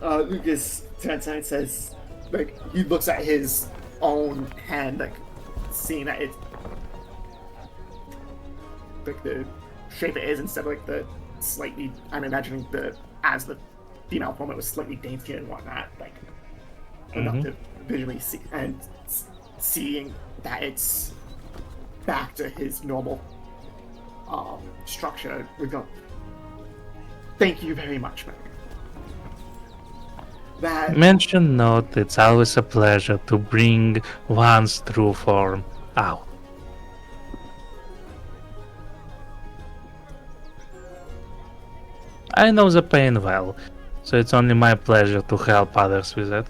Lucas turns around and says, like, he looks at his own hand, like, seeing that it's like the shape it is instead of like the slightly, I'm imagining as the female form, it was slightly daintier and whatnot, like, enough to visually see, and seeing that it's back to his normal structure, we go, thank you very much, man. That Mention not, it's always a pleasure to bring one's true form out. I know the pain well, so it's only my pleasure to help others with it.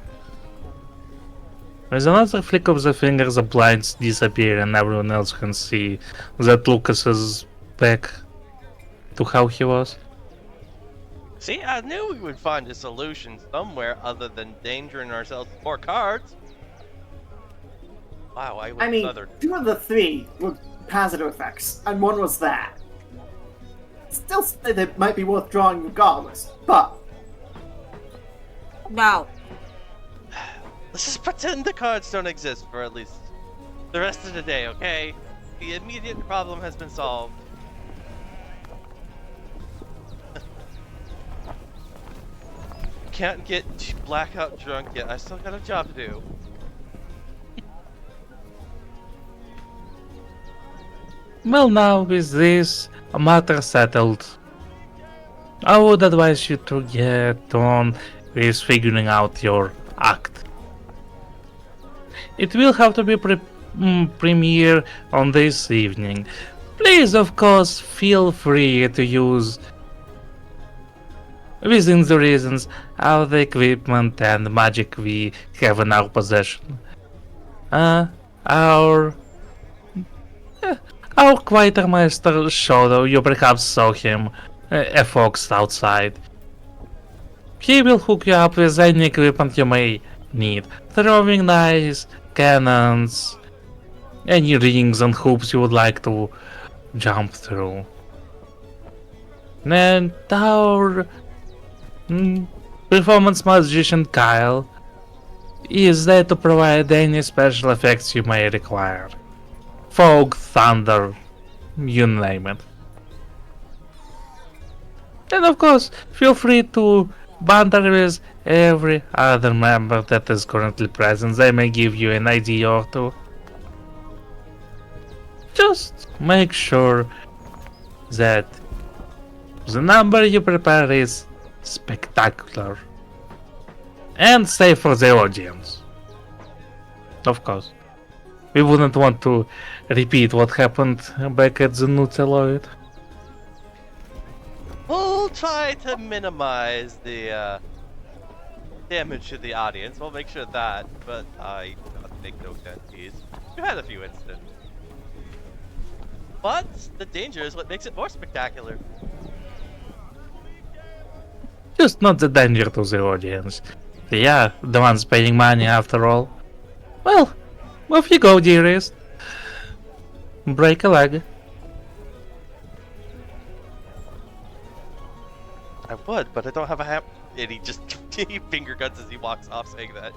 With another flick of the finger, the blinds disappear and everyone else can see that Lucas is back to how he was. See, I knew we would find a solution somewhere other than endangering ourselves with more cards. Wow, I was I mean, southern. 2 of the 3 were positive effects, and 1 was that. Still say they might be worth drawing regardless, but No. Let's just pretend the cards don't exist for at least the rest of the day, okay? The immediate problem has been solved. Can't get blackout drunk yet. I still got a job to do. Well, now with this matter settled, I would advise you to get on with figuring out your act. It will have to be premiere on this evening. Please, of course, feel free to use within the reasons of the equipment and magic we have in our possession. Our our Quartermaster Shadow, you perhaps saw him, a fox outside. He will hook you up with any equipment you may need. Throwing knives, cannons, any rings and hoops you would like to jump through. And our performance magician Kyle is there to provide any special effects you may require. Fog, thunder, you name it. And of course, feel free to banter with every other member that is currently present. They may give you an idea or two. Just make sure that the number you prepare is spectacular and safe for the audience. Of course. We wouldn't want to repeat what happened back at the Nuteloid. We'll try to minimize the damage to the audience. We'll make sure of that, but I make no guarantees. We've had a few incidents. But the danger is what makes it more spectacular. Just not the danger to the audience. They are the ones paying money after all. Well, off you go, dearest. Break a leg. I would, but I don't have a ham. And he just he finger guns as he walks off, saying that.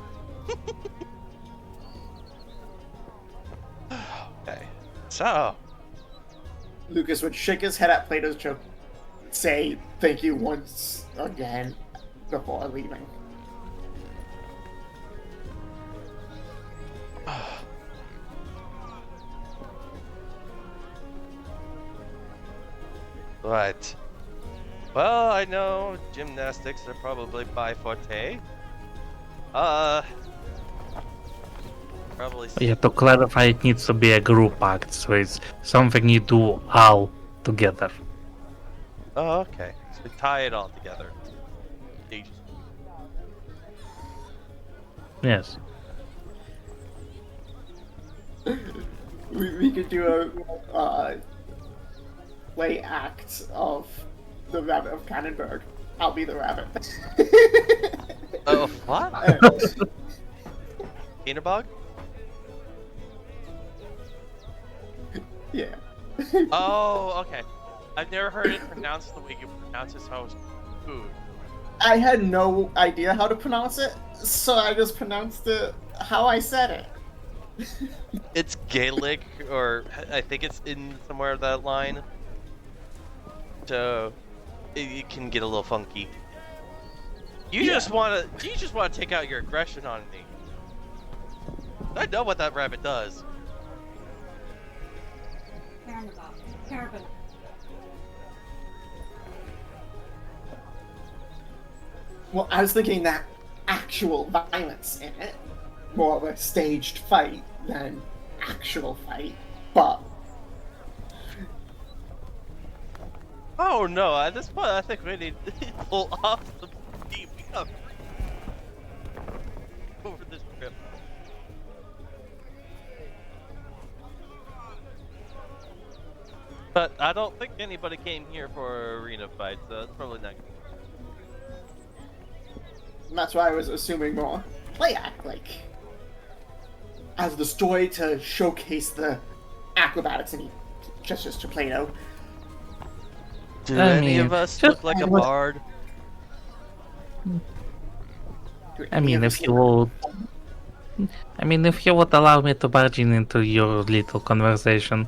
Okay, so Lucas would shake his head at Plato's joke, say thank you once again before leaving. Right. Well, I know gymnastics are probably my forte. Probably. Yeah, to clarify, it needs to be a group act, so it's something you do all together. Oh, okay. So we tie it all together. Yes. We could do a play act of the Rabbit of Cannonburg. I'll be the rabbit. Oh, what? Keenerbog? Yeah. Oh, okay. I've never heard it pronounced the way you pronounce his host food. I had no idea how to pronounce it, so I just pronounced it how I said it. It's Gaelic, or I think it's in somewhere of that line. So it can get a little funky. You just wanna take out your aggression on me. I know what that rabbit does. Caravan. Well, I was thinking that actual violence in it, more of a staged fight than actual fight, but Oh no, at this point I think we need to pull off the team we have over this trip. But I don't think anybody came here for an arena fight, so it's probably not. that's why I was assuming more play act, like as the story to showcase the acrobatics, and he gestures to Plato. Do I any mean, of us just look like a what- bard? I mean, if you would... if you would allow me to barge in into your little conversation.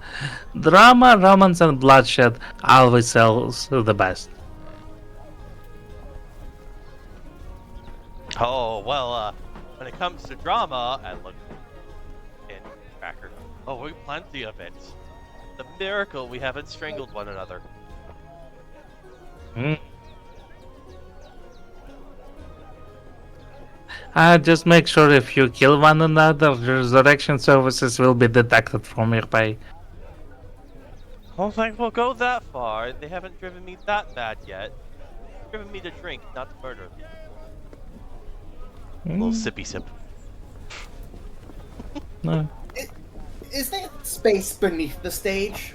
Drama, romance, and bloodshed always sells the best. Oh, well, when it comes to drama, and look, in Cracker, oh, we plenty of it. The miracle we haven't strangled one another. Just make sure if you kill one another, resurrection services will be detected from nearby. I don't think we'll go that far. They haven't driven me that bad yet. given me to drink, not to murder. A little sippy sip. No. Is there space beneath the stage?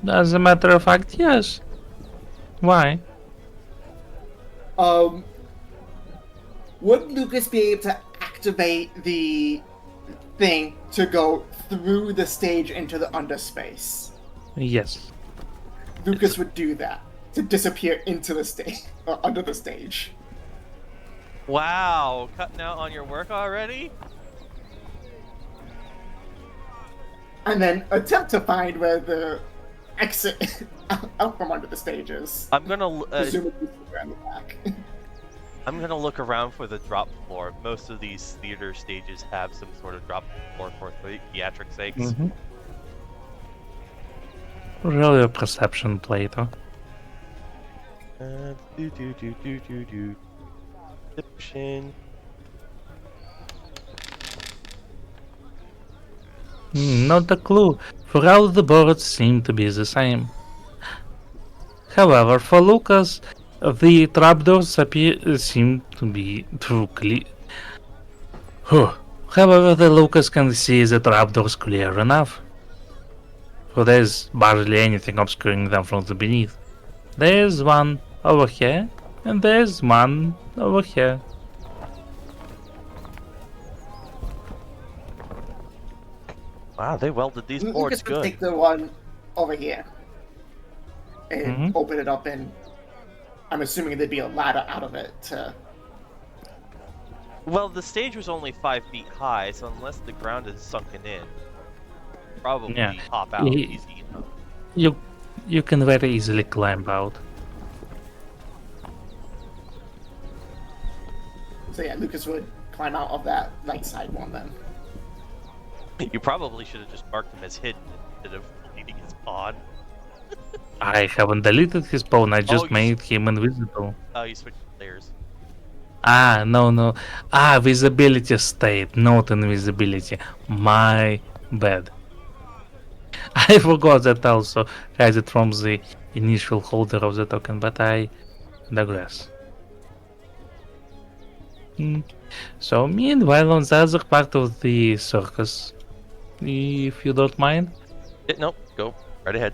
As a matter of fact, yes. Why? Would Lucas be able to activate the thing to go through the stage into the underspace? Yes. Lucas would do that to disappear into the stage or under the stage, Wow, cutting out on your work already? and then attempt to find where the exit out from under the stage is. I'm gonna Presumably around the back. I'm gonna look around for the drop floor. Most of these theater stages have some sort of drop floor for theatric sakes. Mm-hmm. Really a perception play, though. Perception. Not a clue, for all the boards seem to be the same. However, for Lucas, the trapdoors seem to be too clear. However, the Lucas can see the trapdoors clear enough. For there's barely anything obscuring them from the beneath. There's one over here, and there's one over here. Wow, they welded these boards Lucas would good. take the one over here and Mhm. open it up, and I'm assuming there'd be a ladder out of it to. Well, the stage was only 5 feet high, so unless the ground is sunken in, probably Yeah. pop out Ye- easy enough. You can very easily climb out. So yeah, Lucas would climb out of that right side one then. You probably should have just marked him as hidden instead of deleting his pawn. I haven't deleted his pawn, I just you made him invisible. Oh, you switched layers. No. Visibility state, not invisibility. My bad. I forgot that also had it from the initial holder of the token, but I digress. So, meanwhile, on the other part of the circus, if you don't mind, Yeah, nope, go right ahead.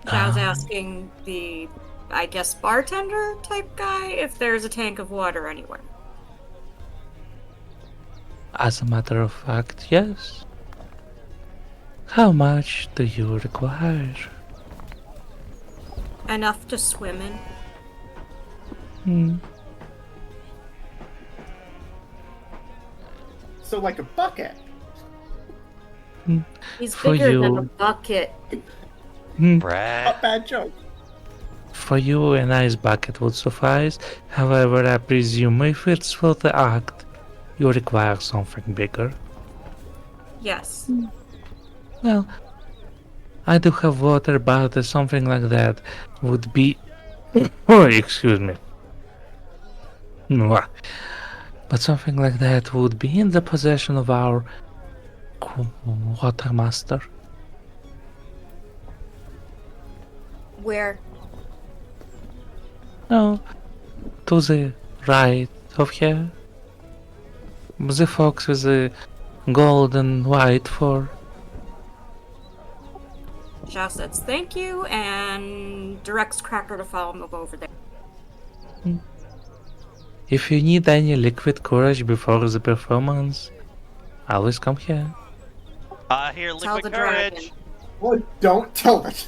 Zhao's asking the, I guess, bartender type guy if there's a tank of water anywhere. as a matter of fact, yes. How much do you require? Enough to swim in. So like a bucket. He's For bigger than you. a bucket. Brad. Not bad joke. For you, a nice bucket would suffice. However, I presume if it's for the act, you require something bigger. Yes. Well, I do have water, but something like that would be. Oh, excuse me. Mwah. But something like that would be in the possession of our watermaster. Where? No, to the right of here. The fox with the gold and white fur. Zhao says thank you and directs Cracker to follow him over there. If you need any liquid courage before the performance, always come here. Here, Tell liquid the courage. dragon. Well, don't tell it.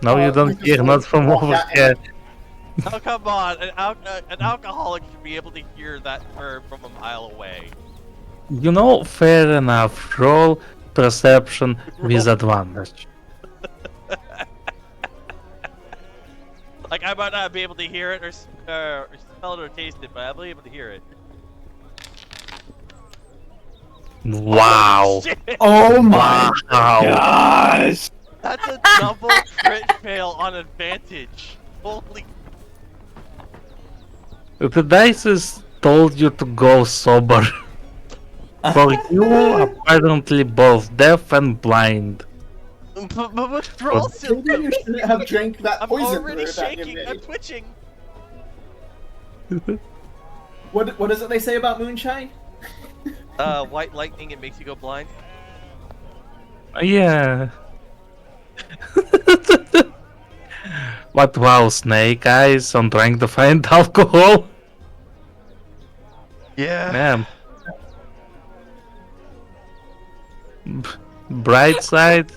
No, you don't Lucas hear, will not from walk over out here. Oh, come on. An alcoholic should be able to hear that term from a mile away. You know, fair enough. Roll perception with advantage. Like, I might not be able to hear it or smell it or taste it, but I'll be able to hear it. Wow. Shit, Oh my Wow. gosh! that's a double crit fail on advantage. Holy. The dice is told you to go sober. For you, apparently both deaf and blind. But for But all Maybe you symptoms, shouldn't have drank that I'm poison already brew that you shaking. I'm made. twitching. What is it they say about moonshine? White lightning. It makes you go blind. Yeah. But wow, Snake Eyes on trying to find alcohol? Yeah. Yeah. Bright side,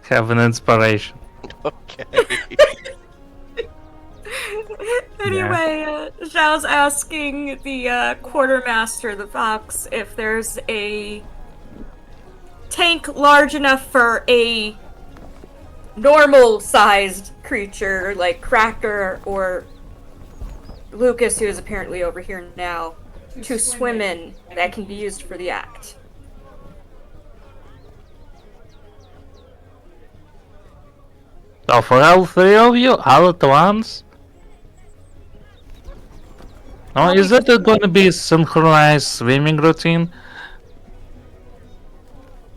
have an inspiration. Okay. Yeah. Anyway, Zhao's asking the quartermaster, the fox, if there's a tank large enough for a normal-sized creature like Cracker or Lucas, who is apparently over here now, to swim in that can be used for the act. So for all three of you, all at once? Oh, is Probably it going to be synchronized swimming routine?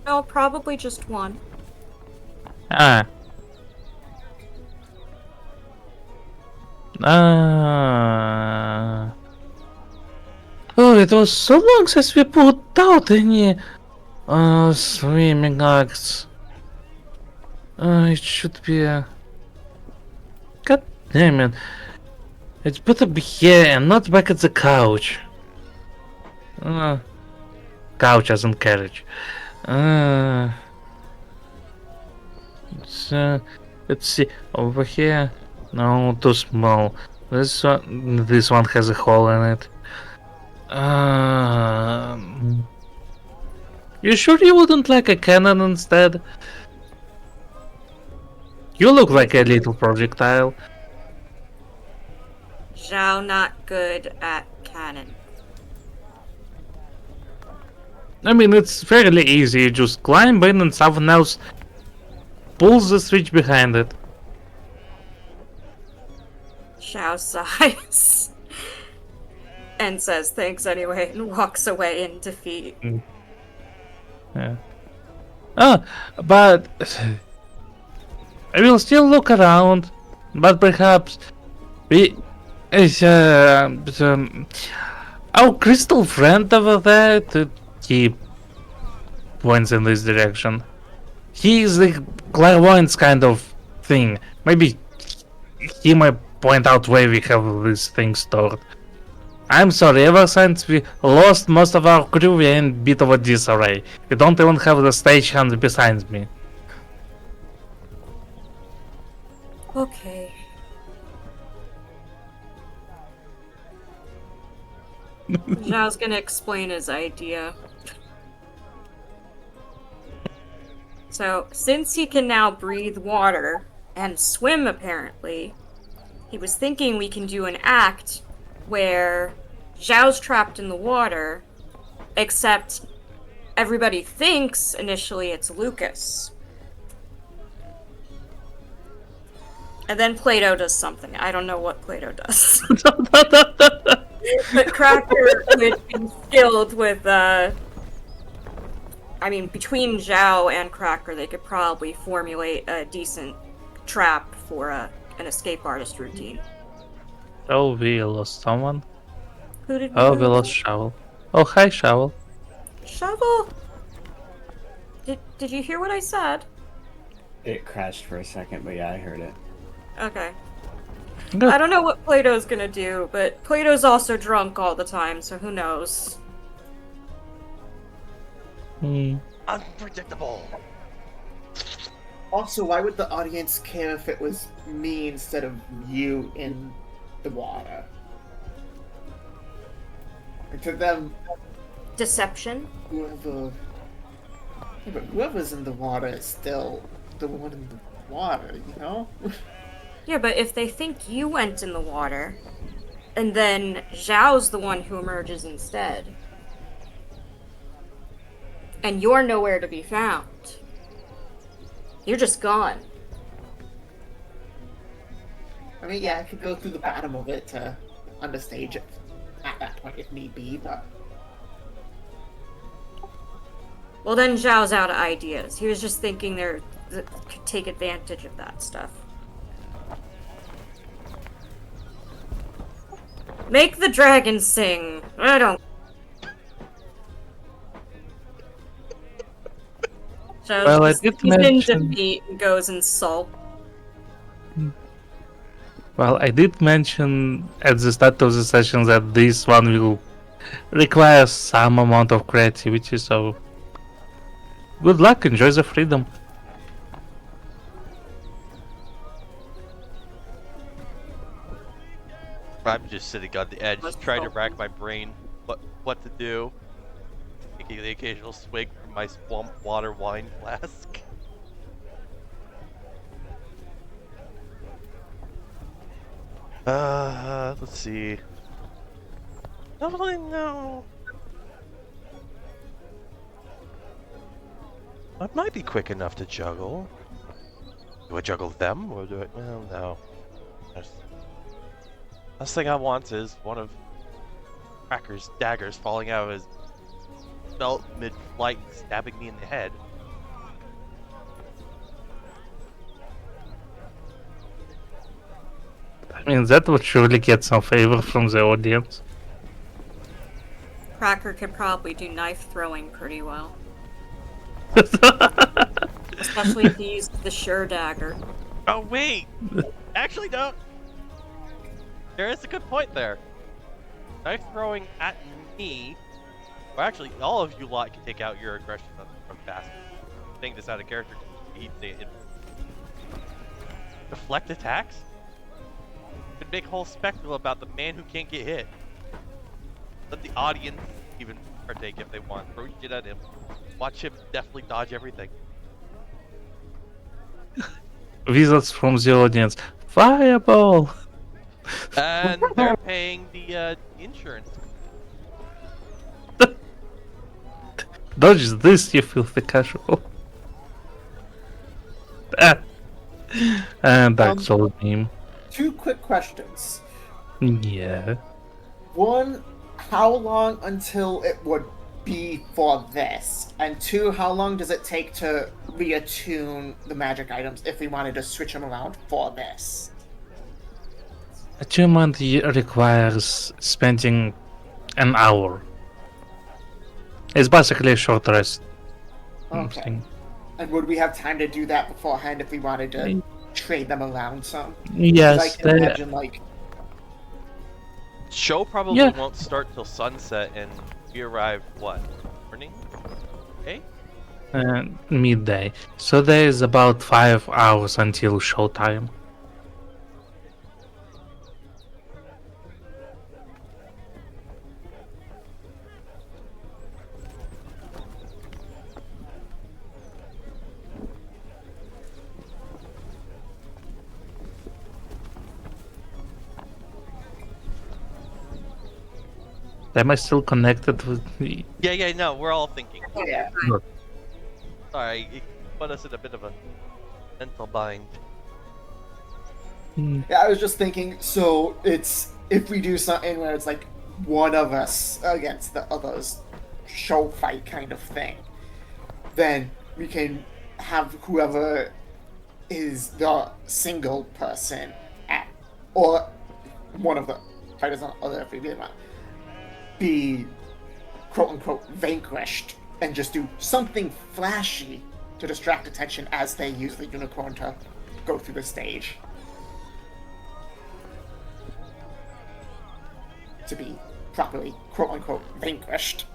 No, probably just one. Ah. Oh, it was so long since we put out any swimming acts. It should be God damn it. It's better be here and not back at the couch. Couch as in carriage. It's, let's see, over here. No, too small. This one has a hole in it. You sure you wouldn't like a cannon instead? You look like a little projectile. Zhao not good at cannon. I mean, it's fairly easy. You just climb in and someone else pulls the switch behind it. Zhao sighs and says thanks anyway and walks away in defeat. Yeah. But I will still look around. But perhaps we, our crystal friend over there, he points in this direction. He's the clairvoyance kind of thing. Maybe he might point out where we have this thing stored. I'm sorry, ever since we lost most of our crew, we're in a bit of a disarray. We don't even have the stagehand beside me. Okay. Zhao's gonna explain his idea. So, since he can now breathe water and swim apparently, he was thinking we can do an act where Zhao's trapped in the water, except everybody thinks initially it's Lucas. And then Plato does something. I don't know what Plato does. But Cracker would be skilled with, between Zhao and Cracker, they could probably formulate a decent trap for an escape artist routine. Oh, we lost someone. Who did we Oh, we lose? lost Shovel. Oh, hi, Shovel. Shovel? Did you hear what I said? It crashed for a second, but yeah, I heard it. Okay. Good. I don't know what Plato's gonna do, but Plato's also drunk all the time, so who knows? Unpredictable. Also, why would the audience care if it was me instead of you in the water? To them, Deception? whoever... Yeah, but whoever's in the water is still the one in the water, you know? Yeah, but if they think you went in the water, and then Zhao's the one who emerges instead, and you're nowhere to be found, you're just gone. I mean, yeah, I could go through the bottom of it to understage it at that point if need be, but... Well, then Zhao's out of ideas. He was just thinking they could take advantage of that stuff. Make the dragon sing. I don't. Zhao's Well, I just, did he's in mention. defeat and goes and sulk. Well, I did mention at the start of the session that this one will require some amount of creativity, so good luck, enjoy the freedom. I'm just sitting on the edge, Let's trying to go. rack my brain what to do. Taking the occasional swig from my swamp water wine flask. Let's see. I don't really know. I might be quick enough to juggle. Do I juggle them, or do I? Well, no. Last thing I want is one of Cracker's daggers falling out of his belt mid-flight and stabbing me in the head. I mean, that would surely get some favor from the audience. Cracker could probably do knife throwing pretty well. Especially if he uses the sure dagger. Oh wait! Actually, no. There is a good point there. Knife throwing at me. Well, actually, all of you lot can take out your aggression from fast. Saying this out of character, he'd say it. Deflect attacks? Could make a whole spectacle about the man who can't get hit. Let the audience even partake if they want. Throw shit at him. Watch him definitely dodge everything. Wizards from the audience. Fireball! And they're paying the insurance. Dodge this, you filthy casual. Ah. And Dark Soul meme. 2 quick questions. Yeah. One, how long until it would be for this? And 2, how long does it take to reattune the magic items if we wanted to switch them around for this? Attunement requires spending an hour. It's basically a short rest. Okay. thing. And would we have time to do that beforehand if we wanted to trade them around some? 'Cause I Yes, can imagine, like, Show probably Yeah. won't start till sunset, and we arrive what? Morning? Okay. midday. So there is about 5 hours until showtime. Am I still connected with the... Yeah, no, we're all thinking. yeah. Sorry, it put us in a bit of a mental bind. Yeah, I was just thinking, so it's, if we do something where it's like one of us against the others, show fight kind of thing, then we can have whoever is the single person at, or one of the fighters on the other, if we really want, be quote unquote vanquished and just do something flashy to distract attention as they use the unicorn to go through the stage. To be properly quote unquote vanquished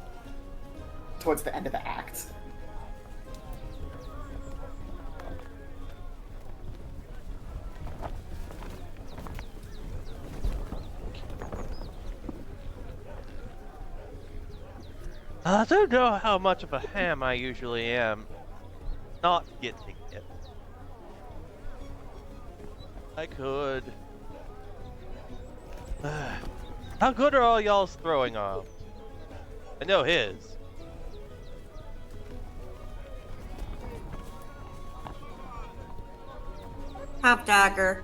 towards the end of the act. I don't know how much of a ham I usually am. Not getting it. I could. How good are all y'all's throwing arms? I know his. Half dagger.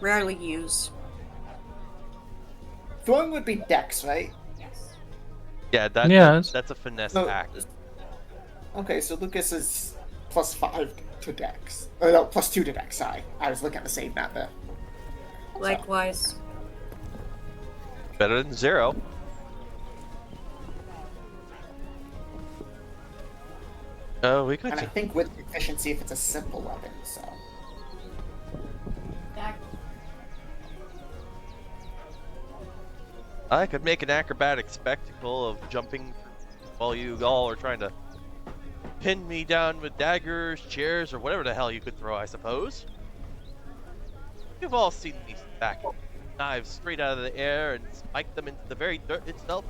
Rarely used. Throwing would be dex, right? Yeah, that Yes. that's a finesse So, act. Okay, so Lucas is +5 to Dex. No, +2 to Dex. Sorry, I was looking at the save map there. Likewise. Better than 0. Oh, we got And I to. think with efficiency, if it's a simple weapon, so. I could make an acrobatic spectacle of jumping while you all are trying to pin me down with daggers, chairs, or whatever the hell you could throw, I suppose. You've all seen me stack knives straight out of the air and spike them into the very dirt itself.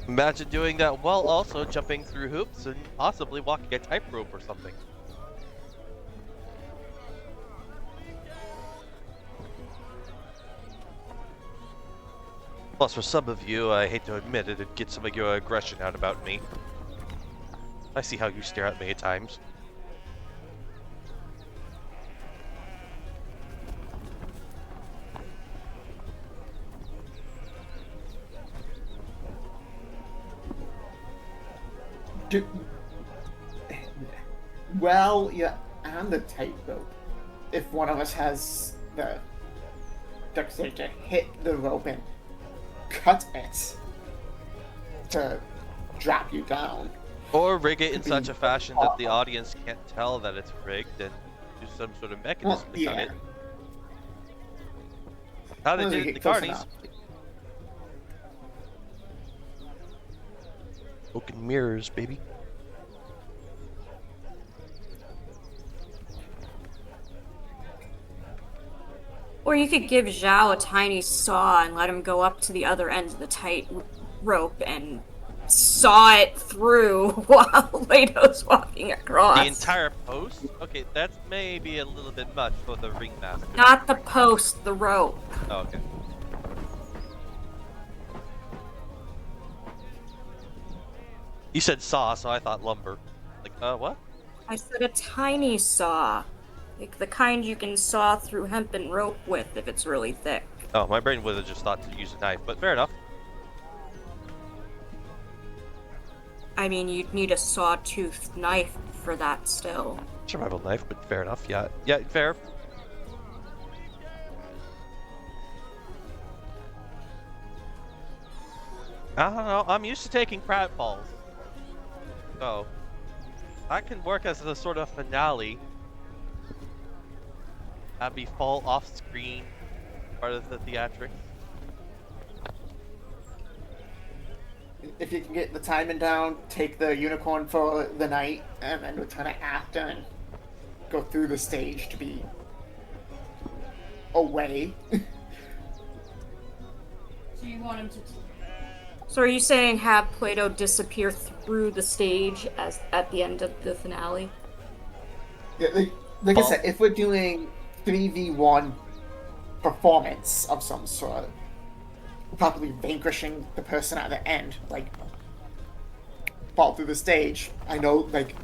Imagine doing that while also jumping through hoops and possibly walking a tightrope or something. Plus, for some of you, I hate to admit it, it'd get some of your aggression out about me. I see how you stare at me at times. Do... Well, yeah, and the tightrope. If one of us has the dexterity to hit the rope and cut it to drop you down. Or rig it in such a fashion that the awful. audience can't tell that it's rigged and do some sort of mechanism to cut Yeah. it. How they As we did it in get the close carnies. enough. Broken mirrors, baby. Or you could give Zhao a tiny saw and let him go up to the other end of the tight rope and saw it through while Lado's walking across. The entire post? Okay, that's maybe a little bit much for the ringmaster. Not the post, the rope. Oh, okay. You said saw, so I thought lumber. Like, what? I said a tiny saw. Like the kind you can saw through hempen rope with if it's really thick. Oh, my brain would have just thought to use a knife, but fair enough. I mean, you'd need a sawtoothed knife for that still. Survival knife, but fair enough. Yeah, yeah, fair. I don't know. I'm used to taking pratfalls, so that can work as a sort of finale. Have me fall off screen, part of the theatrics. If you can get the timing down, take the unicorn for the night, and then return it after and go through the stage to be away. So you want him to... So are you saying have Plato disappear through the stage as at the end of the finale? Yeah, like I said, if we're doing 3v1 performance of some sort, probably vanquishing the person at the end, like fall through the stage. I know, like,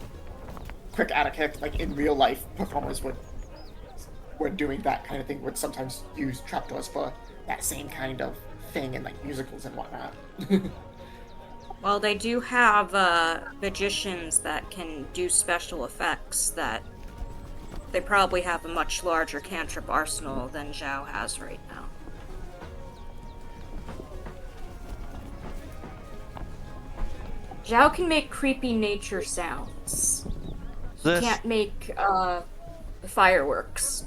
quick etiquette, like in real life, performers would, when doing that kind of thing, would sometimes use trapdoors for that same kind of thing in like musicals and whatnot. Well, they do have magicians that can do special effects that they probably have a much larger cantrip arsenal than Zhao has right now. Zhao can make creepy nature sounds. He This can't make fireworks.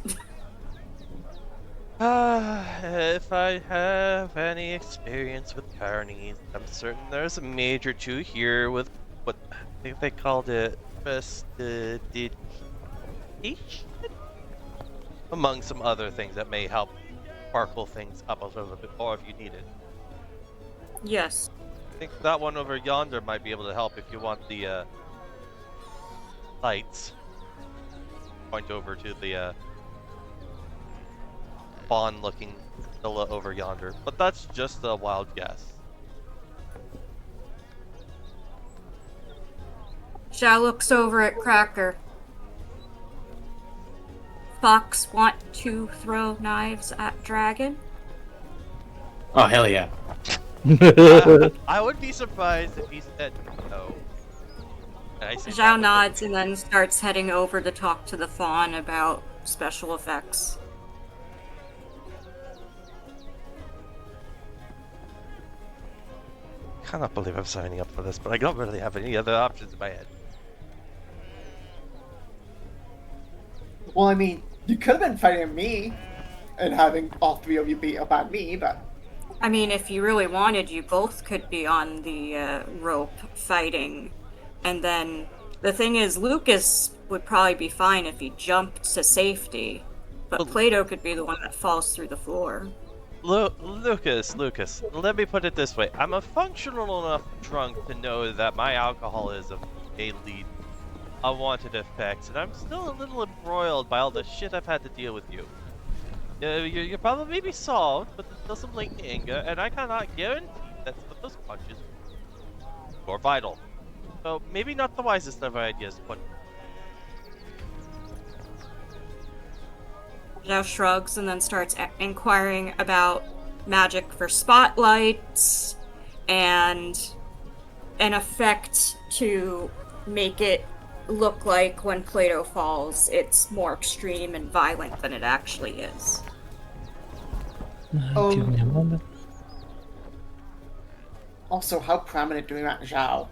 if I have any experience with carnies, I'm certain there's a mage or two here with what I think they called it prestidigitation, among some other things that may help sparkle things up a little bit more if you need it. Yes. I think that one over yonder might be able to help if you want the lights. Point over to the fawn-looking villa over yonder, but that's just a wild guess. Zhao looks over at Cracker. Fox want to throw knives at Dragon? Oh hell yeah! I would be surprised if he said no. And I say that Zhao with nods and then starts heading over to talk to the fawn about special effects. I cannot believe I'm signing up for this, but I don't really have any other options in my head. Well, I mean, you could have been fighting me and having all three of you beat up on me, but I mean, if you really wanted, you both could be on the rope fighting. And then the thing is, Lucas would probably be fine if he jumped to safety. But Well- Plato could be the one that falls through the floor. Lucas, let me put it this way. I'm a functional enough drunk to know that my alcoholism may lead unwanted effects, and I'm still a little embroiled by all the shit I've had to deal with you. Your problem may be solved, but there's still some latent anger, and I cannot guarantee that some of those punches are vital. So maybe not the wisest of ideas, but Zhao shrugs and then starts inquiring about magic for spotlights and an effect to make it look like when Plato falls, it's more extreme and violent than it actually is. Give me a moment. also, how prominent do we want Zhao?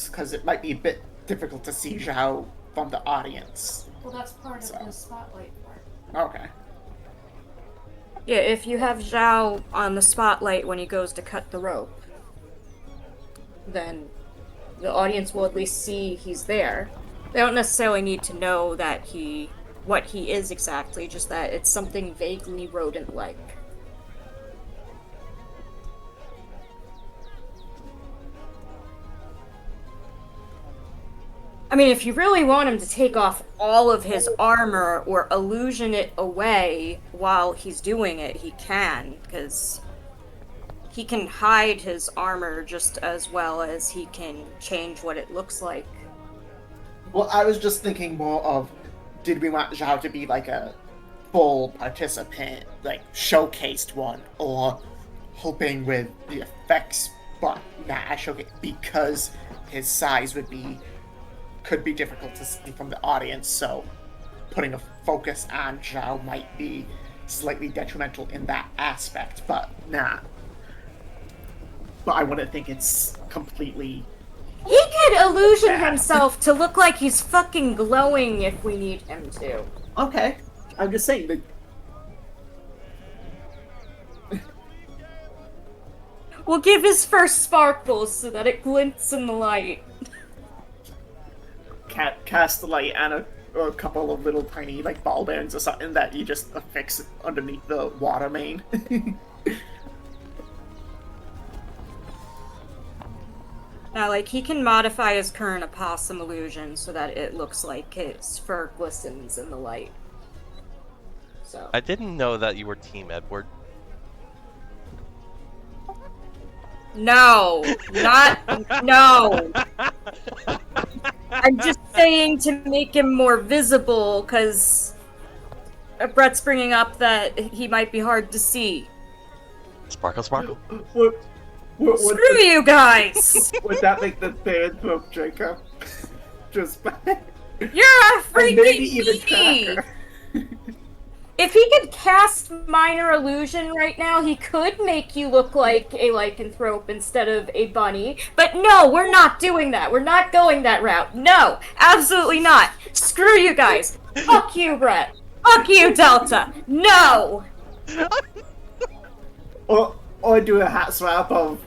Because it might be a bit difficult to see Zhao from the audience. Well, that's part So. of the spotlight part. Okay. Yeah, if you have Zhao on the spotlight when he goes to cut the rope, then the audience will at least see he's there. They don't necessarily need to know that what he is exactly, just that it's something vaguely rodent-like. I mean, if you really want him to take off all of his armor or illusion it away while he's doing it, he can, because he can hide his armor just as well as he can change what it looks like. Well, I was just thinking more of, did we want Zhao to be like a full participant, like showcased one, or hoping with the effects, but not a showcase because his size could be difficult to see from the audience. So putting a focus on Zhao might be slightly detrimental in that aspect, but not. But I wouldn't think it's completely. He could illusion himself to look like he's fucking glowing if we need him to. Okay, I'm just saying that. We'll give his first sparkles so that it glints in the light. Cast the light on a couple of little tiny like ball bearings or something that you just affix underneath the water main. Now, like, he can modify his current opossum illusion so that it looks like his fur glistens in the light. So. I didn't know that you were Team Edward. No! No! I'm just saying to make him more visible, because Brett's bringing up that he might be hard to see. Sparkle, sparkle. Would Screw you guys! would that make the third book, Jacob? Just You're a and freaking maybe even meanie! Cracker. If he could cast minor illusion right now, he could make you look like a lycanthrope instead of a bunny. But no, we're not doing that. We're not going that route. No, absolutely not. Screw you guys. Fuck you, Brett. Fuck you, Delta. No. Or do a hat swap of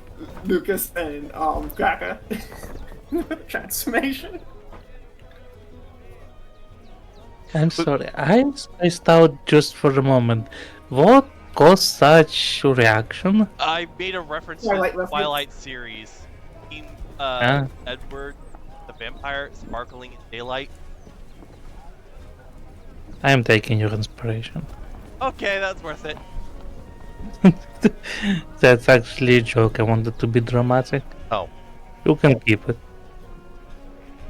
Lucas and Cracker. Transformation. I'm sorry, I spaced out just for a moment. What caused such reaction? I made a reference to Twilight the reference. Twilight series. Team Ah. Edward, the vampire, sparkling in daylight. I am taking your inspiration. Okay, that's worth it. That's actually a joke. I wanted to be dramatic. Oh. You can keep it.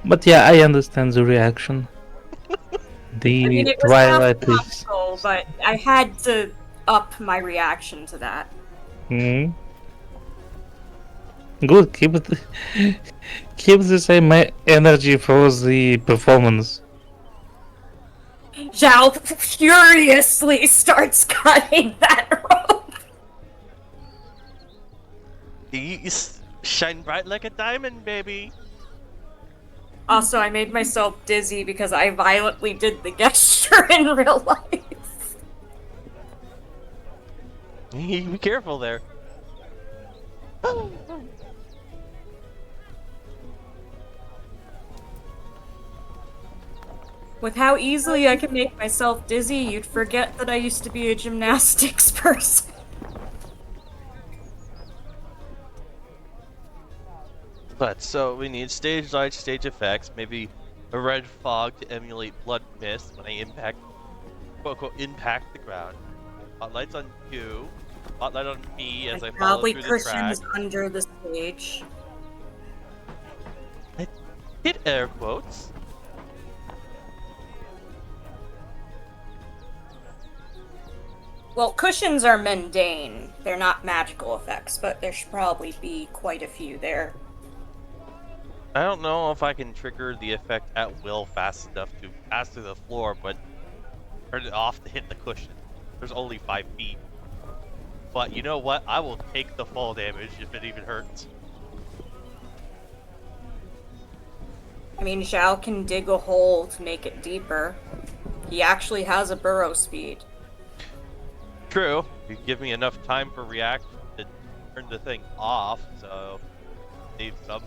But yeah, I understand the reaction. The I mean, it was Twilight half is. comical, but I had to up my reaction to that. Hmm. Good. Keep the same energy for the performance. Zhao furiously starts cutting that rope. You shine bright like a diamond, baby. Also, I made myself dizzy because I violently did the gesture in real life. Be careful there. With how easily I can make myself dizzy, you'd forget that I used to be a gymnastics person. But so we need stage lights, stage effects, maybe a red fog to emulate blood mist when I impact, quote unquote, impact the ground. Spotlights on you. Spotlight on me as I follow Probably through the track. cushions under the stage. I hit air quotes. Well, cushions are mundane. They're not magical effects, but there should probably be quite a few there. I don't know if I can trigger the effect at will fast enough to pass through the floor, but turn it off to hit the cushion. There's only 5 feet. But you know what? I will take the fall damage if it even hurts. I mean, Zhao can dig a hole to make it deeper. He actually has a burrow speed. True. You give me enough time for reaction to turn the thing off, so save some.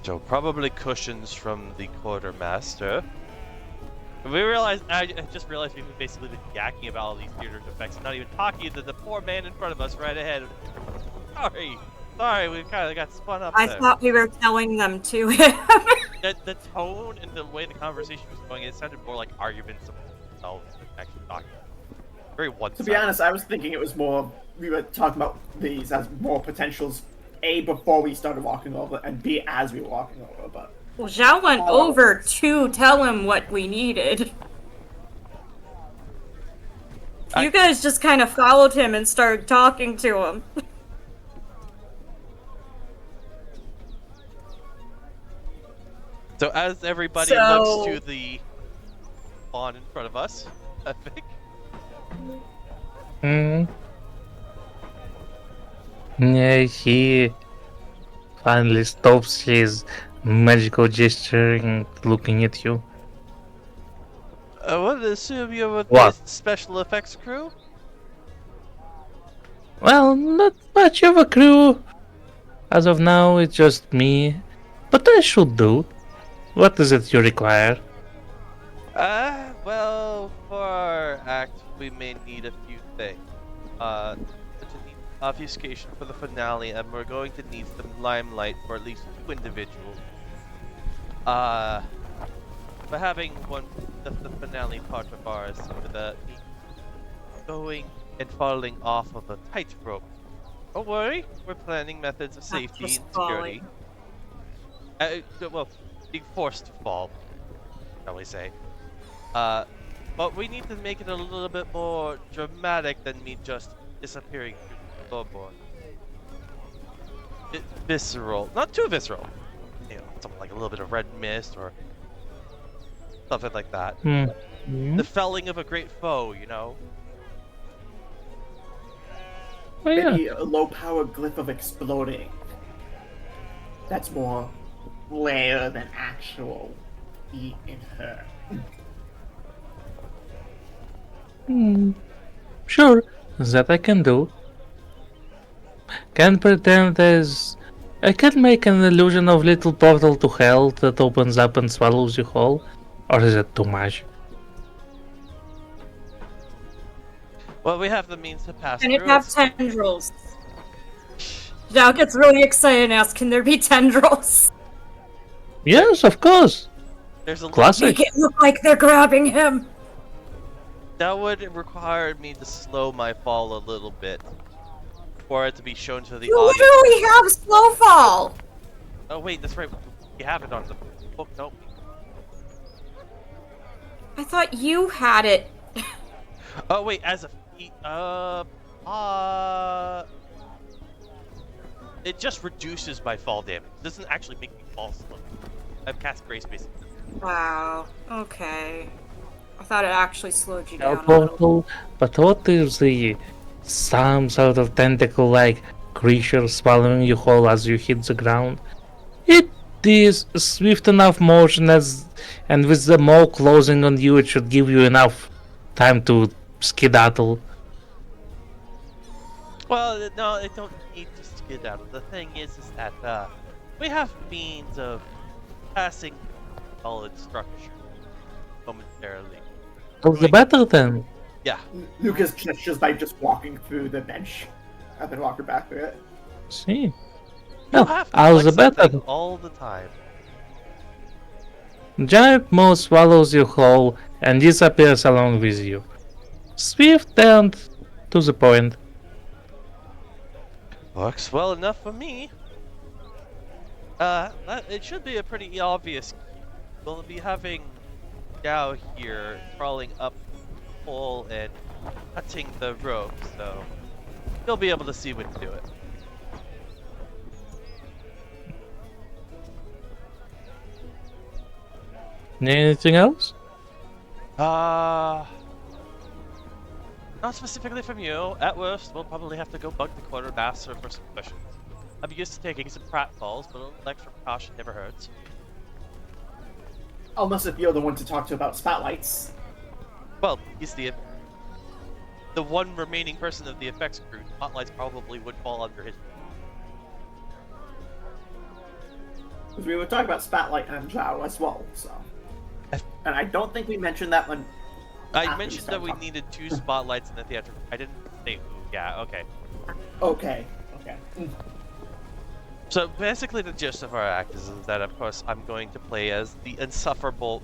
So probably cushions from the quartermaster. I just realized we've basically been yakking about all these theater effects, not even talking to the poor man in front of us right ahead. Sorry, we kind of got spun up I there. thought we were telling them to him. The tone and the way the conversation was going, it sounded more like arguments among themselves than actually talking. Very one-sided. To be honest, I was thinking it was more, we were talking about these as more potentials, A, before we started walking over, and B, as we were walking over, but... Well, Zhao went over to tell him what we needed. You guys just kind of followed him and started talking to him. So as everybody looks to the pawn in front of us, I think. Hmm. Yeah, he finally stops his magical gesturing, looking at you. I would assume you're with What? the special effects crew? Well, not much of a crew. As of now, it's just me. But I should do. What is it you require? Well, for our act, we may need a few things. To need obfuscation for the finale, and we're going to need some limelight for at least 2 individuals. But having one of the finale part of ours with me going and falling off of a tightrope. Don't worry, we're planning methods of safety and just security. Well, being forced to fall, shall we say. But we need to make it a little bit more dramatic than me just disappearing through the floorboard. Visceral. Not too visceral. You know, something like a little bit of red mist or something like that. Hmm. The felling of a great foe, you know? Oh, yeah. Maybe a low-power glyph of exploding. That's more layer than actual heat in her. Sure, that I can do. Can pretend as... I can make an illusion of little portal to hell that opens up and swallows you whole. Or is it too much? Well, we have the means to pass And it through. have tendrils. Zhao gets really excited and asks, can there be tendrils? Yes, of course. There's a Classic. Make it look like they're grabbing him. That would require me to slow my fall a little bit for it to be shown to the You audience. literally have slow fall. Oh wait, that's right. We have it on the book. Nope. I thought you had it. Oh wait, as a feat, it just reduces my fall damage. It doesn't actually make me fall slow. I've cast Grace basically. Wow. Okay. I thought it actually slowed you Shell down a little. portal, but what if some sort of tentacle-like creature swallowing you whole as you hit the ground? It is swift enough motion and with the maw closing on you, it should give you enough time to skedaddle. Well, no, it don't need to skedaddle. The thing is that we have means of passing solid structure momentarily. So the better then. Yeah. Lucas gestures by just walking through the bench and then walking back through it. See. You Well, have to all the flex that better. thing all the time. Giant maw swallows you whole and disappears along with you. Swift and to the point. Works well enough for me. It should be a pretty obvious. We'll be having Gao here crawling up the hole and cutting the rope, so you'll be able to see when to do it. Anything else? Not specifically from you. At worst, we'll probably have to go bug the quartermaster for some questions. I'm used to taking some pratfalls, but a little extra precaution never hurts. Unless if you're the one to talk to about spotlights. Well, he's the one remaining person of the effects crew. Spotlights probably would fall under his. Because we were talking about Spotlight and Zhao as well, so. And I don't think we mentioned that one. I after mentioned that started we talking. needed 2 spotlights in the theater. I didn't say who. Yeah, okay. Okay. So basically, the gist of our act is that, of course, I'm going to play as the insufferable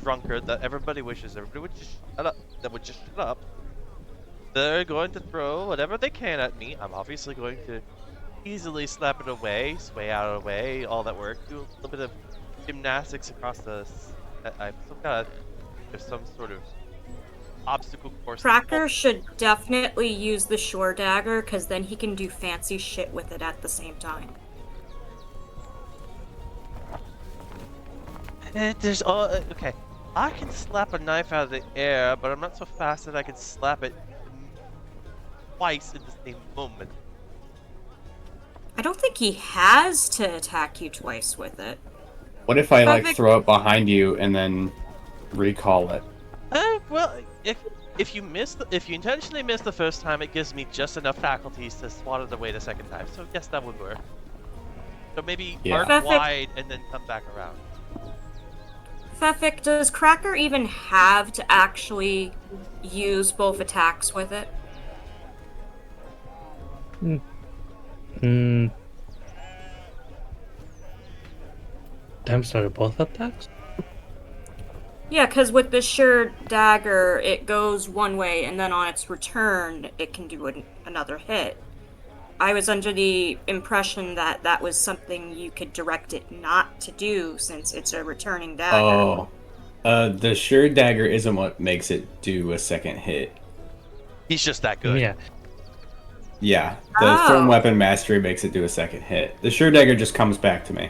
drunkard that everybody wishes everybody would just shut up. That would just shut up. They're going to throw whatever they can at me. I'm obviously going to easily slap it away, sway out of the way, all that work. Do a little bit of gymnastics across the. I've still got there's some sort of obstacle course. Cracker should definitely use the shore dagger, because then he can do fancy shit with it at the same time. There's okay. I can slap a knife out of the air, but I'm not so fast that I can slap it twice in the same moment. I don't think he has to attack you twice with it. What if I like Perfect. throw it behind you and then recall it? Well, if you intentionally miss the first time, it gives me just enough faculties to swat it away the second time. So yes, that would work. So maybe Yeah. arc Perfect. wide and then come back around. Fefik, does Cracker even have to actually use both attacks with it? Hmm. I'm sorry, both attacks? Yeah, because with the sure dagger, it goes one way, and then on its return, it can do another hit. I was under the impression that that was something you could direct it not to do, since it's a returning dagger. Oh, the sure dagger isn't what makes it do a second hit. He's just that good. Yeah. Yeah, the Oh. thrown weapon mastery makes it do a second hit. The sure dagger just comes back to me.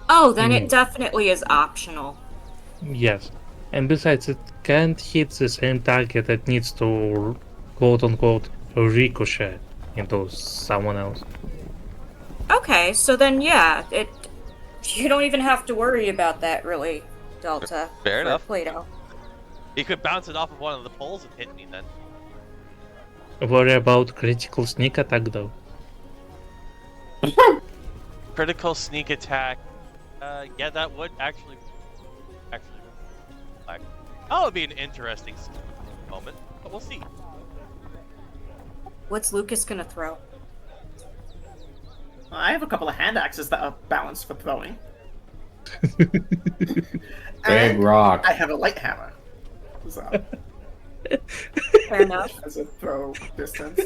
Oh, then it definitely is optional. Yes. And besides, it can't hit the same target. It needs to, quote unquote, ricochet into someone else. Okay, so then yeah, you don't even have to worry about that, really, Delta. Fair for enough. Plato. He could bounce it off of one of the poles and hit me then. Worry about critical sneak attack though. Critical sneak attack. Yeah, that would actually. Like, that would be an interesting moment, but we'll see. What's Lucas gonna throw? I have a couple of hand axes that are balanced for throwing. Big And rock. I have a light hammer. So, Fair enough. as a throw distance.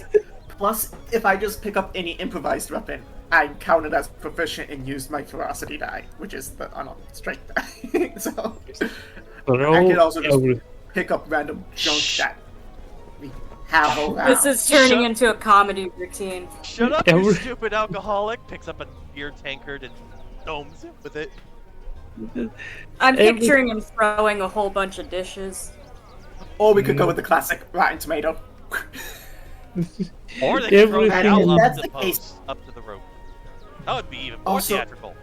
Plus, if I just pick up any improvised weapon, I counted as proficient and used my ferocity die, which is the strength die. So I could Throw also just every- pick up random junk that we have around. This is turning Shut- into a comedy routine. Shut up, you Every- stupid alcoholic! Picks up a beer tankard and gnomes it with it. I'm Every- picturing him throwing a whole bunch of dishes. Or we could go with the classic rotten tomato. Or they can throw the Everything cow in- up That's the the case. post, up to the rope. That would be even more Also- theatrical.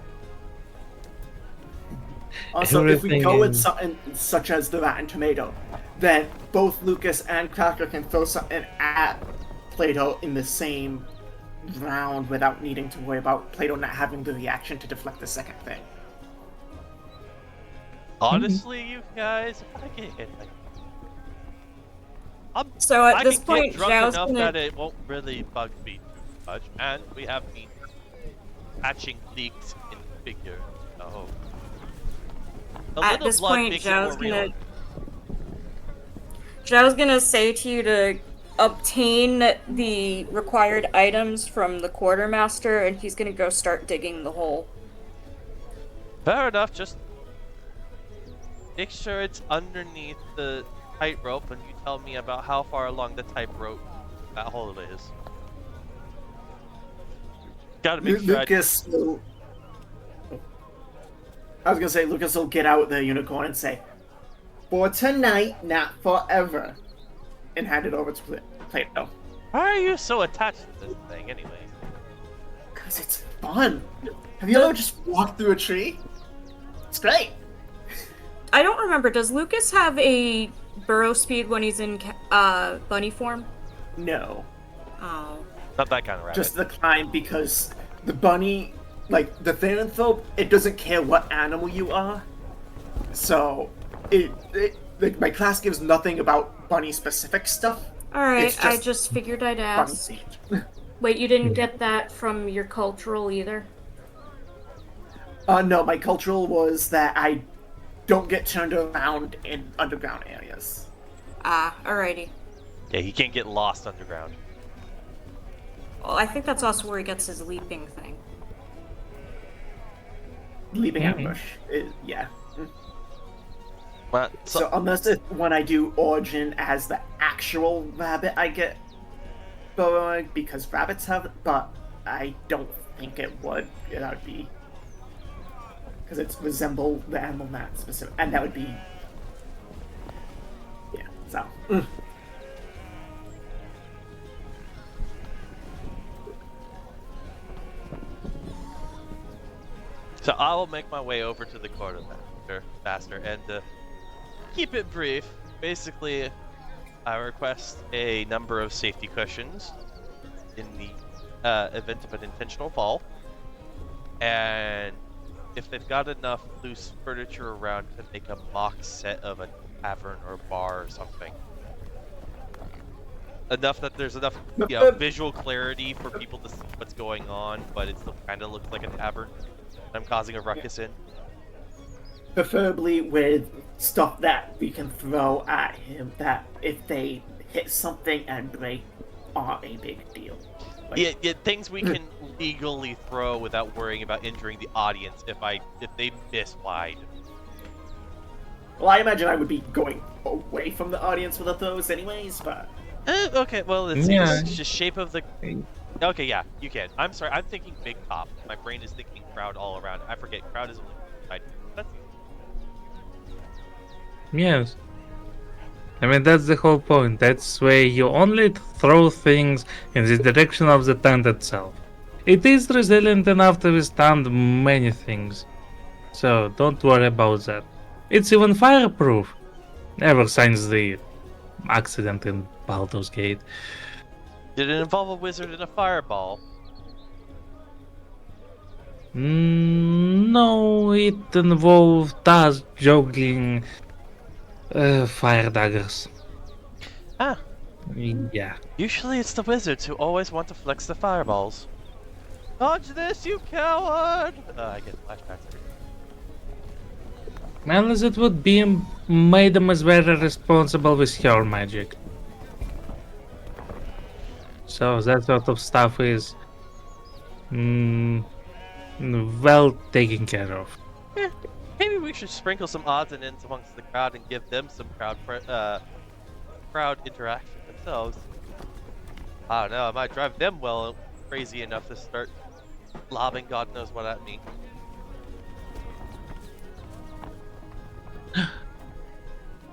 Also, if we Everything go with in- something such as the rotten tomato, then both Lucas and Cracker can throw something at Plato in the same round without needing to worry about Plato not having the reaction to deflect the second thing. Honestly, you guys, if I get hit, So at I this can point, get drunk Zhao's enough gonna. that it won't really bug me too much, and we have been patching leaks in the figure. So a At little this blood point, makes it more real. Zhao's gonna say to you to obtain the required items from the quartermaster, and he's gonna go start digging the hole. Fair enough. Just make sure it's underneath the tightrope, and you tell me about how far along the tightrope that hole is. Gotta make sure. Lucas will. I was gonna say Lucas will get out the unicorn and say, "For tonight, not forever," and hand it over to Plato. Why are you so attached to this thing, anyways? Cause it's fun. Have you ever just walked through a tree? It's great. I don't remember. Does Lucas have a burrow speed when he's in bunny form? No, Oh. Not that kind of rabbit. just the climb because the bunny, like the Thananthrope, it doesn't care what animal you are. So, like my class gives nothing about bunny specific stuff. Alright, It's I just just figured I'd Bunny ask. themed. Wait, you didn't get that from your cultural either? No, my cultural was that I don't get turned around in underground areas. Ah, alrighty. Yeah, he can't get lost underground. Well, I think that's also where he gets his leaping thing. Leaping Mhm. ambush. Yeah. But So unless it's when I do Origin as the actual rabbit, I get burrowing because rabbits have it, but I don't think it would. That would be because it's resemble the animal not specific, and that would be yeah. So So I will make my way over to the quartermaster faster and keep it brief. Basically, I request a number of safety cushions in the event of an intentional fall, and if they've got enough loose furniture around to make a mock set of a tavern or bar or something. Enough that there's enough visual clarity for people to see what's going on, but it still kind of looks like a tavern. I'm causing a ruckus in. preferably with stuff that we can throw at him that if they hit something and break are a big deal. Like, Yeah, things we can legally throw without worrying about injuring the audience if they miss wide. well, I imagine I would be going away from the audience with those anyways, but Okay, well, it's Yeah. just shape of the. Okay, yeah, you can. I'm sorry, I'm thinking big top. My brain is thinking crowd all around. I forget crowd is only side. That's Yes. I mean, that's the whole point. That's where you only throw things in the direction of the tent itself. It is resilient enough to withstand many things. So don't worry about that. It's even fireproof. Ever since the accident in Baldur's Gate. Did it involve a wizard and a fireball? No, it involved us juggling fire daggers. Ah, Yeah. usually it's the wizards who always want to flex the fireballs. Dodge this, you coward! I get flashbacks. Unless it would be made them as very responsible with her magic. So that sort of stuff is Mm, well taken care of. Eh, maybe we should sprinkle some odds and ends amongst the crowd and give them some crowd interaction themselves. I don't know, it might drive them well crazy enough to start lobbing God knows what at me.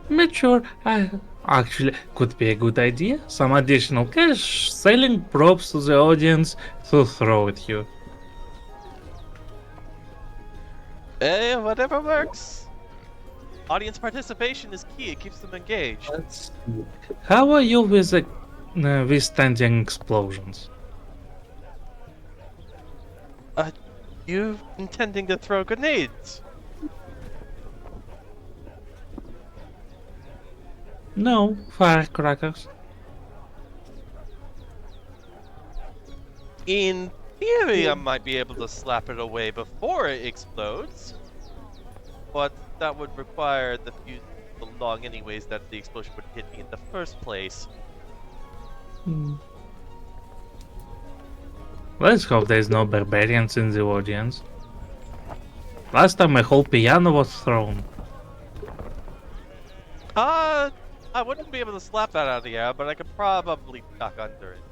Not sure. Actually, could be a good idea. Some additional cash, selling props to the audience to throw at you. Whatever works. Audience participation is key. It keeps them engaged. Let's see. How are you with the withstanding explosions? You intending to throw grenades? No, firecrackers. In theory, I might be able to slap it away before it explodes. But that would require the fuse so long anyways that the explosion would hit me in the first place. Hmm. Let's hope there's no barbarians in the audience. Last time a whole piano was thrown. I wouldn't be able to slap that out of the air, but I could probably duck under it.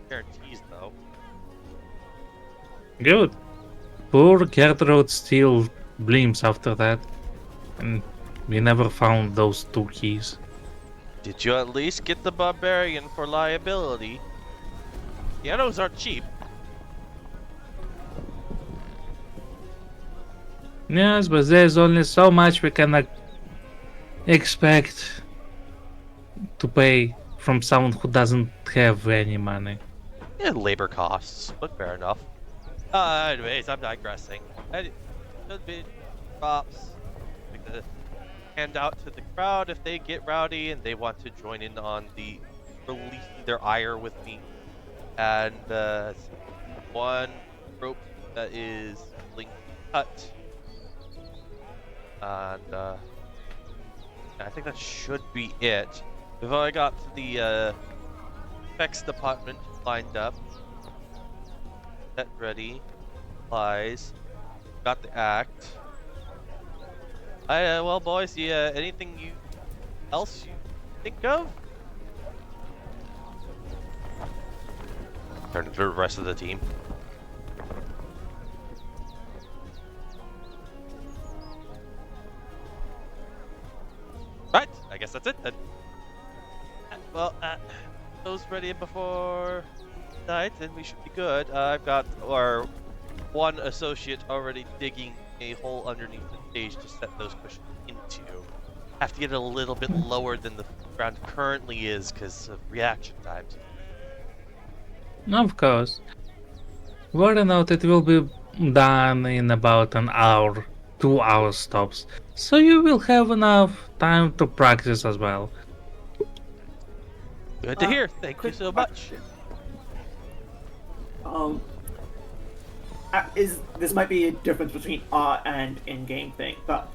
Guarantees, though. Good. Poor Gertrude still bleams after that. And we never found those 2 keys. Did you at least get the barbarian for liability? Pianos aren't cheap. Yes, but there's only so much we can expect to pay from someone who doesn't have any money. Yeah, labor costs, but fair enough. Anyways, I'm digressing. Should be props. Like to hand out to the crowd if they get rowdy and they want to join in on the releasing their ire with me. And one rope that is linked cut. And I think that should be it. We've already got the effects department lined up. Set ready. Supplies. Got the act. Well, boys, anything else you think of? Turn to the rest of the team. Right, I guess that's it then. Well, those ready before night, and we should be good. I've got our one associate already digging a hole underneath the stage to set those cushions into. Have to get it a little bit lower than the ground currently is because of reaction times. Of course. Worry not, it will be done in about an hour, 2 hours tops. So you will have enough time to practice as well. Good to hear. Thank you quick so much. question. This might be a difference between art and in-game thing, but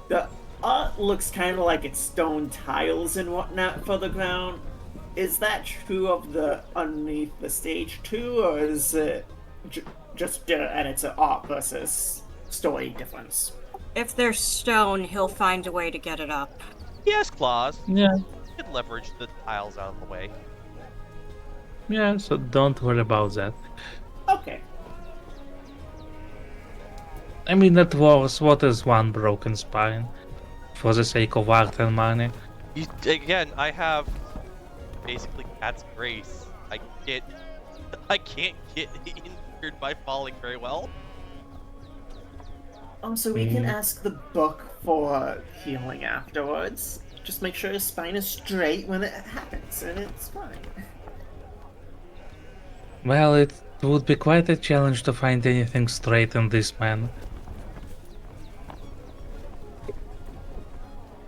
the art looks kind of like it's stone tiles and whatnot for the ground. Is that true of the underneath the stage too, or is it just dirt and it's an art versus story difference? If there's stone, he'll find a way to get it up. He has claws. Yeah, He can leverage the tiles out of the way. yeah, so don't worry about that. Okay. I mean, at worst, what is one broken spine? For the sake of art and money. Again, I have basically cat's grace. I can't get injured by falling very well. So we can ask the book for healing afterwards. Just make sure his spine is straight when it happens, and it's fine. Well, it would be quite a challenge to find anything straight in this man.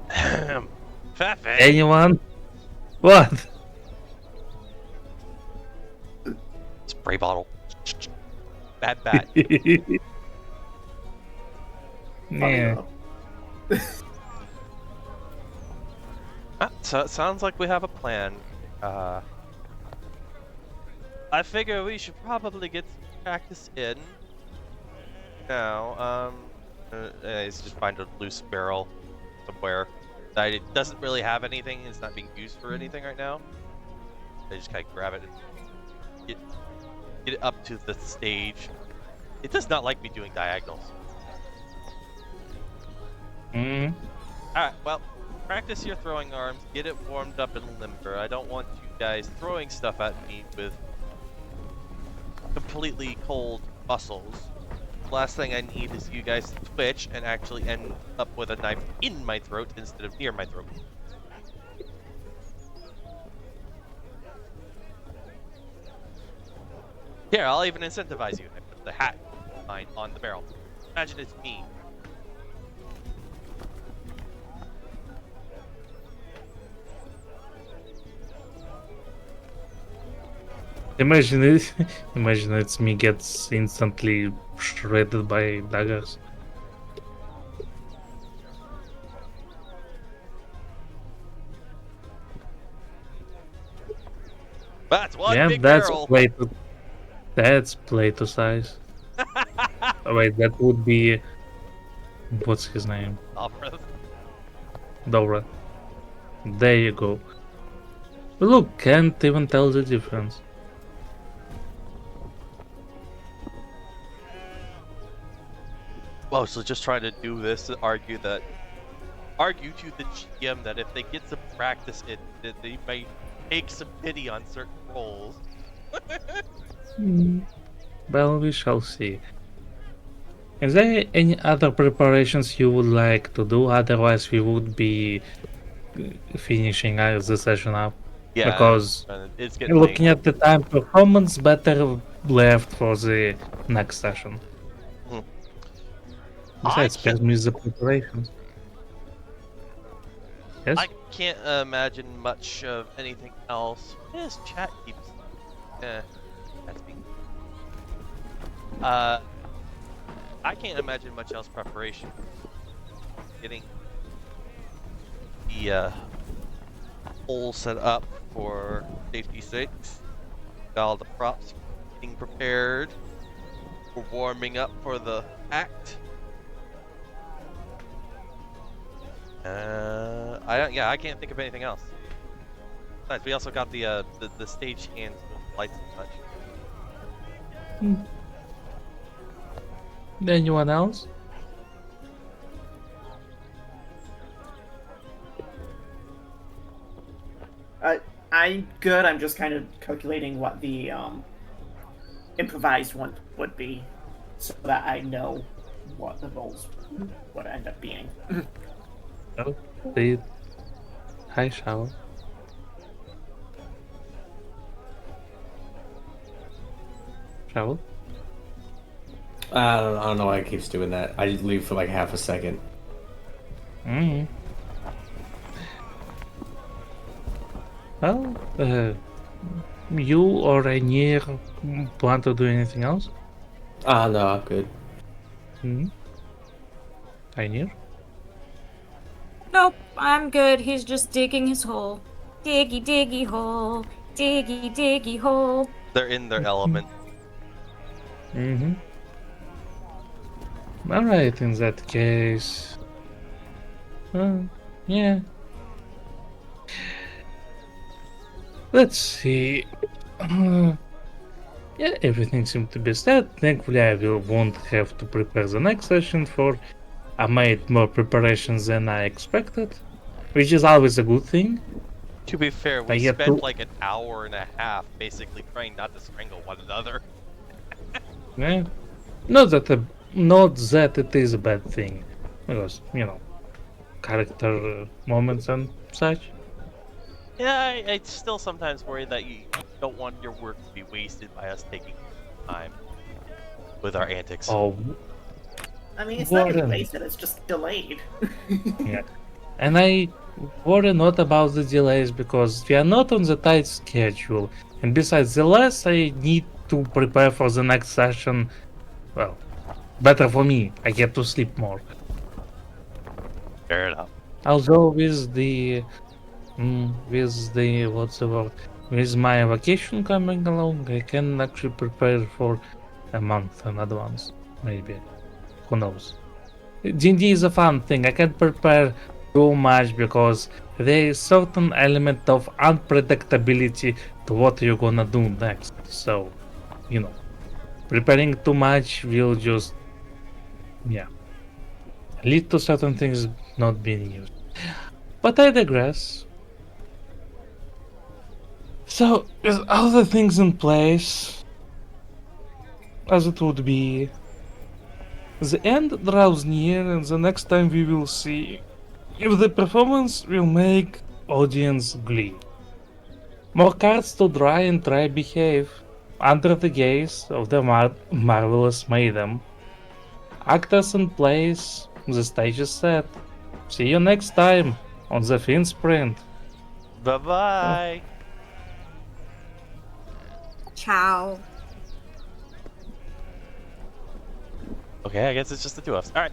Fefe. Anyone? What? Spray bottle. Bad. Yeah. So it sounds like we have a plan. I figure we should probably get some practice in now. It's just find a loose barrel somewhere that it doesn't really have anything. It's not being used for anything right now. I just kind of grab it and get it up to the stage. It does not like me doing diagonals. Mm. Alright, well, practice your throwing arms, get it warmed up and limber. I don't want you guys throwing stuff at me with completely cold muscles. Last thing I need is you guys to twitch and actually end up with a knife in my throat instead of near my throat. Here, I'll even incentivize you. I put the hat on the barrel. Imagine it's me. Imagine it. Imagine it's me gets instantly shredded by daggers. That's one Yeah, big barrel. That's Plato size. Oh, wait, that would be what's his name? Alfred. Dora. There you go. Look, can't even tell the difference. Mostly just trying to do this to argue to the GM that if they get some practice in, that they might take some pity on certain roles. Well, we shall see. Is there any other preparations you would like to do? Otherwise, we would be finishing the session up. Yeah, Because it's getting looking late. at the time performance, better left for the next session. Hmm. Besides, I spare me the preparations. Yes? I can't imagine much of anything else. This chat keeps. That's me. I can't imagine much else preparation. Getting the hole set up for safety sakes. Got all the props getting prepared. We're warming up for the act. I can't think of anything else. Besides, we also got the stage hands with lights and such. Anyone else? I'm good. I'm just kind of calculating what the improvised one would be, so that I know what the roles would end up being. Oh, they... Hi, Shower. Shower? I don't know why it keeps doing that. I just leave for like half a second. Mm. Well, you or Rainier plan to do anything else? No, I'm good. Hmm? Rainier? Nope, I'm good. He's just digging his hole. Diggy, diggy hole. Diggy, diggy hole. They're in their element. Mm-hmm. Alright, in that case... yeah. Let's see... yeah, everything seems to be set. Thankfully, won't have to prepare the next session for... I made more preparations than I expected, which is always a good thing. To be fair, we get spent to- like an hour and a half basically trying not to strangle one another. Yeah. Not that it is a bad thing, because character moments and such. Yeah, I still sometimes worry that you don't want your work to be wasted by us taking time with our antics. Oh, I mean, it's not really Warren. wasted, it's just delayed. yeah. And I worry not about the delays because we are not on the tight schedule. And besides, the less I need to prepare for the next session, well, better for me. I get to sleep more. Fair enough. Although with the what's the word? With my vacation coming along, I can actually prepare for a month in advance, maybe. Who knows? D&D is a fun thing. I can't prepare too much because there is certain element of unpredictability to what you're gonna do next. So, you know, preparing too much will just, yeah, lead to certain things not being used. But I digress. So, is all the things in place as it would be? The end draws near, and the next time we will see if the performance will make audience glee. More cards to try and try behave under the gaze of the marvelous maiden. Actors in place, the stage is set. See you next time on the Fiend Sprint. Bye bye. Ciao. Okay, I guess it's just the two of us. All right.